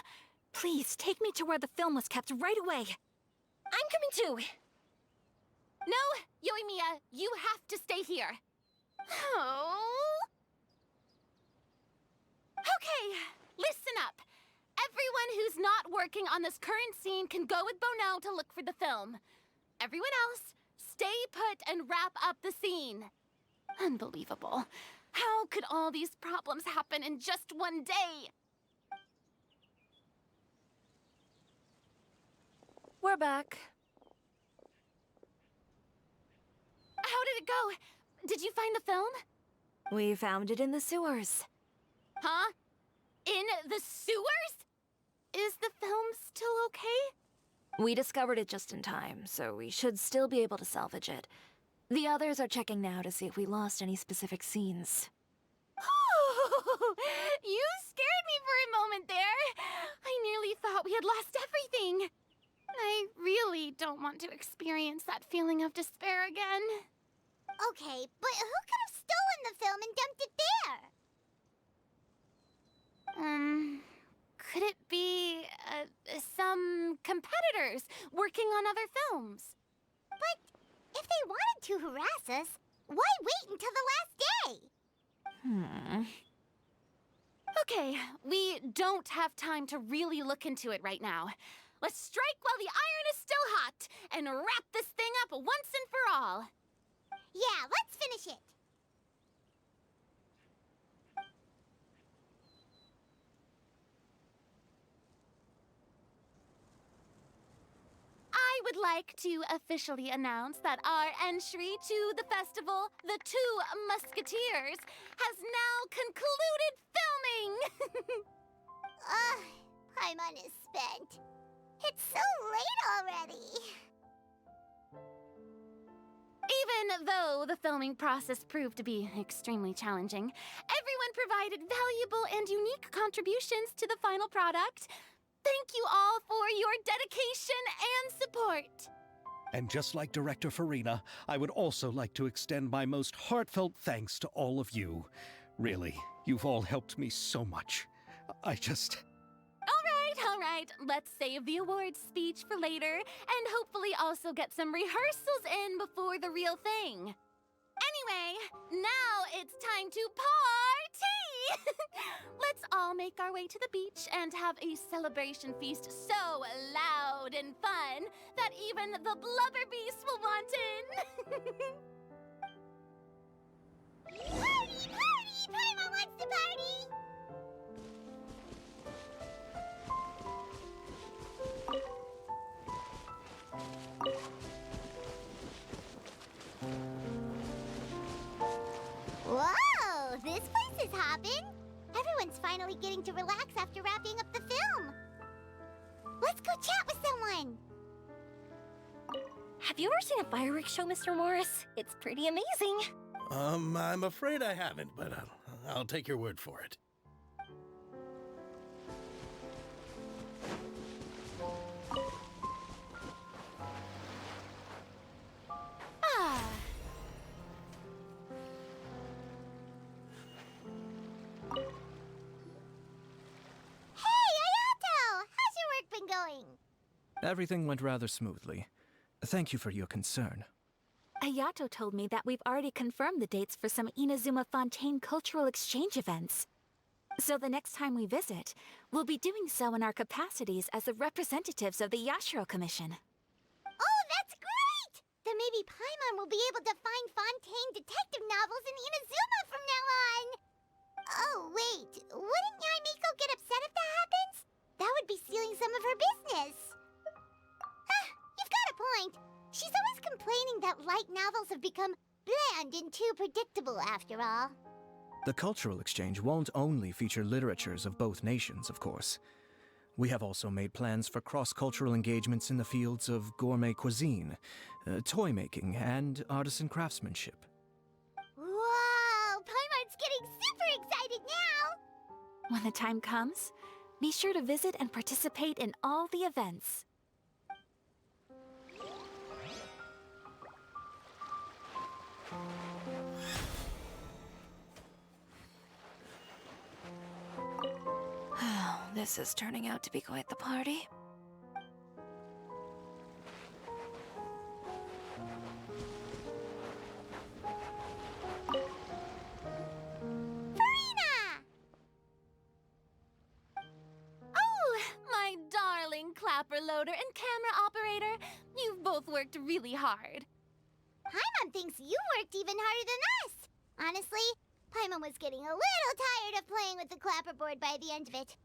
[SPEAKER 10] please take me to where the film was kept right away. I'm coming too.
[SPEAKER 13] No, Yoimiya, you have to stay here. Oh. Okay, listen up. Everyone who's not working on this current scene can go with Bonneau to look for the film. Everyone else, stay put and wrap up the scene. Unbelievable. How could all these problems happen in just one day?
[SPEAKER 4] We're back.
[SPEAKER 13] How did it go? Did you find the film?
[SPEAKER 4] We found it in the sewers.
[SPEAKER 13] Huh? In the sewers? Is the film still okay?
[SPEAKER 4] We discovered it just in time, so we should still be able to salvage it. The others are checking now to see if we lost any specific scenes.
[SPEAKER 13] You scared me for a moment there. I nearly thought we had lost everything. I really don't want to experience that feeling of despair again.
[SPEAKER 3] Okay, but who could have stolen the film and dumped it there?
[SPEAKER 13] Could it be, some competitors working on other films?
[SPEAKER 3] But if they wanted to harass us, why wait until the last day?
[SPEAKER 13] Okay, we don't have time to really look into it right now. Let's strike while the iron is still hot and wrap this thing up once and for all.
[SPEAKER 3] Yeah, let's finish it.
[SPEAKER 13] I would like to officially announce that our entry to the festival, The Two Musketeers, has now concluded filming!
[SPEAKER 3] Paimon is spent. It's so late already.
[SPEAKER 13] Even though the filming process proved to be extremely challenging, everyone provided valuable and unique contributions to the final product. Thank you all for your dedication and support.
[SPEAKER 1] And just like Director Farina, I would also like to extend my most heartfelt thanks to all of you. Really, you've all helped me so much.
[SPEAKER 13] All right, let's save the awards speech for later, and hopefully also get some rehearsals in before the real thing. Anyway, now it's time to party! Let's all make our way to the beach and have a celebration feast so loud and fun that even the blubber beast will want in.
[SPEAKER 3] Party! Paimon wants to party! Whoa! This place is hopping! Everyone's finally getting to relax after wrapping up the film. Let's go chat with someone!
[SPEAKER 10] Have you ever seen a fireworks show, Mr. Morris? It's pretty amazing.
[SPEAKER 2] I'm afraid I haven't, but I'll take your word for it.
[SPEAKER 3] Going?
[SPEAKER 6] Everything went rather smoothly. Thank you for your concern.
[SPEAKER 5] Ayato told me that we've already confirmed the dates for some Inazuma Fontaine cultural exchange events. So the next time we visit, we'll be doing so in our capacities as the representatives of the Yashiro Commission.
[SPEAKER 3] Oh, that's great! Then maybe Paimon will be able to find Fontaine detective novels in Inazuma from now on! Oh, wait. Wouldn't Yoimiya get upset if that happens? That would be stealing some of her business. You've got a point. She's always complaining that light novels have become bland and too predictable, after all.
[SPEAKER 6] The cultural exchange won't only feature literatures of both nations, of course. We have also made plans for cross-cultural engagements in the fields of gourmet cuisine, toy making, and artisan craftsmanship.
[SPEAKER 3] Whoa! Paimon's getting super excited now!
[SPEAKER 5] When the time comes, be sure to visit and participate in all the events.
[SPEAKER 4] This is turning out to be quite the party.
[SPEAKER 13] Oh, my darling clapper loader and camera operator. You've both worked really hard.
[SPEAKER 3] Paimon thinks you worked even harder than us. Honestly, Paimon was getting a little tired of playing with the clapperboard by the end of it.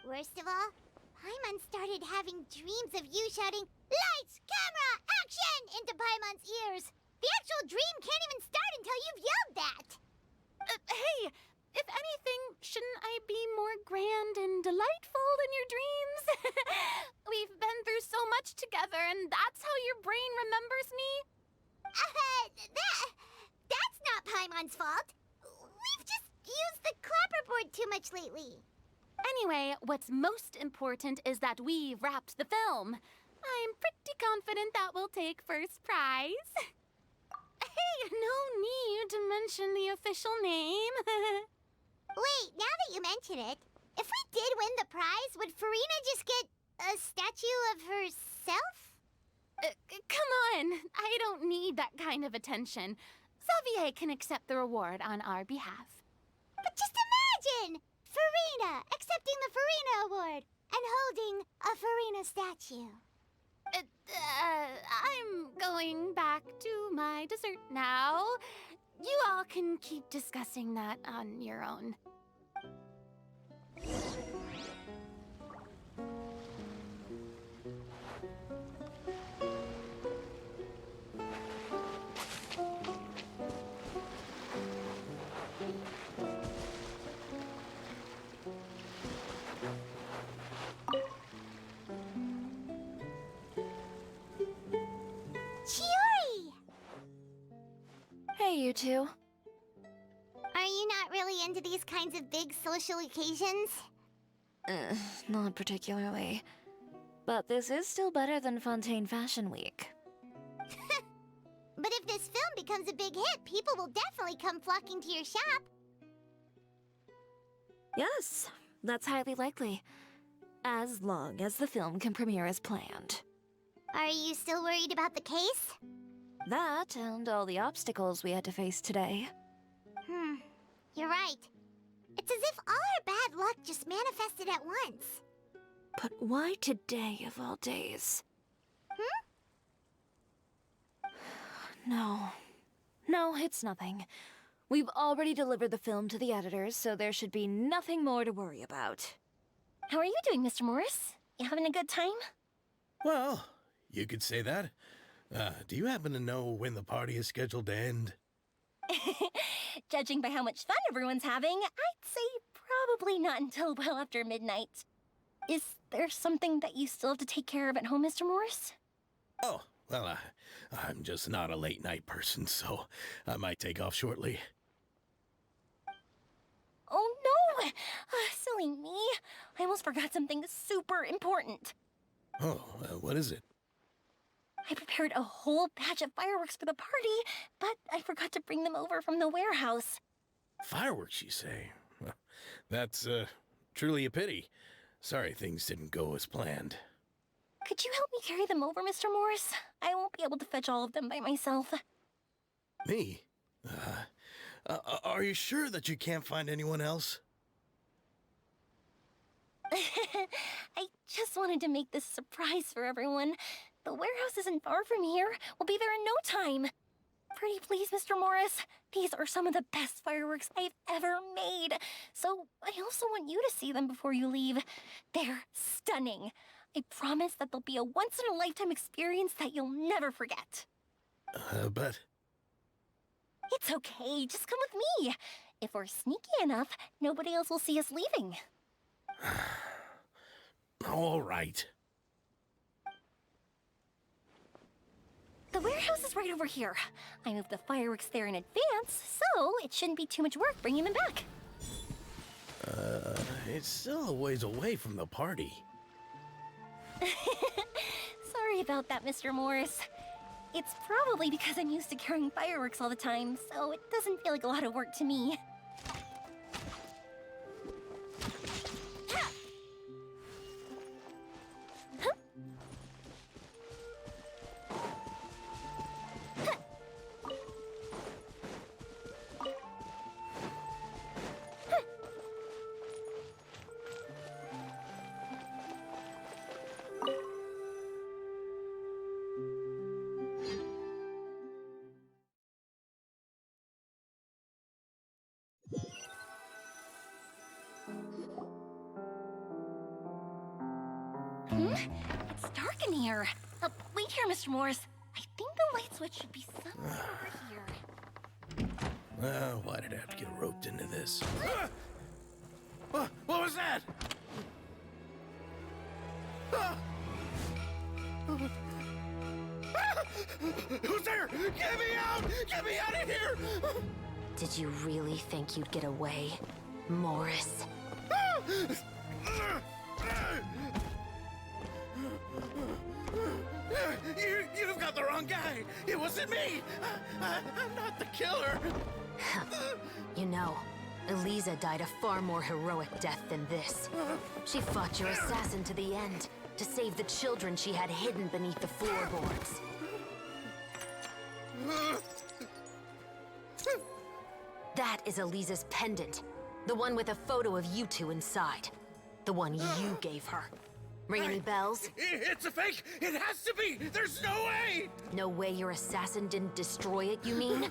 [SPEAKER 3] Worst of all, Paimon started having dreams of you shouting, "Lights, camera, action!" into Paimon's ears. The actual dream can't even start until you've yelled that.
[SPEAKER 13] Hey, if anything, shouldn't I be more grand and delightful than your dreams? We've been through so much together, and that's how your brain remembers me?
[SPEAKER 3] That's not Paimon's fault. We've just used the clapperboard too much lately.
[SPEAKER 13] Anyway, what's most important is that we've wrapped the film. I'm pretty confident that we'll take first prize. Hey, no need to mention the official name.
[SPEAKER 3] Wait, now that you mention it, if we did win the prize, would Furina just get a statue of herself?
[SPEAKER 13] Come on, I don't need that kind of attention. Xavier can accept the reward on our behalf.
[SPEAKER 3] But just imagine! Furina accepting the Furina Award and holding a Furina statue.
[SPEAKER 13] I'm going back to my dessert now. You all can keep discussing that on your own.
[SPEAKER 3] Chiori!
[SPEAKER 4] Hey, you two.
[SPEAKER 3] Are you not really into these kinds of big social occasions?
[SPEAKER 4] Not particularly. But this is still better than Fontaine Fashion Week.
[SPEAKER 3] But if this film becomes a big hit, people will definitely come flocking to your shop.
[SPEAKER 4] Yes, that's highly likely. As long as the film can premiere as planned.
[SPEAKER 3] Are you still worried about the case?
[SPEAKER 4] That and all the obstacles we had to face today.
[SPEAKER 3] You're right. It's as if all our bad luck just manifested at once.
[SPEAKER 4] But why today of all days? No. No, it's nothing. We've already delivered the film to the editors, so there should be nothing more to worry about.
[SPEAKER 10] How are you doing, Mr. Morris? You having a good time?
[SPEAKER 2] Well, you could say that. Do you happen to know when the party is scheduled to end?
[SPEAKER 10] Judging by how much fun everyone's having, I'd say probably not until well after midnight. Is there something that you still have to take care of at home, Mr. Morris?
[SPEAKER 2] Oh, well, I'm just not a late night person, so I might take off shortly.
[SPEAKER 10] Oh no! Silly me. I almost forgot something super important.
[SPEAKER 2] Oh, what is it?
[SPEAKER 10] I prepared a whole batch of fireworks for the party, but I forgot to bring them over from the warehouse.
[SPEAKER 2] Fireworks, you say? Well, that's truly a pity. Sorry things didn't go as planned.
[SPEAKER 10] Could you help me carry them over, Mr. Morris? I won't be able to fetch all of them by myself.
[SPEAKER 2] Me? Are you sure that you can't find anyone else?
[SPEAKER 10] I just wanted to make this a surprise for everyone. The warehouse isn't far from here. We'll be there in no time. Pretty please, Mr. Morris. These are some of the best fireworks I've ever made. So I also want you to see them before you leave. They're stunning. I promise that they'll be a once-in-a-lifetime experience that you'll never forget.
[SPEAKER 2] But...
[SPEAKER 10] It's okay. Just come with me. If we're sneaky enough, nobody else will see us leaving.
[SPEAKER 2] All right.
[SPEAKER 10] The warehouse is right over here. I moved the fireworks there in advance, so it shouldn't be too much work bringing them back.
[SPEAKER 2] It's still a ways away from the party.
[SPEAKER 10] Sorry about that, Mr. Morris. It's probably because I'm used to carrying fireworks all the time, so it doesn't feel like a lot of work to me. It's dark in here. Wait here, Mr. Morris. I think the light switch should be somewhere over here.
[SPEAKER 2] Well, why did I have to get roped into this? What was that? Who's there? Get me out! Get me out of here!
[SPEAKER 7] Did you really think you'd get away, Morris?
[SPEAKER 2] You've got the wrong guy. It wasn't me. I'm not the killer.
[SPEAKER 7] You know, Eliza died a far more heroic death than this. She fought your assassin to the end, to save the children she had hidden beneath the floorboards. That is Eliza's pendant. The one with a photo of you two inside. The one you gave her. Ring any bells?
[SPEAKER 2] It's a fake! It has to be! There's no way!
[SPEAKER 7] No way your assassin didn't destroy it, you mean?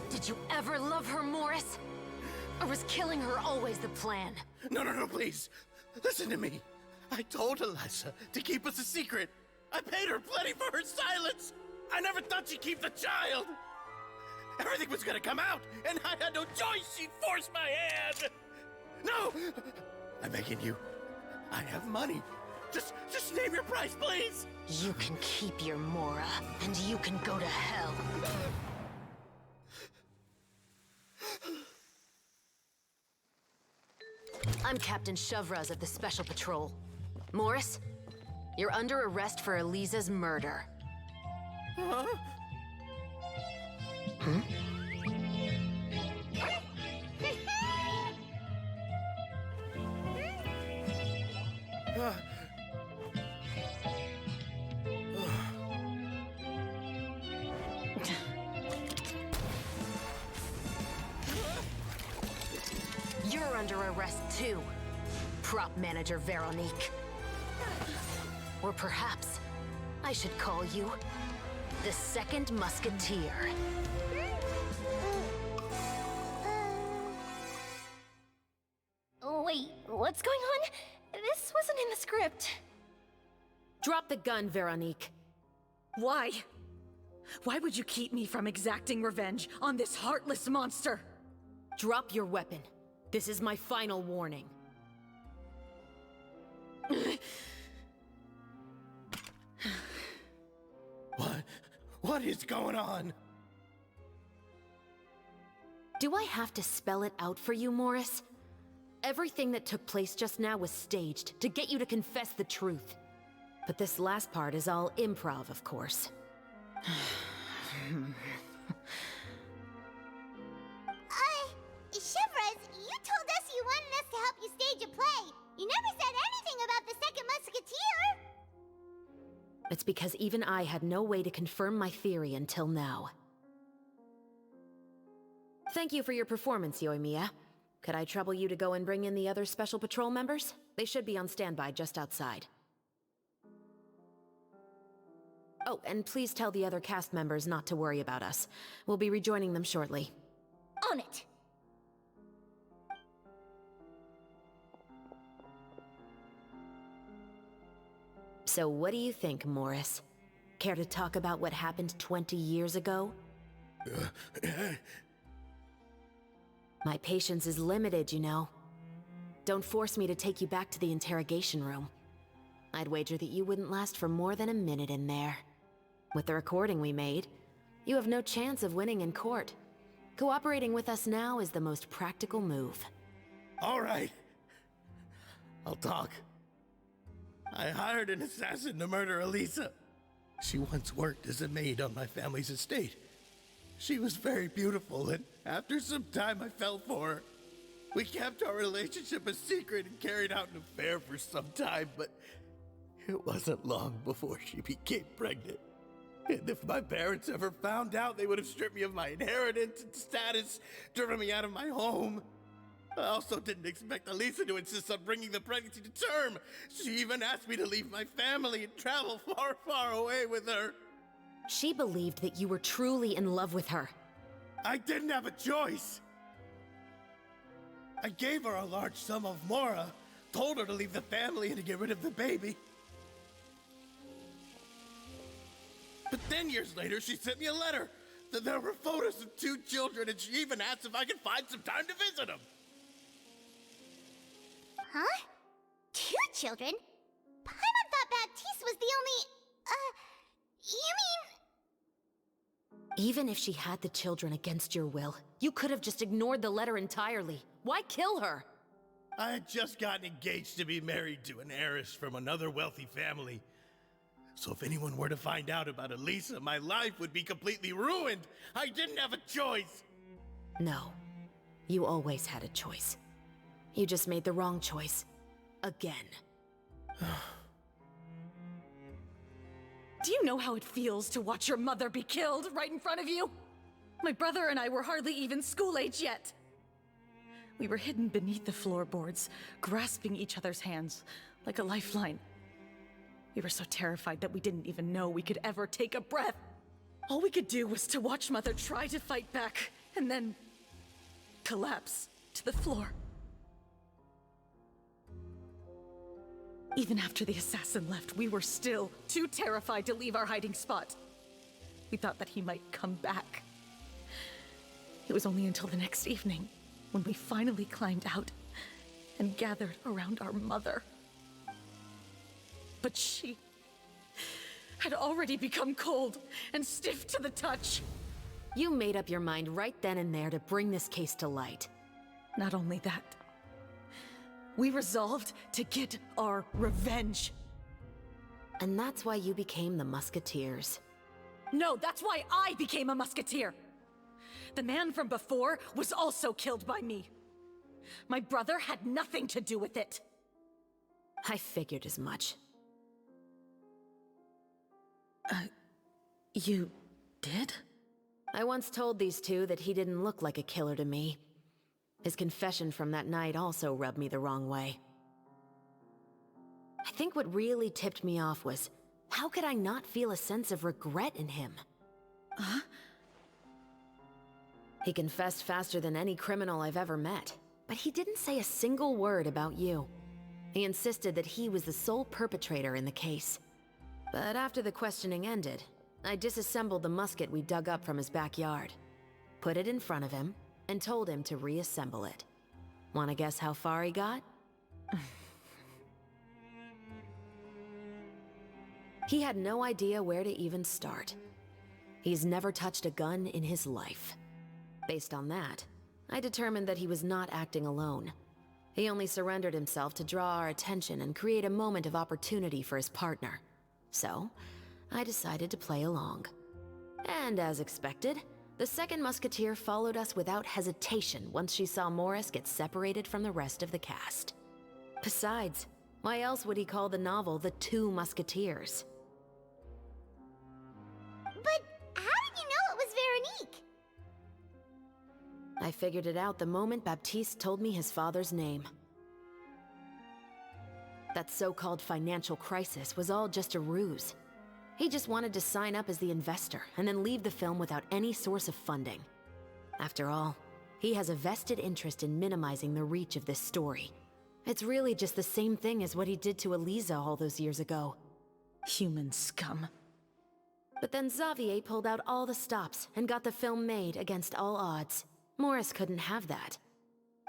[SPEAKER 7] Did you ever love her, Morris? Or was killing her always the plan?
[SPEAKER 2] No, please. Listen to me. I told Eliza to keep us a secret. I paid her plenty for her silence. I never thought she'd keep the child. Everything was gonna come out, and I had no choice. She forced my hand. No! I'm begging you. I have money. Just name your price, please.
[SPEAKER 7] You can keep your Mora, and you can go to hell. I'm Captain Shovraz of the Special Patrol. Morris, you're under arrest for Eliza's murder.
[SPEAKER 2] Huh?
[SPEAKER 7] Hmm? You're under arrest too, prop manager Veronique. Or perhaps I should call you the Second Musketeer.
[SPEAKER 10] Wait, what's going on? This wasn't in the script.
[SPEAKER 7] Drop the gun, Veronique.
[SPEAKER 11] Why? Why would you keep me from exacting revenge on this heartless monster?
[SPEAKER 7] Drop your weapon. This is my final warning.
[SPEAKER 2] What is going on?
[SPEAKER 7] Do I have to spell it out for you, Morris? Everything that took place just now was staged to get you to confess the truth. But this last part is all improv, of course.
[SPEAKER 3] Shivers, you told us you wanted us to help you stage a play. You never said anything about the Second Musketeer.
[SPEAKER 7] It's because even I had no way to confirm my theory until now. Thank you for your performance, Yoimiya. Could I trouble you to go and bring in the other Special Patrol members? They should be on standby just outside. Oh, and please tell the other cast members not to worry about us. We'll be rejoining them shortly.
[SPEAKER 10] On it!
[SPEAKER 7] So what do you think, Morris? Care to talk about what happened 20 years ago? My patience is limited, you know. Don't force me to take you back to the interrogation room. I'd wager that you wouldn't last for more than a minute in there. With the recording we made, you have no chance of winning in court. Cooperating with us now is the most practical move.
[SPEAKER 2] All right. I'll talk. I hired an assassin to murder Elisa. She once worked as a maid on my family's estate. She was very beautiful, and after some time I fell for her. We kept our relationship a secret and carried out an affair for some time, but it wasn't long before she became pregnant. And if my parents ever found out, they would have stripped me of my inheritance and status, driven me out of my home. I also didn't expect Elisa to insist on bringing the pregnancy to term. She even asked me to leave my family and travel far, far away with her.
[SPEAKER 7] She believed that you were truly in love with her.
[SPEAKER 2] I didn't have a choice. I gave her a large sum of mora, told her to leave the family and to get rid of the baby. But then years later, she sent me a letter. There were photos of 2 children, and she even asked if I could find some time to visit them.
[SPEAKER 3] Huh? 2 children? Paimon thought Baptiste was the only... you mean...
[SPEAKER 7] Even if she had the children against your will, you could have just ignored the letter entirely. Why kill her?
[SPEAKER 2] I had just gotten engaged to be married to an heiress from another wealthy family. So if anyone were to find out about Elisa, my life would be completely ruined. I didn't have a choice.
[SPEAKER 7] No. You always had a choice. You just made the wrong choice. Again.
[SPEAKER 11] Do you know how it feels to watch your mother be killed right in front of you? My brother and I were hardly even school age yet. We were hidden beneath the floorboards, grasping each other's hands like a lifeline. We were so terrified that we didn't even know we could ever take a breath. All we could do was to watch Mother try to fight back, and then collapse to the floor. Even after the assassin left, we were still too terrified to leave our hiding spot. We thought that he might come back. It was only until the next evening when we finally climbed out and gathered around our mother. But she had already become cold and stiff to the touch.
[SPEAKER 7] You made up your mind right then and there to bring this case to light.
[SPEAKER 11] Not only that, we resolved to get our revenge.
[SPEAKER 7] And that's why you became the Musketeers.
[SPEAKER 11] No, that's why I became a Musketeer. The man from before was also killed by me. My brother had nothing to do with it.
[SPEAKER 7] I figured as much.
[SPEAKER 11] You did?
[SPEAKER 7] I once told these two that he didn't look like a killer to me. His confession from that night also rubbed me the wrong way. I think what really tipped me off was, how could I not feel a sense of regret in him?
[SPEAKER 11] Huh?
[SPEAKER 7] He confessed faster than any criminal I've ever met, but he didn't say a single word about you. He insisted that he was the sole perpetrator in the case. But after the questioning ended, I disassembled the musket we dug up from his backyard, put it in front of him, and told him to reassemble it. Wanna guess how far he got? He had no idea where to even start. He's never touched a gun in his life. Based on that, I determined that he was not acting alone. He only surrendered himself to draw our attention and create a moment of opportunity for his partner. So, I decided to play along. And as expected, the second musketeer followed us without hesitation once she saw Morris get separated from the rest of the cast. Besides, why else would he call the novel The Two Musketeers?
[SPEAKER 3] But how did you know it was Veronique?
[SPEAKER 7] I figured it out the moment Baptiste told me his father's name. That so-called financial crisis was all just a ruse. He just wanted to sign up as the investor and then leave the film without any source of funding. After all, he has a vested interest in minimizing the reach of this story. It's really just the same thing as what he did to Eliza all those years ago.
[SPEAKER 11] Human scum.
[SPEAKER 7] But then Xavier pulled out all the stops and got the film made against all odds. Morris couldn't have that.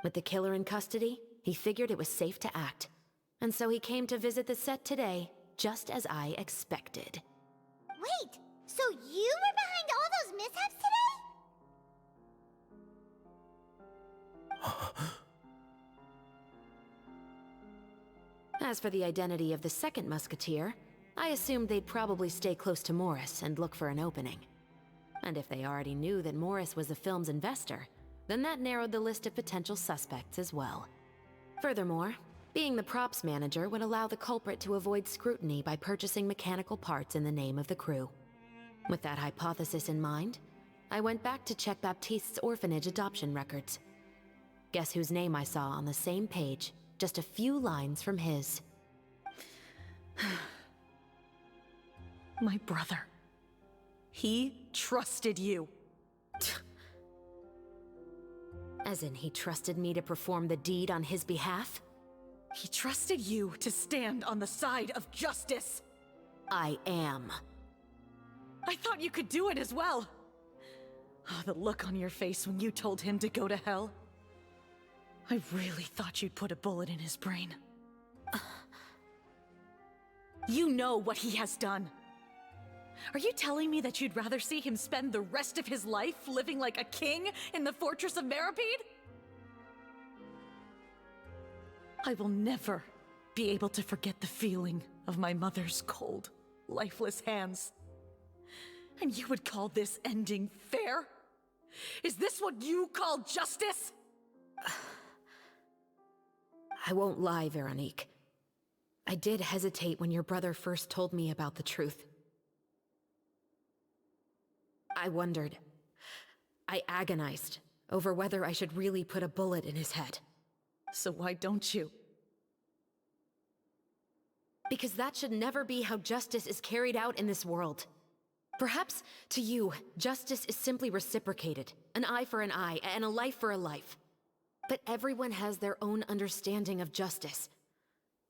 [SPEAKER 7] With the killer in custody, he figured it was safe to act. And so he came to visit the set today, just as I expected.
[SPEAKER 3] Wait, so you were behind all those mishaps today?
[SPEAKER 7] As for the identity of the second musketeer, I assumed they'd probably stay close to Morris and look for an opening. And if they already knew that Morris was the film's investor, then that narrowed the list of potential suspects as well. Furthermore, being the props manager would allow the culprit to avoid scrutiny by purchasing mechanical parts in the name of the crew. With that hypothesis in mind, I went back to check Baptiste's orphanage adoption records. Guess whose name I saw on the same page, just a few lines from his.
[SPEAKER 11] My brother. He trusted you.
[SPEAKER 7] As in, he trusted me to perform the deed on his behalf?
[SPEAKER 11] He trusted you to stand on the side of justice.
[SPEAKER 7] I am.
[SPEAKER 11] I thought you could do it as well. Oh, the look on your face when you told him to go to hell. I really thought you'd put a bullet in his brain. You know what he has done. Are you telling me that you'd rather see him spend the rest of his life living like a king in the fortress of Meripede? I will never be able to forget the feeling of my mother's cold, lifeless hands. And you would call this ending fair? Is this what you call justice?
[SPEAKER 7] I won't lie, Veronique. I did hesitate when your brother first told me about the truth. I wondered. I agonized over whether I should really put a bullet in his head.
[SPEAKER 11] So why don't you?
[SPEAKER 7] Because that should never be how justice is carried out in this world. Perhaps, to you, justice is simply reciprocated. An eye for an eye, and a life for a life. But everyone has their own understanding of justice.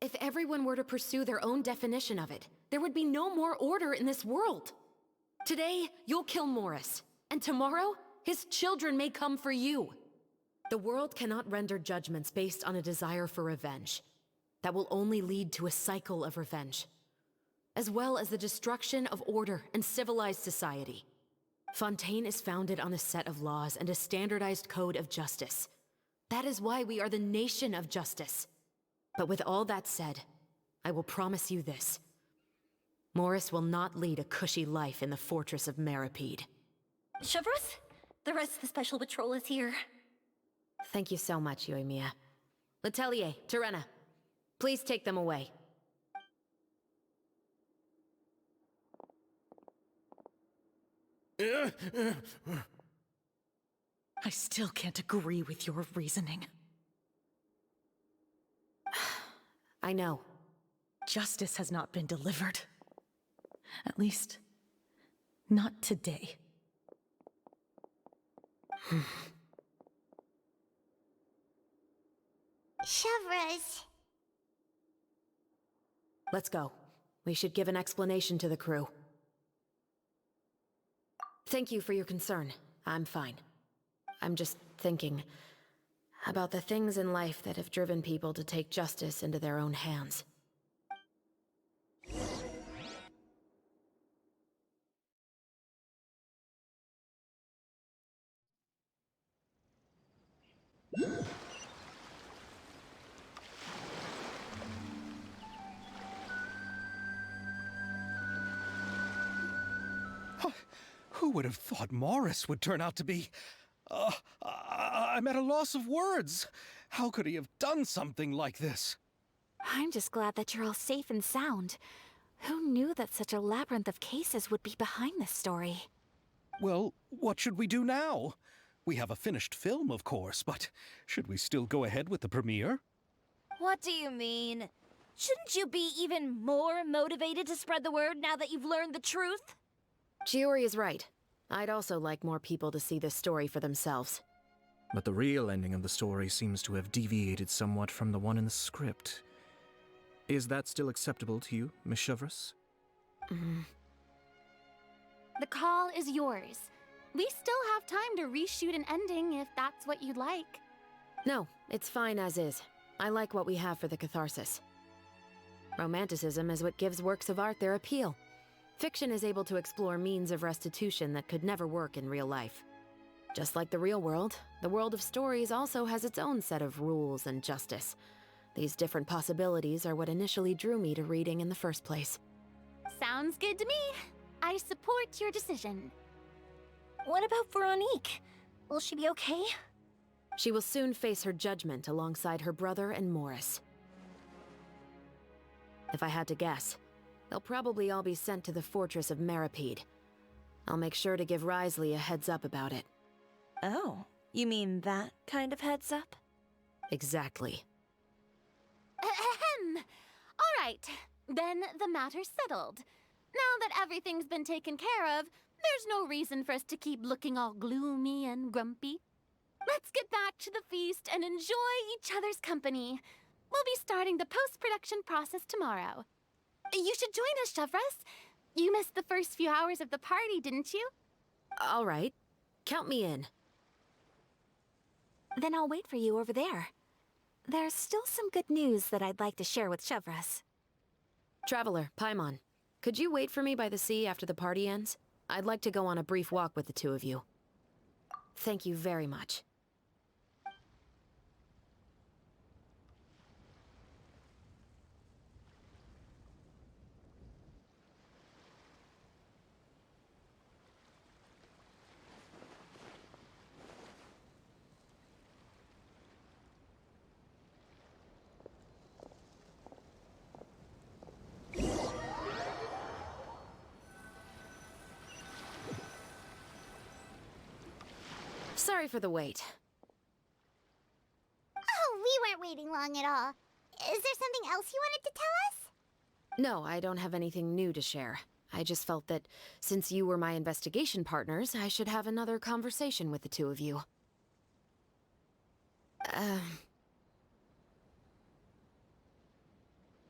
[SPEAKER 7] If everyone were to pursue their own definition of it, there would be no more order in this world. Today, you'll kill Morris, and tomorrow, his children may come for you. The world cannot render judgments based on a desire for revenge. That will only lead to a cycle of revenge, as well as the destruction of order and civilized society. Fontaine is founded on a set of laws and a standardized code of justice. That is why we are the nation of justice. But with all that said, I will promise you this. Morris will not lead a cushy life in the fortress of Meripede.
[SPEAKER 10] Chevreuse, the rest of the special patrol is here.
[SPEAKER 7] Thank you so much, Yoimiya. Letelier, Terena, please take them away.
[SPEAKER 11] I still can't agree with your reasoning.
[SPEAKER 7] I know.
[SPEAKER 11] Justice has not been delivered. At least, not today.
[SPEAKER 3] Chevreuse.
[SPEAKER 7] Let's go. We should give an explanation to the crew. Thank you for your concern. I'm fine. I'm just thinking about the things in life that have driven people to take justice into their own hands.
[SPEAKER 1] Who would have thought Morris would turn out to be... I'm at a loss of words. How could he have done something like this?
[SPEAKER 5] I'm just glad that you're all safe and sound. Who knew that such a labyrinth of cases would be behind this story?
[SPEAKER 1] Well, what should we do now? We have a finished film, of course, but should we still go ahead with the premiere?
[SPEAKER 4] What do you mean? Shouldn't you be even more motivated to spread the word now that you've learned the truth?
[SPEAKER 7] Chiori is right. I'd also like more people to see this story for themselves.
[SPEAKER 6] But the real ending of the story seems to have deviated somewhat from the one in the script. Is that still acceptable to you, Miss Chevreuse?
[SPEAKER 10] The call is yours. We still have time to reshoot an ending if that's what you'd like.
[SPEAKER 7] No, it's fine as is. I like what we have for the catharsis. Romanticism is what gives works of art their appeal. Fiction is able to explore means of restitution that could never work in real life. Just like the real world, the world of stories also has its own set of rules and justice. These different possibilities are what initially drew me to reading in the first place.
[SPEAKER 10] Sounds good to me. I support your decision. What about Veronique? Will she be okay?
[SPEAKER 7] She will soon face her judgment alongside her brother and Morris. If I had to guess, they'll probably all be sent to the fortress of Meripede. I'll make sure to give Risley a heads up about it.
[SPEAKER 4] Oh, you mean that kind of heads up?
[SPEAKER 7] Exactly.
[SPEAKER 10] Ahem. All right, then the matter's settled. Now that everything's been taken care of, there's no reason for us to keep looking all gloomy and grumpy. Let's get back to the feast and enjoy each other's company. We'll be starting the post-production process tomorrow. You should join us, Chevreuse. You missed the first few hours of the party, didn't you?
[SPEAKER 7] All right. Count me in.
[SPEAKER 5] Then I'll wait for you over there. There's still some good news that I'd like to share with Chevreuse.
[SPEAKER 7] Traveler, Paimon, could you wait for me by the sea after the party ends? I'd like to go on a brief walk with the two of you. Thank you very much. Sorry for the wait.
[SPEAKER 3] Oh, we weren't waiting long at all. Is there something else you wanted to tell us?
[SPEAKER 7] No, I don't have anything new to share. I just felt that since you were my investigation partners, I should have another conversation with the two of you.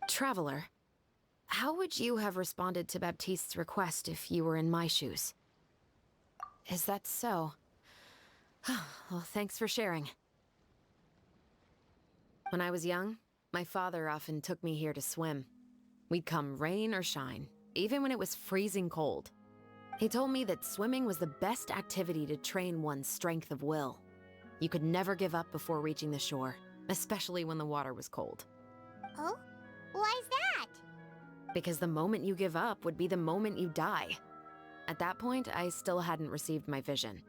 [SPEAKER 7] Traveler, how would you have responded to Baptiste's request if you were in my shoes? Is that so? Well, thanks for sharing. When I was young, my father often took me here to swim. We'd come rain or shine, even when it was freezing cold. He told me that swimming was the best activity to train one's strength of will. You could never give up before reaching the shore, especially when the water was cold.
[SPEAKER 3] Oh? Why's that?
[SPEAKER 7] Because the moment you give up would be the moment you die. At that point, I still hadn't received my vision.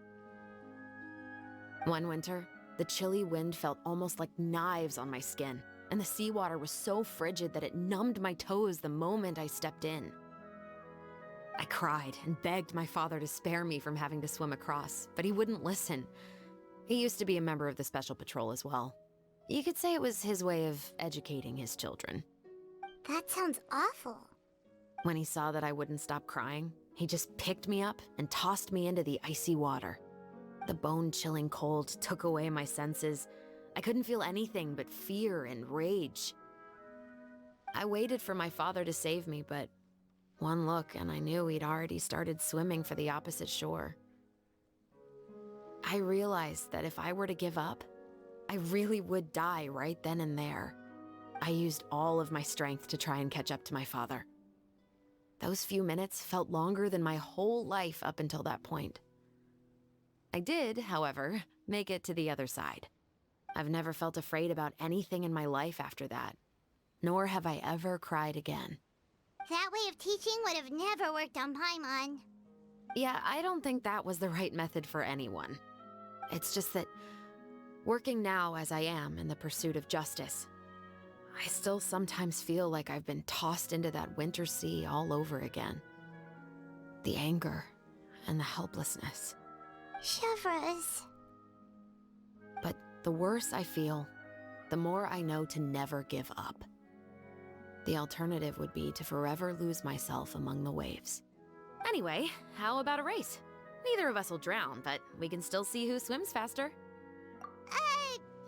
[SPEAKER 7] One winter, the chilly wind felt almost like knives on my skin, and the seawater was so frigid that it numbed my toes the moment I stepped in. I cried and begged my father to spare me from having to swim across, but he wouldn't listen. He used to be a member of the Special Patrol as well. You could say it was his way of educating his children.
[SPEAKER 3] That sounds awful.
[SPEAKER 7] When he saw that I wouldn't stop crying, he just picked me up and tossed me into the icy water. The bone-chilling cold took away my senses. I couldn't feel anything but fear and rage. I waited for my father to save me, but one look and I knew he'd already started swimming for the opposite shore. I realized that if I were to give up, I really would die right then and there. I used all of my strength to try and catch up to my father. Those few minutes felt longer than my whole life up until that point. I did, however, make it to the other side. I've never felt afraid about anything in my life after that, nor have I ever cried again.
[SPEAKER 3] That way of teaching would have never worked on Paimon.
[SPEAKER 7] Yeah, I don't think that was the right method for anyone. It's just that, working now as I am in the pursuit of justice, I still sometimes feel like I've been tossed into that winter sea all over again. The anger and the helplessness.
[SPEAKER 3] Chevreuse.
[SPEAKER 7] The worse I feel, the more I know to never give up. The alternative would be to forever lose myself among the waves. Anyway, how about a race? Neither of us will drown, but we can still see who swims faster.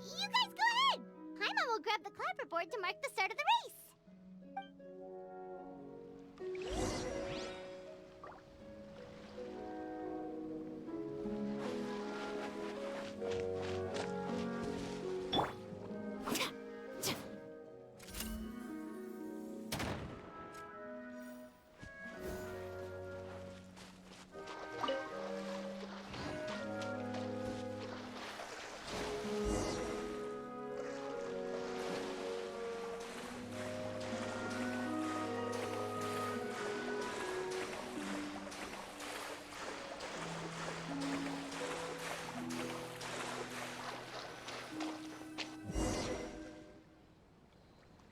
[SPEAKER 3] You guys go ahead! Paimon will grab the clapperboard to mark the start of the race.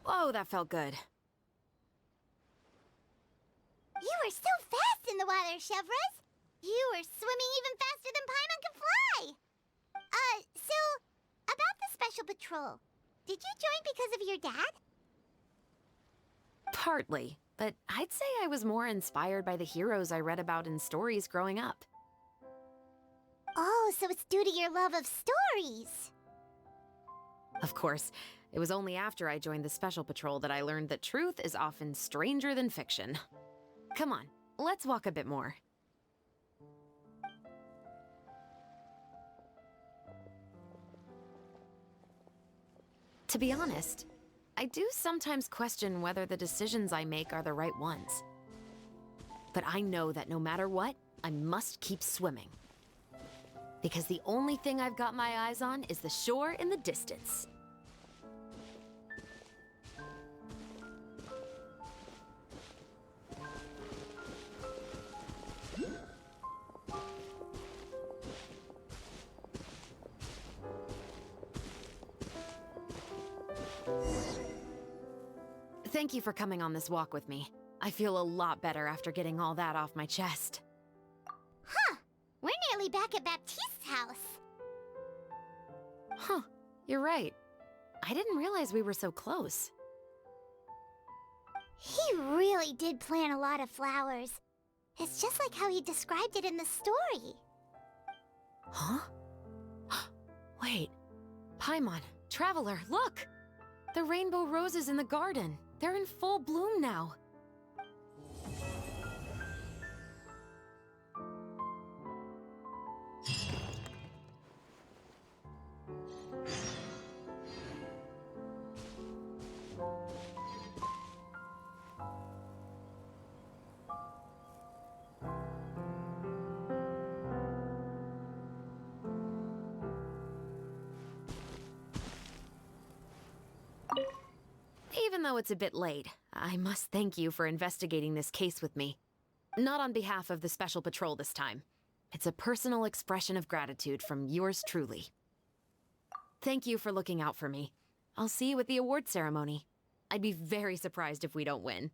[SPEAKER 7] Whoa, that felt good.
[SPEAKER 3] You were so fast in the water, Chevres! You were swimming even faster than Paimon can fly! So, about the Special Patrol, did you join because of your dad?
[SPEAKER 7] Partly, but I'd say I was more inspired by the heroes I read about in stories growing up.
[SPEAKER 3] Oh, so it's due to your love of stories!
[SPEAKER 7] Of course, it was only after I joined the Special Patrol that I learned that truth is often stranger than fiction. Come on, let's walk a bit more. To be honest, I do sometimes question whether the decisions I make are the right ones. But I know that no matter what, I must keep swimming. Because the only thing I've got my eyes on is the shore in the distance. Thank you for coming on this walk with me. I feel a lot better after getting all that off my chest.
[SPEAKER 3] Huh! We're nearly back at Baptiste's house.
[SPEAKER 7] Huh, you're right. I didn't realize we were so close.
[SPEAKER 3] He really did plant a lot of flowers. It's just like how he described it in the story.
[SPEAKER 7] Huh? Wait. Paimon, Traveler, look! The rainbow roses in the garden. They're in full bloom now. Even though it's a bit late, I must thank you for investigating this case with me. Not on behalf of the Special Patrol this time. It's a personal expression of gratitude from yours truly. Thank you for looking out for me. I'll see you at the award ceremony. I'd be very surprised if we don't win.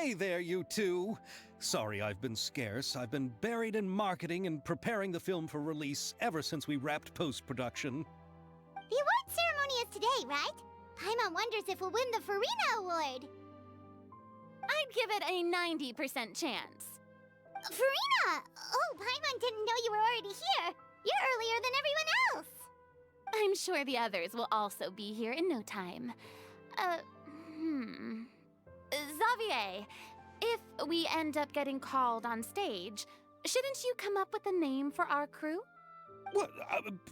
[SPEAKER 1] Hey there, you two! Sorry I've been scarce. I've been buried in marketing and preparing the film for release ever since we wrapped post-production.
[SPEAKER 3] The award ceremony is today, right? Paimon wonders if we'll win the Farina Award.
[SPEAKER 13] I'd give it a 90% chance.
[SPEAKER 3] Farina! Oh, Paimon didn't know you were already here. You're earlier than everyone else.
[SPEAKER 13] I'm sure the others will also be here in no time. Xavier, if we end up getting called on stage, shouldn't you come up with a name for our crew?
[SPEAKER 1] What?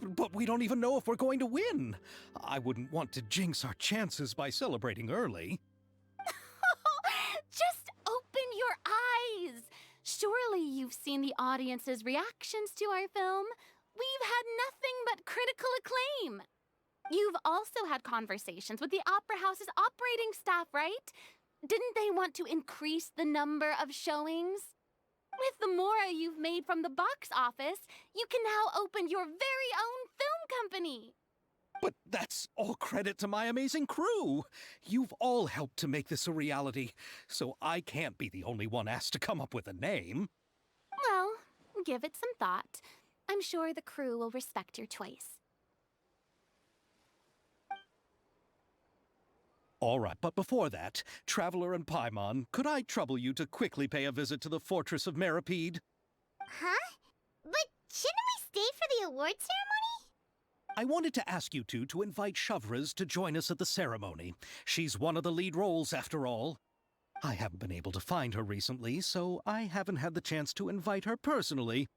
[SPEAKER 1] But we don't even know if we're going to win. I wouldn't want to jinx our chances by celebrating early.
[SPEAKER 13] Just open your eyes! Surely you've seen the audience's reactions to our film. We've had nothing but critical acclaim. You've also had conversations with the Opera House's operating staff, right? Didn't they want to increase the number of showings? With the mora you've made from the box office, you can now open your very own film company.
[SPEAKER 1] But that's all credit to my amazing crew. You've all helped to make this a reality, so I can't be the only one asked to come up with a name.
[SPEAKER 13] Well, give it some thought. I'm sure the crew will respect your choice.
[SPEAKER 1] All right, but before that, Traveler and Paimon, could I trouble you to quickly pay a visit to the Fortress of Meripede?
[SPEAKER 3] Huh? But shouldn't we stay for the award ceremony?
[SPEAKER 1] I wanted to ask you two to invite Shavraz to join us at the ceremony. She's one of the lead roles, after all. I haven't been able to find her recently, so I haven't had the chance to invite her personally.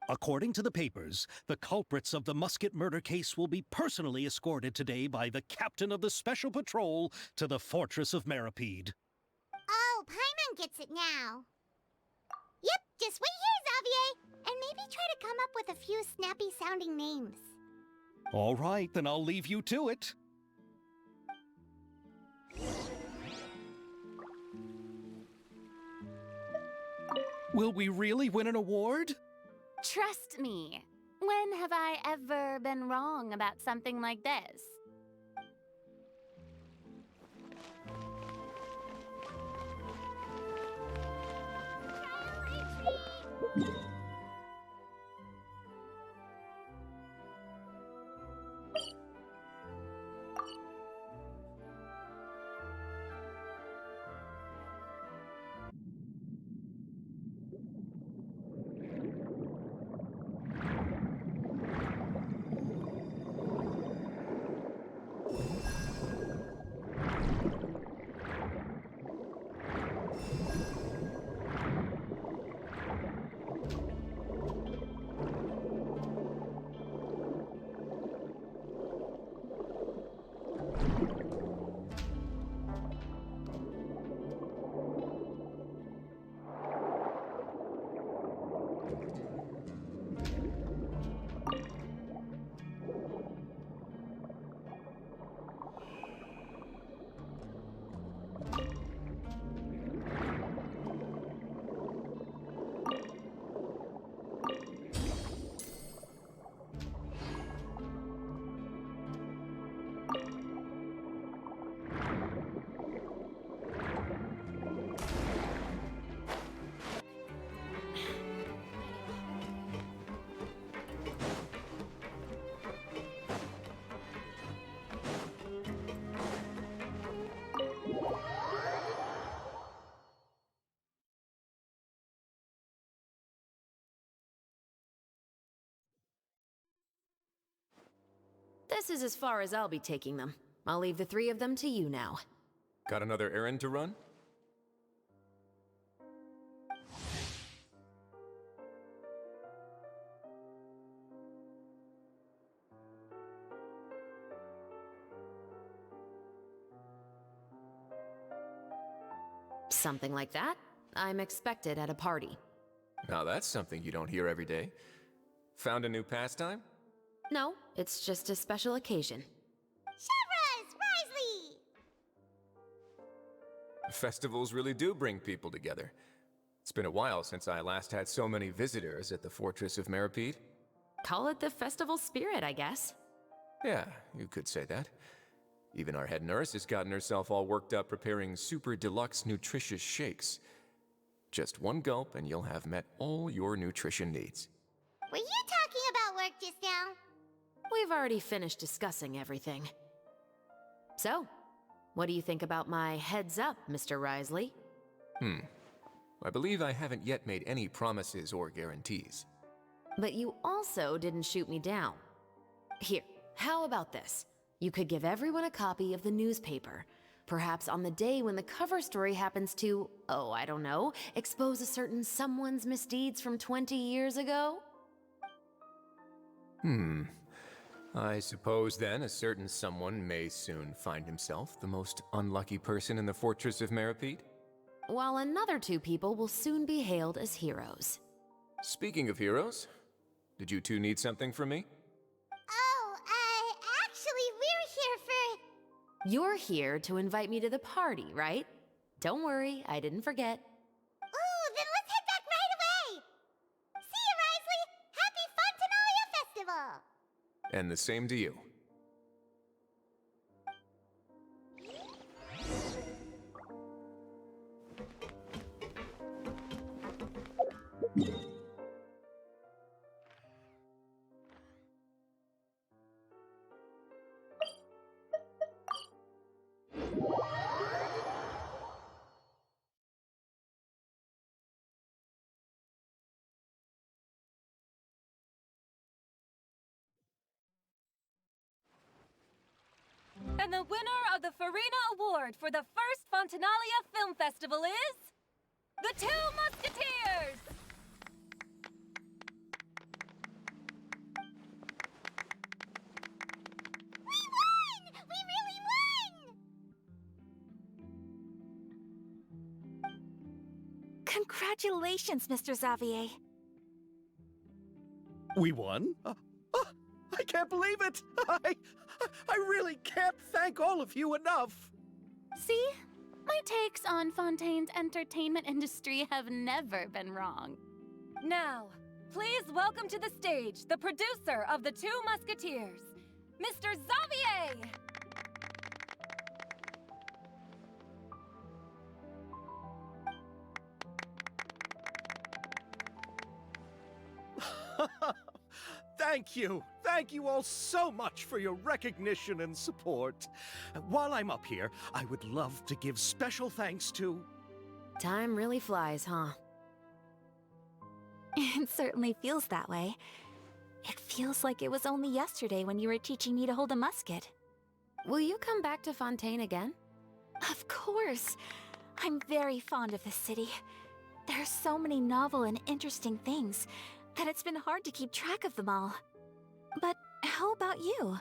[SPEAKER 1] According to the papers, the culprits of the Musket murder case will be personally escorted today by the captain of the Special Patrol to the Fortress of Meripede.
[SPEAKER 3] Oh, Paimon gets it now. Yep, just wait here, Xavier, and maybe try to come up with a few snappy-sounding names.
[SPEAKER 1] All right, then I'll leave you to it. Will we really win an award?
[SPEAKER 13] Trust me. When have I ever been wrong about something like this? This is as far as I'll be taking them. I'll leave the three of them to you now.
[SPEAKER 20] Got another errand to run?
[SPEAKER 7] Something like that. I'm expected at a party.
[SPEAKER 20] Now that's something you don't hear every day. Found a new pastime?
[SPEAKER 7] No, it's just a special occasion.
[SPEAKER 3] Shavraz! Risley!
[SPEAKER 20] Festivals really do bring people together. It's been a while since I last had so many visitors at the Fortress of Meripede.
[SPEAKER 7] Call it the festival spirit, I guess.
[SPEAKER 20] Yeah, you could say that. Even our head nurse has gotten herself all worked up preparing super deluxe nutritious shakes. Just one gulp and you'll have met all your nutrition needs.
[SPEAKER 3] Were you talking about work just now?
[SPEAKER 7] We've already finished discussing everything. So, what do you think about my heads up, Mr. Risley?
[SPEAKER 20] I believe I haven't yet made any promises or guarantees.
[SPEAKER 7] But you also didn't shoot me down. Here, how about this? You could give everyone a copy of the newspaper. Perhaps on the day when the cover story happens to, oh, I don't know, expose a certain someone's misdeeds from 20 years ago?
[SPEAKER 20] I suppose then a certain someone may soon find himself the most unlucky person in the Fortress of Meripede?
[SPEAKER 7] While another two people will soon be hailed as heroes.
[SPEAKER 20] Speaking of heroes, did you two need something from me?
[SPEAKER 3] Oh, actually, we're here for...
[SPEAKER 7] You're here to invite me to the party, right? Don't worry, I didn't forget.
[SPEAKER 3] Ooh, then let's head back right away! See you, Risley! Happy Fontenalia Festival!
[SPEAKER 20] And the same to you.
[SPEAKER 18] And the winner of the Farina Award for the first Fontenalia Film Festival is... the Two Musketeers!
[SPEAKER 3] We won! We really won!
[SPEAKER 5] Congratulations, Mr. Xavier.
[SPEAKER 1] We won? I can't believe it! I really can't thank all of you enough!
[SPEAKER 13] See? My takes on Fontaine's entertainment industry have never been wrong.
[SPEAKER 18] Now, please welcome to the stage the producer of the Two Musketeers, Mr. Xavier!
[SPEAKER 1] Thank you! Thank you all so much for your recognition and support. While I'm up here, I would love to give special thanks to...
[SPEAKER 7] Time really flies, huh?
[SPEAKER 5] It certainly feels that way. It feels like it was only yesterday when you were teaching me to hold a musket.
[SPEAKER 7] Will you come back to Fontaine again?
[SPEAKER 5] Of course! I'm very fond of this city. There are so many novel and interesting things that it's been hard to keep track of them all. But how about you?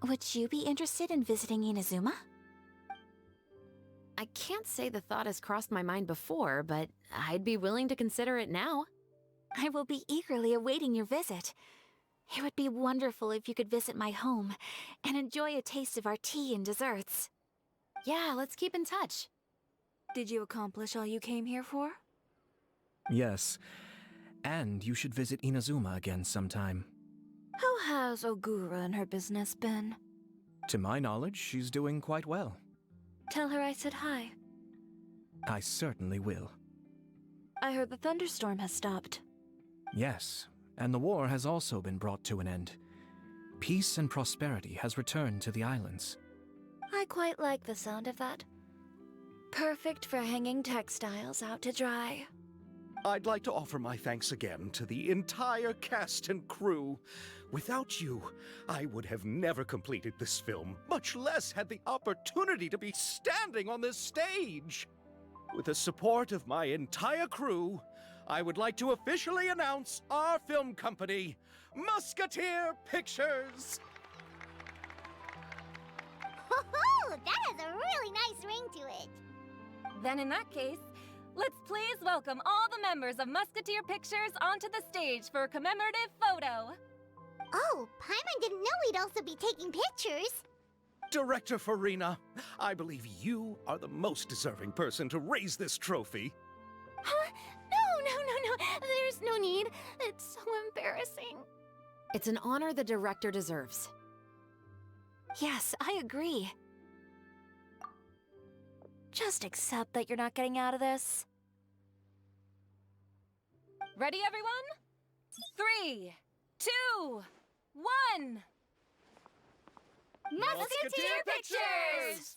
[SPEAKER 5] Would you be interested in visiting Inazuma?
[SPEAKER 7] I can't say the thought has crossed my mind before, but I'd be willing to consider it now.
[SPEAKER 5] I will be eagerly awaiting your visit. It would be wonderful if you could visit my home and enjoy a taste of our tea and desserts.
[SPEAKER 7] Yeah, let's keep in touch.
[SPEAKER 4] Did you accomplish all you came here for?
[SPEAKER 6] Yes. And you should visit Inazuma again sometime.
[SPEAKER 4] How has Ogura and her business been?
[SPEAKER 6] To my knowledge, she's doing quite well.
[SPEAKER 4] Tell her I said hi.
[SPEAKER 6] I certainly will.
[SPEAKER 4] I heard the thunderstorm has stopped.
[SPEAKER 6] Yes, and the war has also been brought to an end. Peace and prosperity has returned to the islands.
[SPEAKER 4] I quite like the sound of that. Perfect for hanging textiles out to dry.
[SPEAKER 1] I'd like to offer my thanks again to the entire cast and crew. Without you, I would have never completed this film, much less had the opportunity to be standing on this stage. With the support of my entire crew, I would like to officially announce our film company, Musketeer Pictures.
[SPEAKER 3] Woohoo! That has a really nice ring to it.
[SPEAKER 18] Then in that case, let's please welcome all the members of Musketeer Pictures onto the stage for a commemorative photo.
[SPEAKER 3] Oh, Paimon didn't know we'd also be taking pictures.
[SPEAKER 1] Director Farina, I believe you are the most deserving person to raise this trophy.
[SPEAKER 10] Huh? No. There's no need. It's so embarrassing.
[SPEAKER 7] It's an honor the director deserves.
[SPEAKER 5] Yes, I agree.
[SPEAKER 4] Just accept that you're not getting out of this.
[SPEAKER 18] Ready, everyone? 3, 2, 1!
[SPEAKER 13] Musketeer Pictures!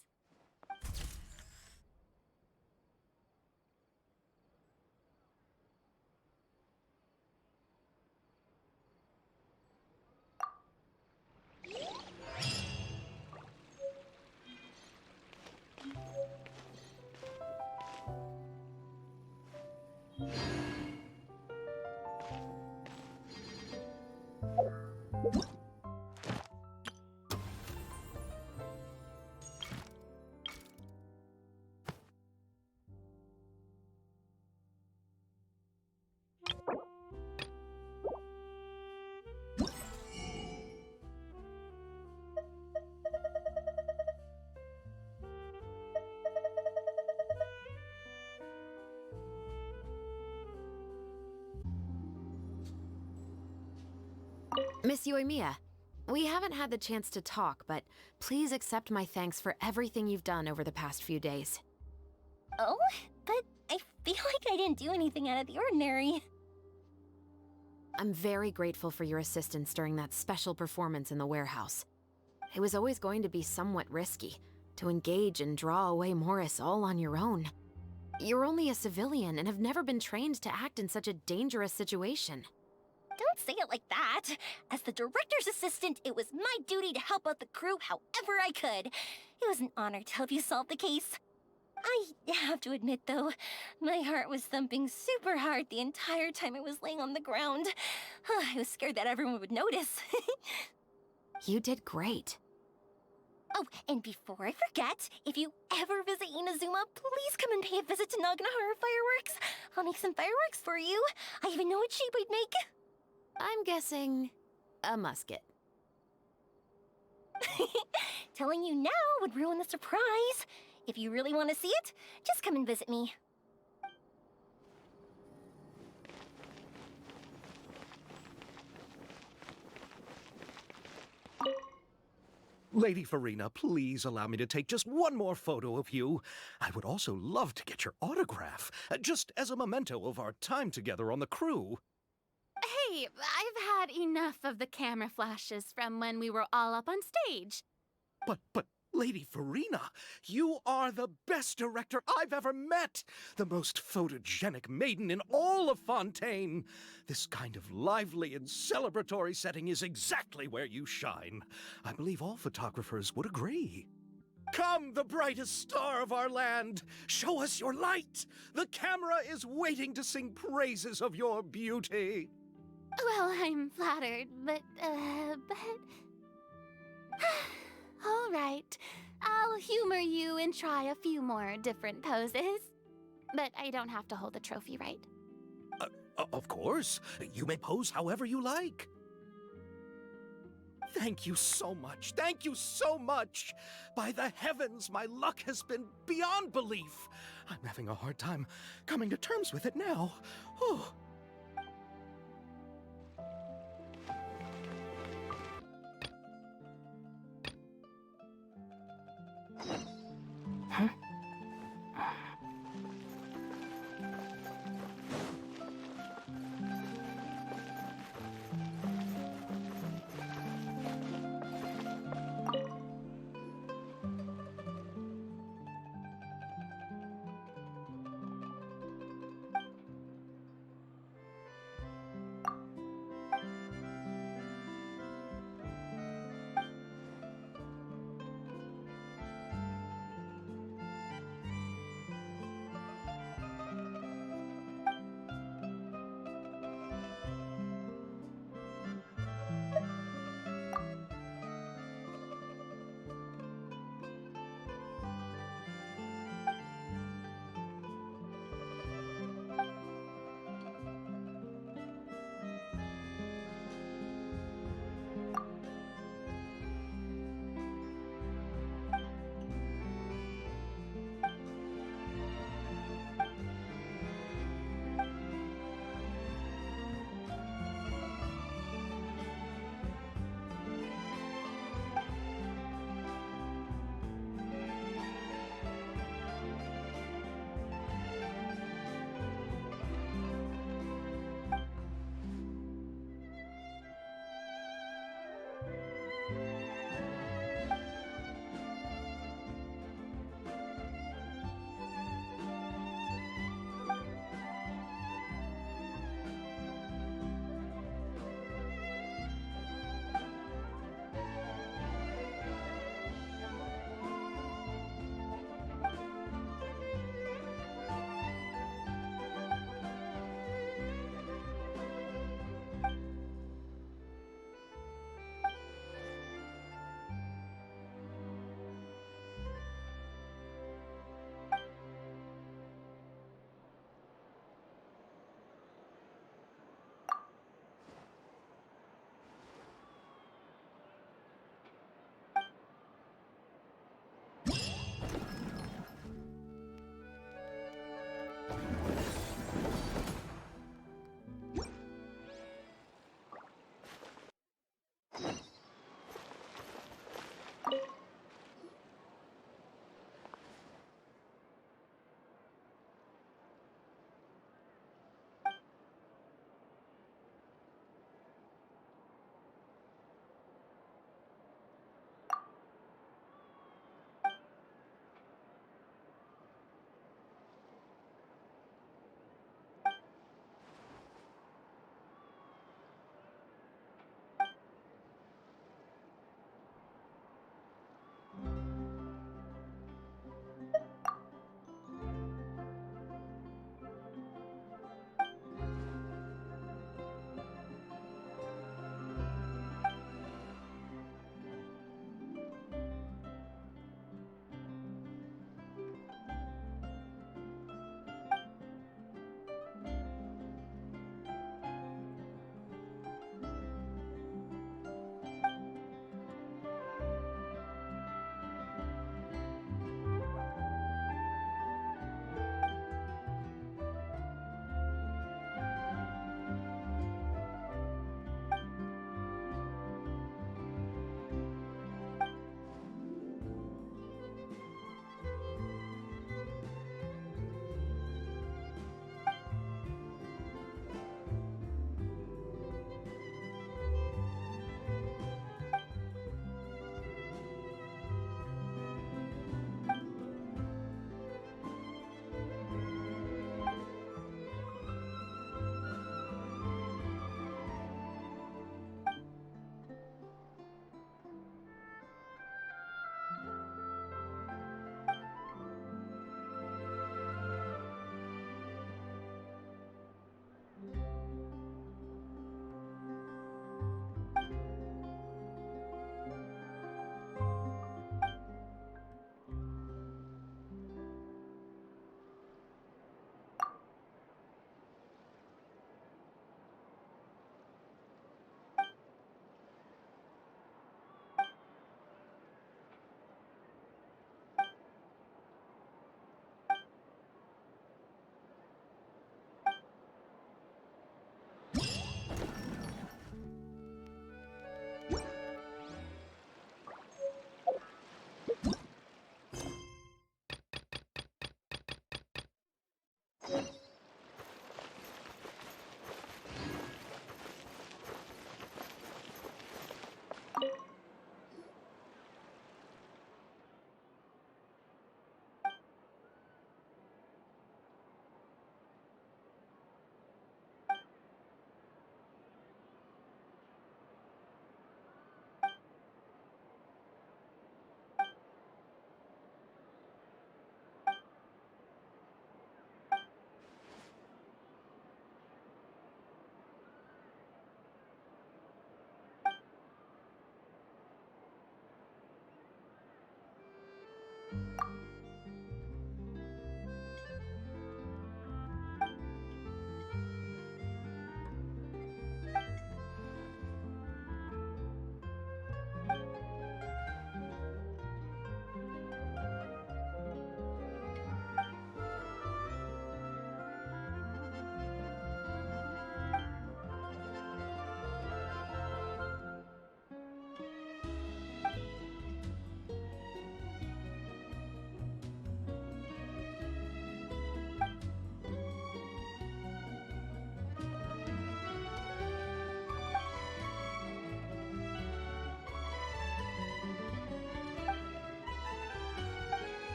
[SPEAKER 7] Miss Yoimiya, we haven't had the chance to talk, but please accept my thanks for everything you've done over the past few days.
[SPEAKER 10] Oh, but I feel like I didn't do anything out of the ordinary.
[SPEAKER 7] I'm very grateful for your assistance during that special performance in the warehouse. It was always going to be somewhat risky, to engage and draw away Morris all on your own. You're only a civilian and have never been trained to act in such a dangerous situation.
[SPEAKER 10] Don't say it like that. As the director's assistant, it was my duty to help out the crew however I could. It was an honor to help you solve the case. I have to admit, though, my heart was thumping super hard the entire time I was laying on the ground. I was scared that everyone would notice.
[SPEAKER 7] You did great.
[SPEAKER 10] Oh, and before I forget, if you ever visit Inazuma, please come and pay a visit to Naganohara Fireworks. I'll make some fireworks for you. I even know what shape I'd make.
[SPEAKER 7] I'm guessing a musket.
[SPEAKER 10] Telling you now would ruin the surprise. If you really want to see it, just come and visit me.
[SPEAKER 1] Lady Farina, please allow me to take just one more photo of you. I would also love to get your autograph, just as a memento of our time together on the crew.
[SPEAKER 13] Hey, I've had enough of the camera flashes from when we were all up on stage.
[SPEAKER 1] But, Lady Farina, you are the best director I've ever met! The most photogenic maiden in all of Fontaine! This kind of lively and celebratory setting is exactly where you shine. I believe all photographers would agree. Come, the brightest star of our land! Show us your light! The camera is waiting to sing praises of your beauty!
[SPEAKER 13] Well, I'm flattered, but... All right. I'll humor you and try a few more different poses. But I don't have to hold the trophy, right?
[SPEAKER 1] Of course. You may pose however you like. Thank you so much. Thank you so much. By the heavens, my luck has been beyond belief. I'm having a hard time coming to terms with it now. Oh.
[SPEAKER 13] Huh?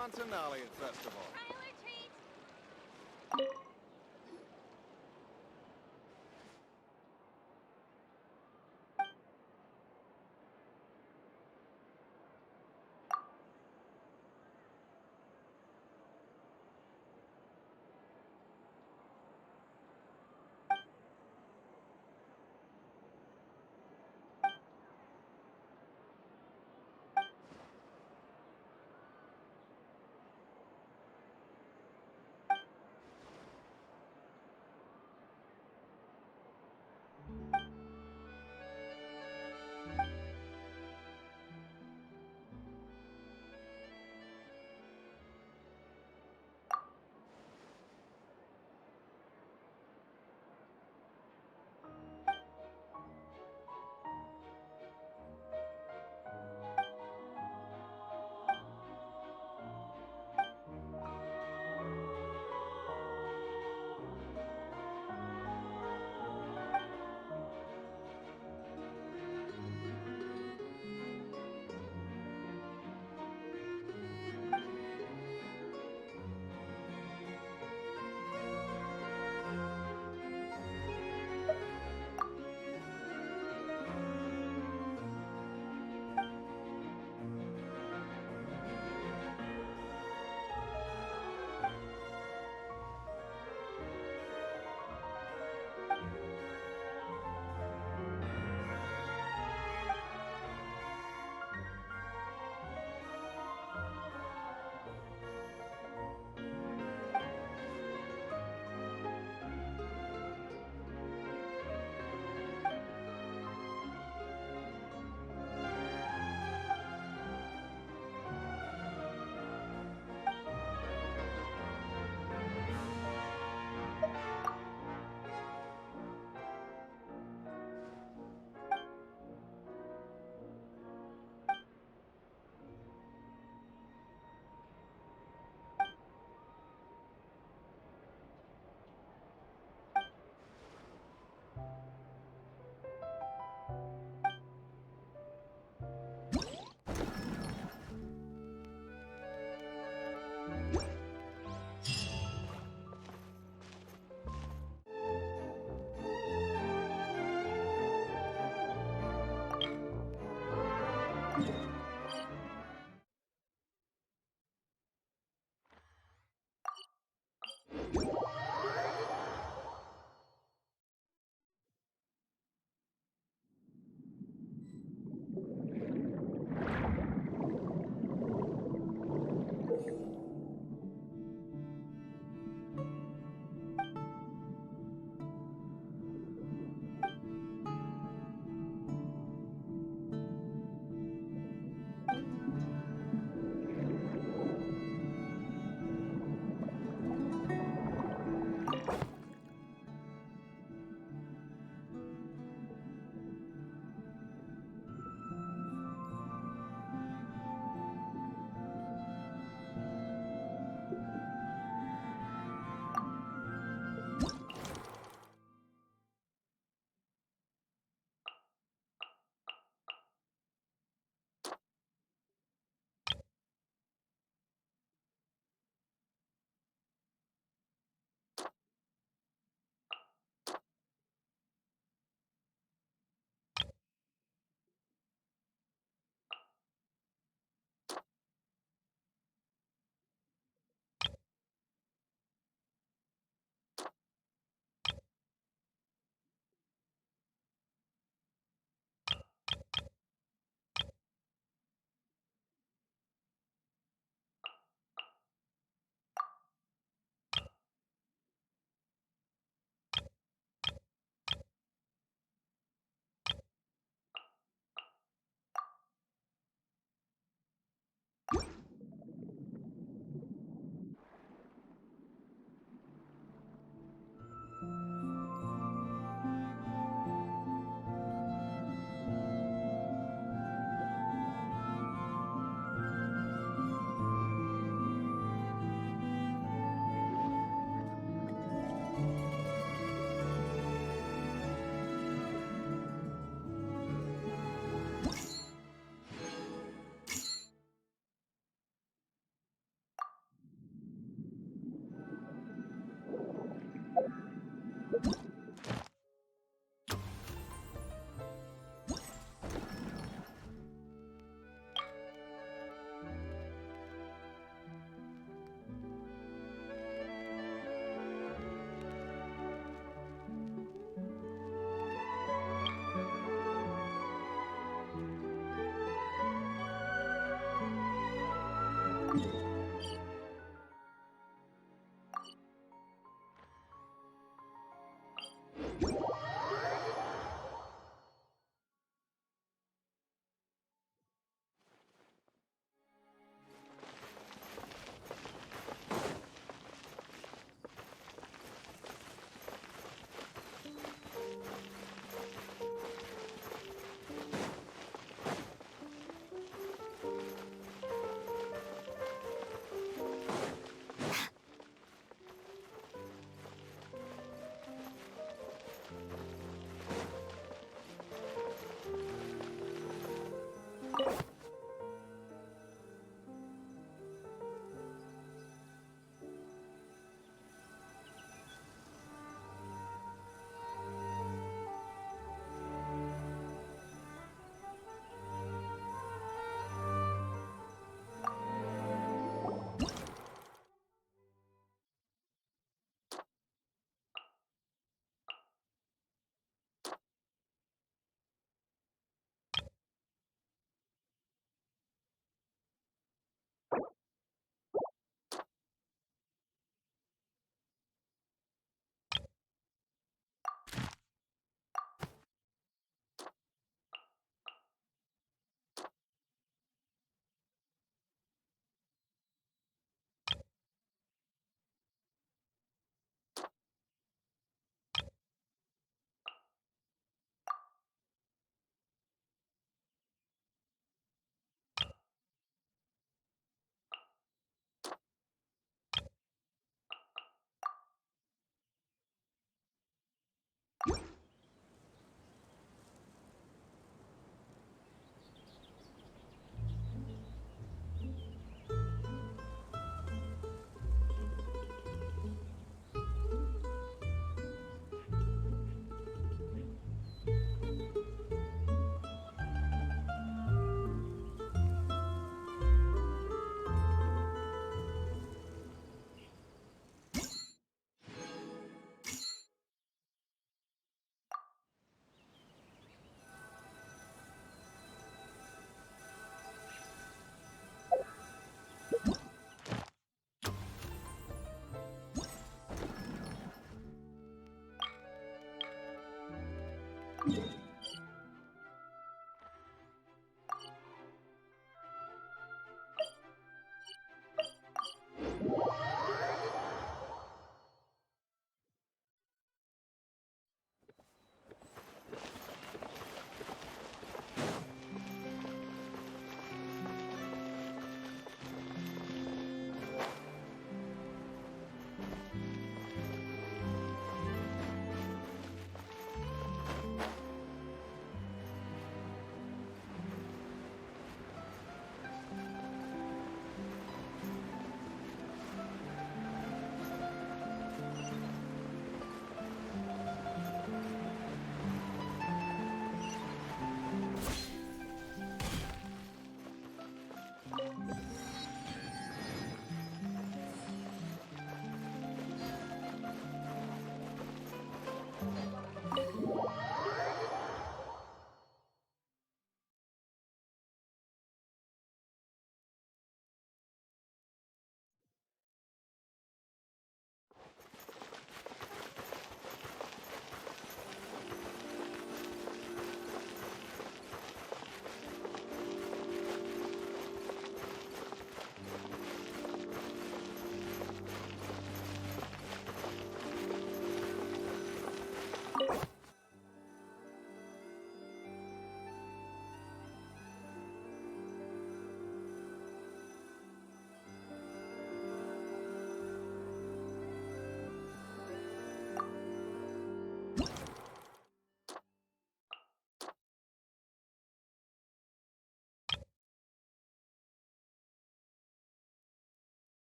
[SPEAKER 21] Montanalian Festival.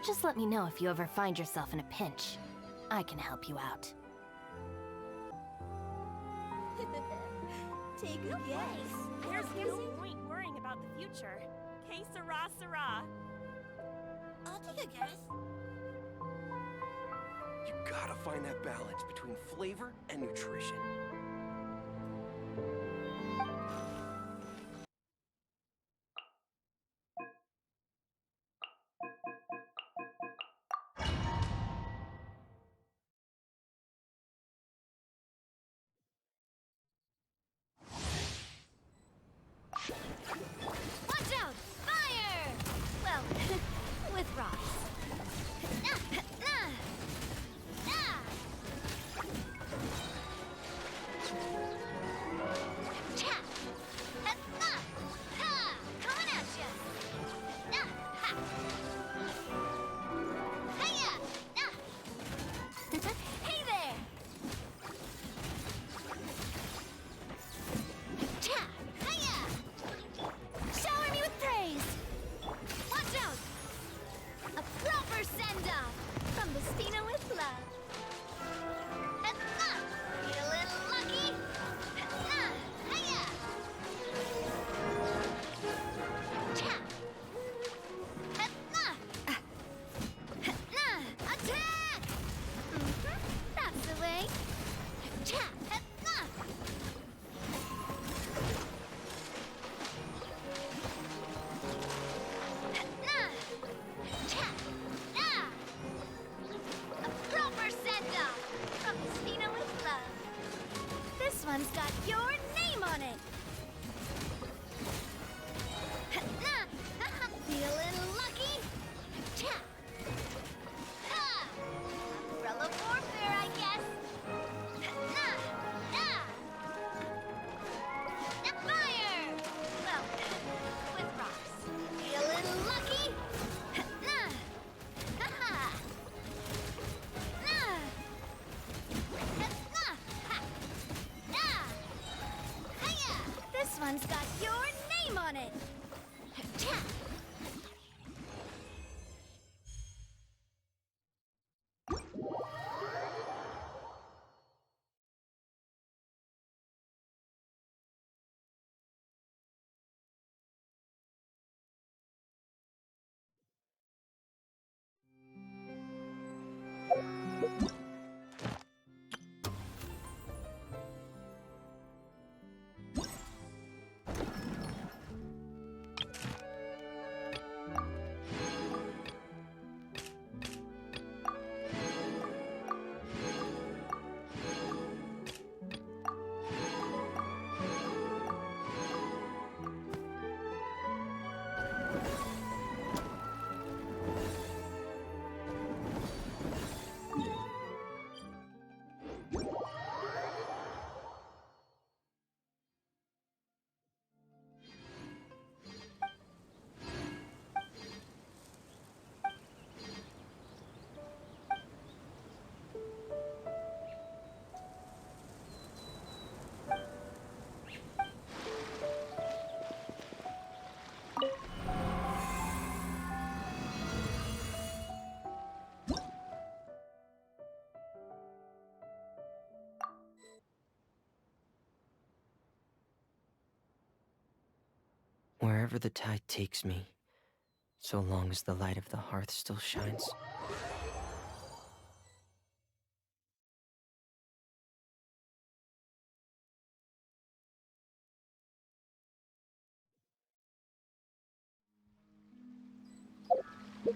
[SPEAKER 13] Just let me know if you ever find yourself in a pinch. I can help you out.
[SPEAKER 5] Take a guess. There's no point worrying about the future. Que sera, sera.
[SPEAKER 10] I'll take a guess.
[SPEAKER 21] You gotta find that balance between flavor and nutrition.
[SPEAKER 13] Watch out! Fire! Well, with rocks. Coming at ya! Hey there! Shower me with praise! Watch out! A proper send-off from Vestina with love. Feeling lucky? Attack! That's the way. A proper send-off from Vestina with love. This one's got your name on it. Feeling lucky? Umbrella warfare, I guess. Fire! Well, with rocks. Feeling lucky? This one's got your name on it.
[SPEAKER 22] Wherever the tide takes me, so long as the light of the hearth still shines.
[SPEAKER 3] You